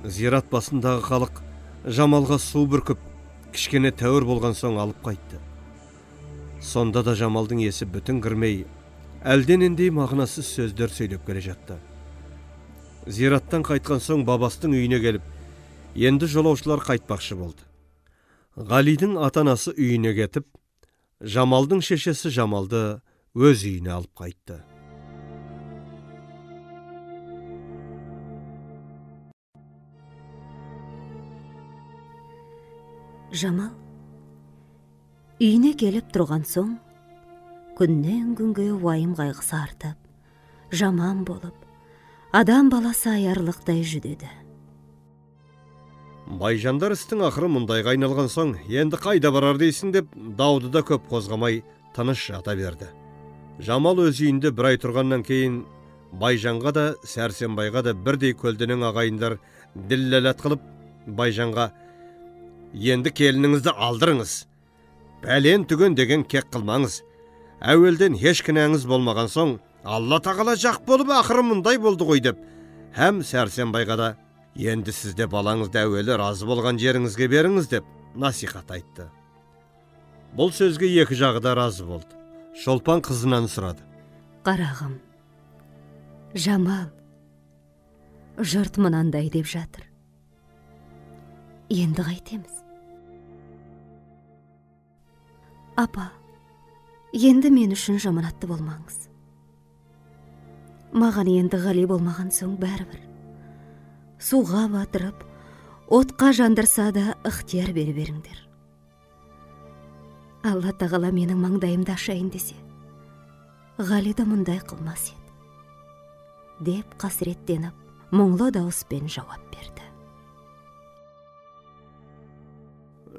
Зират басындағы халық Жамалға су бүркіп, кішкене тәуір болған соң алып қайтты. Сонда да Жамалдың есі бүтін кірмей, әлденендей мағынасыз сөздер сөйлеп келе жатты. Зираттан қайтқан соң бабастың үйіне келіп, енді жолаушылар қайтпақшы болды. Ғалидың ата-анасы үйіне кетіп, Жамалдың шешесі Жамалды өз үйіне алып қайтты. Жамал үйіне келіп тұрған соң, күннен күнге уайым қайғысы артып, жаман болып, адам баласы аярлықтай жүдеді. Байжандар істің ақыры мұндайға айналған соң, енді қайда барар дейсің деп, дауды да көп қозғамай тыныш жата берді. Жамал өз үйінде бір ай тұрғаннан кейін, Байжанға да, Сәрсенбайға да бірдей көлденең ағайындар ділләләт қылып, Байжанға: «Енді келініңізді алдырыңыз. Бәлен түген деген кек қылмаңыз. Әуелден еш кінәңіз болмаған соң, Алла тағала жақ болып ақыры мұндай болды ғой» деп, һәм Сәрсенбайға да: «Енді сізде балаңызды әуелі разы болған жеріңізге беріңіз» деп насихат айтты. Бұл сөзге екі жағы да разы болды. Шолпан қызынан сұрады: «Қарағым, Жамал, жұрт мынандай деп жатыр. Енді қайтеміз?» «Апа, енді мен үшін жаманатты болмаңыз. Маған енді Ғали болмаған соң бәрібір. Суға батырып, отқа жандырса да ықтияр бере беріңдер. Алла тағала менің маңдайымды ашайын десе, Ғали да мұндай қылмас еді», деп қасіреттеніп, мұңлы дауыспен жауап берді.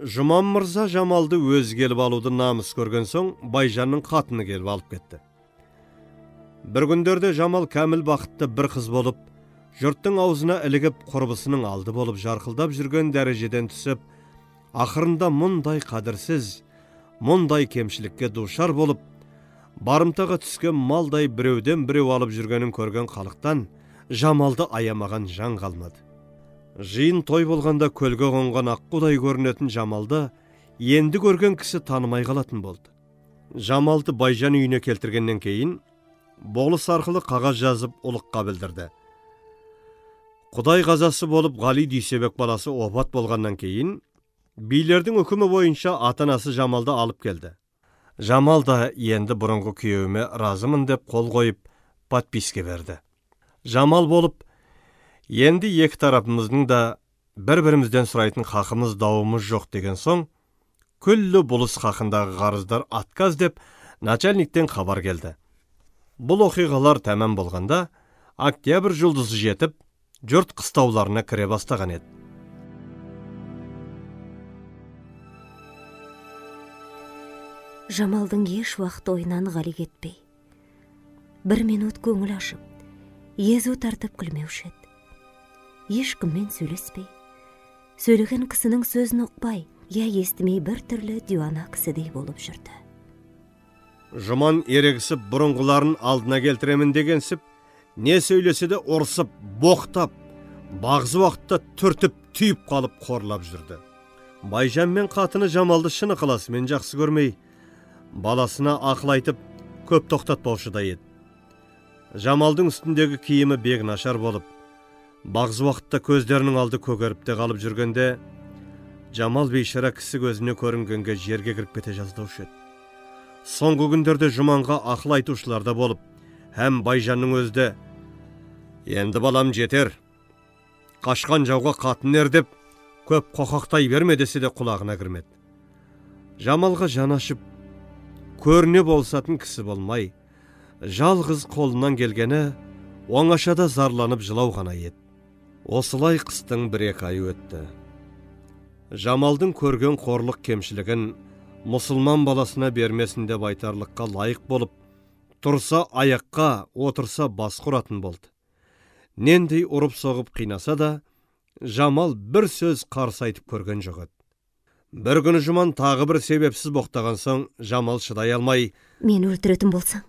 Жұман мырза Жамалды өз келіп алуды намыс көрген соң, Байжанның қатыны келіп алып кетті. Бір күндерде Жамал кәміл бақытты бір қыз болып, жұрттың аузына ілігіп, құрбысының алды болып жарқылдап жүрген дәрежеден түсіп, ақырында мұндай қадірсіз, мұндай кемшілікке душар болып, барымтаға түскен малдай біреуден біреу алып жүргенін көрген халықтан Жамалды аямаған жан қалмады. Жиын той болғанда көлге қонған аққудай көрінетін Жамалды енді көрген кісі танымай қалатын болды. Жамалды Байжан үйіне келтіргеннен кейін, болыс арқылы қағаз жазып ұлыққа білдірді. Құдай қазасы болып Ғали Дүйсебек баласы опат болғаннан кейін, билердің үкімі бойынша ата-анасы Жамалды алып келді. Жамал да енді бұрынғы күйеуіме разымын деп қол қойып, подписке берді. Жамал болып, енді екі тарапымыздың да бір-бірімізден сұрайтын хақымыз дауымыз жоқ деген соң, күллі бұлыс хақындағы қарыздар отказ деп начальниктен хабар келді. Бұл оқиғалар тәмам болғанда, октябрь жұлдызы жетіп, жұрт қыстауларына кіре бастаған еді. Жамалдың еш уақыт ойынан Ғали кетпей, бір минут көңіл ашып, езу тартып күлмеуші еді. Ешкіммен сөйлеспей, сөйлеген кісінің сөзін ұқпай, я естімей бір түрлі дивана кісідей болып жүрді. Жұман ерегісіп бұрынғыларын алдына келтіремін дегенсіп, не сөйлесе де ұрсып, боқтап, бағзы уақытта түртіп, түйіп қалып қорлап жүрді. Байжан мен қатыны Жамалды шыны қаласымен жақсы көрмей, баласына ақыл айтып, көп тоқтатпаушы да еді. Жамалдың үстіндегі киімі бек нашар болып, бағзы уақытта көздерінің алды көгеріп те қалып жүргенде, Жамал бейшара кісі көзіне көрінгенге жерге кіріп кете жаздаушы еді. Соңғы күндерде Жұманға ақыл айтушылар да болып, һәм Байжанның өзде: «Енді балам жетер, қашқан жауға қатын ер» деп Көп қоқақтай берме десе де құлағына кірмеді. Жамалға жанашып, көріне болсатын кісі болмай, жалғыз қолынан келгені оңашада зарланып жылау ғана еді. Осылай қыстың 1-2 айы өтті. Жамалдың көрген қорлық кемшілігін мұсылман баласына бермесін деп айтарлыққа лайық болып, тұрса аяққа, отырса бас құратын болды. Нендей ұрып соғып қинаса да, Жамал бір сөз қарсы айтып көрген жоқ еді. Бір күні Жұман тағы бір себепсіз боқтаған соң, Жамал шыдай алмай: «Мен өлтіретін болсаң,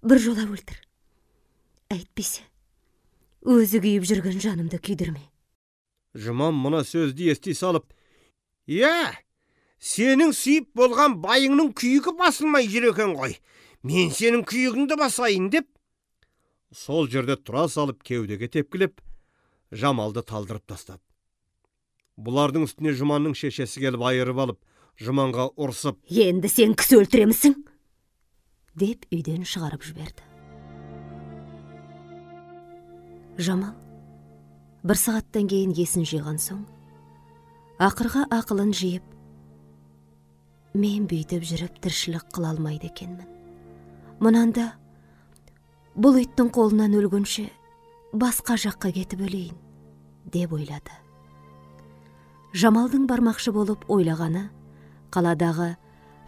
бір жола өлтір. Әйтпесе, өзі күйіп жүрген жанымды күйдірме». Жұман мұна сөзді ести салып: «Иә, сенің сүйіп болған байыңның күйігі басылмай жүр екен ғой. Мен сенің күйігіңді басайын» деп, сол жерде тұра салып кеудеге тепкілеп, Жамалды талдырып тастады. Бұлардың үстіне Жұманның шешесі келіп айырып алып, Жұманға ұрсып: «Енді сен кісі өлтіремісің?» деп үйден шығарып жіберді. Жамал бір сағаттан кейін есін жиған соң, ақырға ақылын жиып: «Мен бүйтіп жүріп тіршілік қыла алмайды екенмін. Мұнанда бұл иттің қолынан өлгенше басқа жаққа кетіп өлейін» деп ойлады. Жамалдың бармақшы болып ойлағаны қаладағы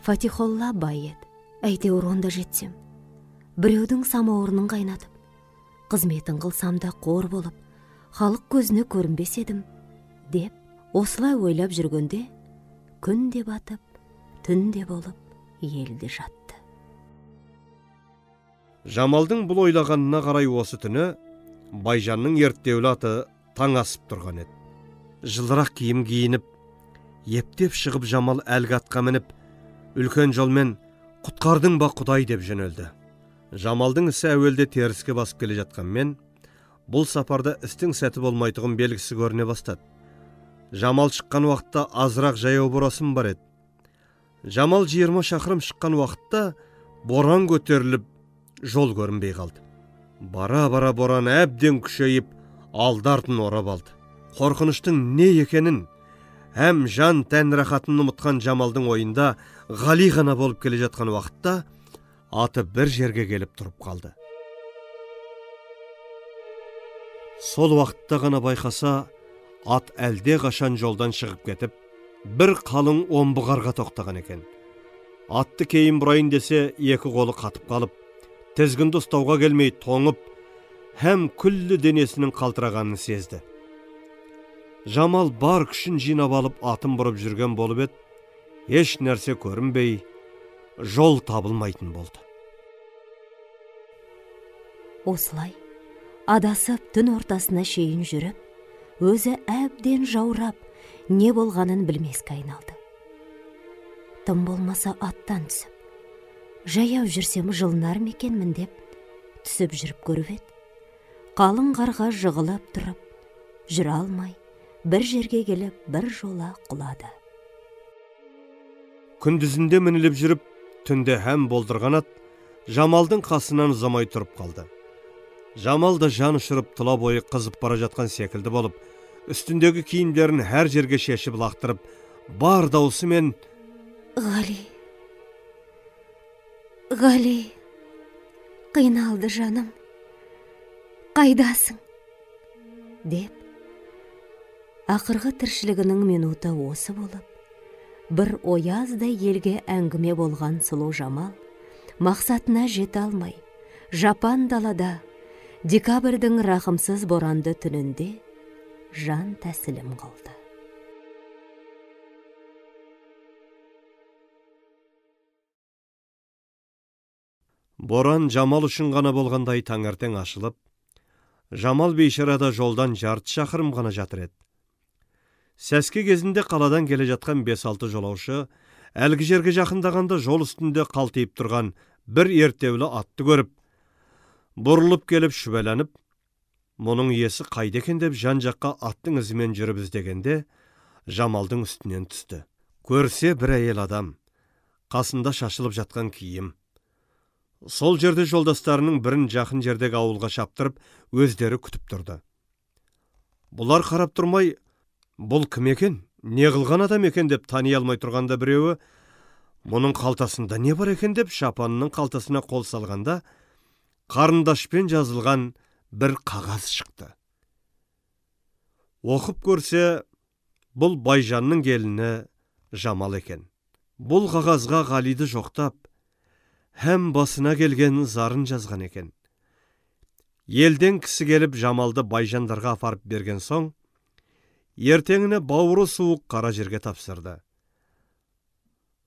Фатихолла бай еді. Әйтеуір онда жетсем, біреудің самауырын қайнатып, қызметін қылсам да қор болып, халық көзіне көрінбес едім деп, осылай ойлап жүргенде, күн де батып, түн де болып, елде жатты. Жамалдың бұл ойлағанына қарай осы түні Байжанның ерттеулі аты таң асып тұрған еді. Жылырақ киім киініп, ептеп шығып Жамал әлгі атқа мініп, үлкен жолмен құтқардың ба Құдай деп жөнелді. Жамалдың ісі әуелде теріске басып келе жатқанмен, бұл сапарда істің сәті болмайтұғын белгісі көріне бастады. Жамал шыққан уақытта азырақ жаяу борасын бар еді. Жамал 20 шақырым шыққан уақытта боран көтеріліп, жол көрінбей қалды. Бара-бара боран әбден күшейіп, алды-артын орап алды. Қорқыныштың не екенін, әм жан тән рахатын ұмытқан Жамалдың ойында Ғали ғана болып келе жатқан уақытта аты бір жерге келіп тұрып қалды. Сол уақытта ғана байқаса, ат әлде қашан жолдан шығып кетіп, бір қалың омбығарға тоқтаған екен. Атты кейін бұрайын десе, екі қолы қатып қалып, тізгінді ұстауға келмей тоңып, һәм күллі денесінің қалтырағанын сезді. Жамал бар күшін жинап алып атын бұрып жүрген болып еді, еш нәрсе көрінбей, жол табылмайтын болды. Осылай, адасып түн ортасына шейін жүріп, өзі әбден жаурап, не болғанын білмеске айналды. Тым болмаса аттан түсіп, жаяу жүрсем жылынар мекенмін деп, түсіп жүріп көріп еді. Қалың қарға жығылып тұрып, жүре алмай, бір жерге келіп, бір жола құлады. Күндізінде мініліп жүріп, түнде һәм болдырған ат Жамалдың қасынан ұзамай тұрып қалды. Жамал да жан ұшырып тұла бойы қызып бара жатқан секілді болып, үстіндегі киімдерін әр жерге шешіп лақтырып, бар даусымен: «Ғали, Ғали, қиналды жаным, қайдасың?» деп, ақырғы тіршілігінің минуты осы болып, бір ояздай елге әңгіме болған сұлу Жамал мақсатына жете алмай, жапан далада, декабрьдің рақымсыз боранды түнінде жан тәсілім қылды. Боран Жамал үшін ғана болғандай таңертең ашылып, Жамал бейшарада жолдан жарты шақырым ғана жатыр еді. Сәске кезінде қаладан келе жатқан 5-6 жолаушы әлгі жерге жақындағанда жол үстінде қалтайып тұрған бір ерттеулі атты көріп, бұрылып келіп шүбәләніп, мұның иесі қайда екен деп жан-жаққа аттың ізімен жүріп іздегенде, Жамалдың үстінен түсті. Көрсе бір әйел адам, қасында шашылып жатқан киім. Сол жерде жолдастарының бірін жақын жердегі ауылға шаптырып, өздері күтіп тұрды. Бұлар қарап тұрмай, Бұл кім екен? Не қылған адам екен деп тани алмай тұрғанда біреуі, мұның қалтасында не бар екен деп шапанының қалтасына қол салғанда, қарындашпен жазылған бір қағаз шықты. Оқып көрсе, бұл Байжанның келіні Жамал екен. Бұл қағазға Ғалиді жоқтап, һәм басына келген зарын жазған екен. Елден кісі келіп Жамалды Байжандарға апарып берген соң, ертеңіне бауыры суық қара жерге тапсырды.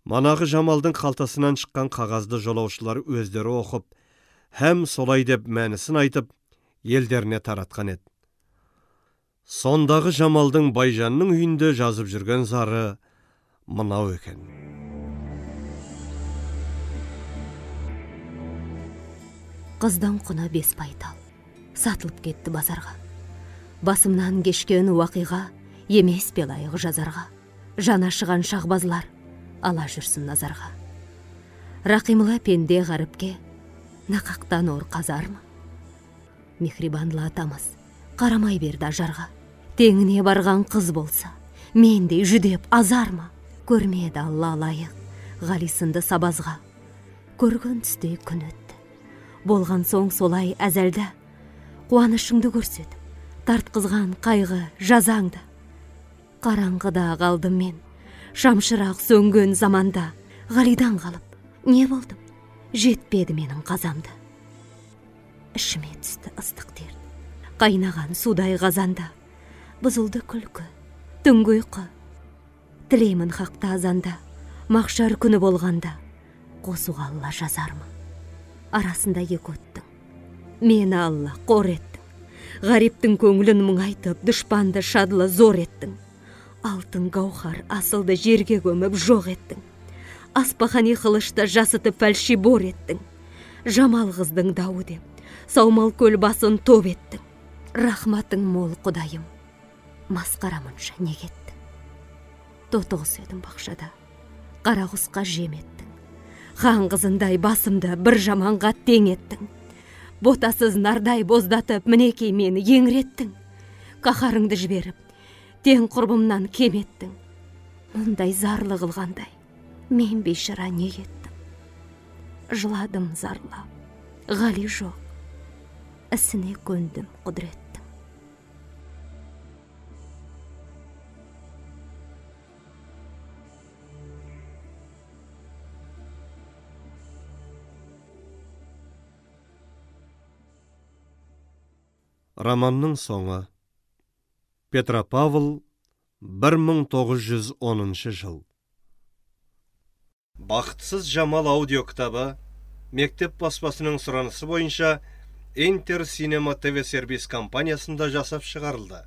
Манағы Жамалдың қалтасынан шыққан қағазды жолаушылар өздері оқып, һәм солай деп мәнісін айтып, елдеріне таратқан еді. Сондағы Жамалдың Байжанның үйінде жазып жүрген зары мынау екен. Қыздың құны 5 байтал. Сатылып кетті базарға. Басымнан кешкен уақиға, емес пе лайық жазарға. Жана шыған шағбазлар, ала жүрсін назарға. Рақимлы пенде ғаріпке, нақақтан ор қазармы? Мехрибанлы атамыз, қарамай берді ажарға. Теңіне барған қыз болса, мендей жүдеп азарма? Көрмеді Алла лайық, Ғалисынды сабазға. Көрген түстей күн өтті. Болған соң солай әзәлді, қуанышыңды көрсет, тартқызған қайғы жазаңды. Қараңғыда қалдым мен, шамшырақ сөнген заманда. Ғалидан қалып, не болдым? Жетпеді менің қазамды. Ішіме түсті ыстық дерт, қайнаған судай қазанда. Бұзылды күлкі, түнгі ұйқы. Тілеймін хақта азанда, мақшар күні болғанда. Қосуға Алла жазармы? Арасында екі өттің, мені Алла қор еттің. Ғариптің көңілін мұңайтып, дұшпанды шадлы зор еттің. Алтын гауһар асылды жерге көміп жоқ еттің. Аспахани қылышты жасытып фәлши бор еттің. Жамал қыздың дауы деп, саумал көл басын топ еттің. Рахматың мол құдайым, масқарамынша не кеттің? Тотығыс едің бақшада, қара құсқа жем еттің. Хан қызындай басымды бір жаманға тең еттің. Ботасыз нардай боздатып, мінекей мені еңреттің. Қаһарыңды жіберіп, тең құрбымнан кем еттің. Мұндай зарлы қылғандай, мен бейшара не еттім? Жыладым зарлап, Ғали жоқ, ісіне көндім құдіреттің. Романның соңы. Петропавл, 1910 жыл. Бақытсыз Жамал аудио кітабы мектеп баспасының сұранысы бойынша Интер Синема ТВ сервис компаниясында жасап шығарылды.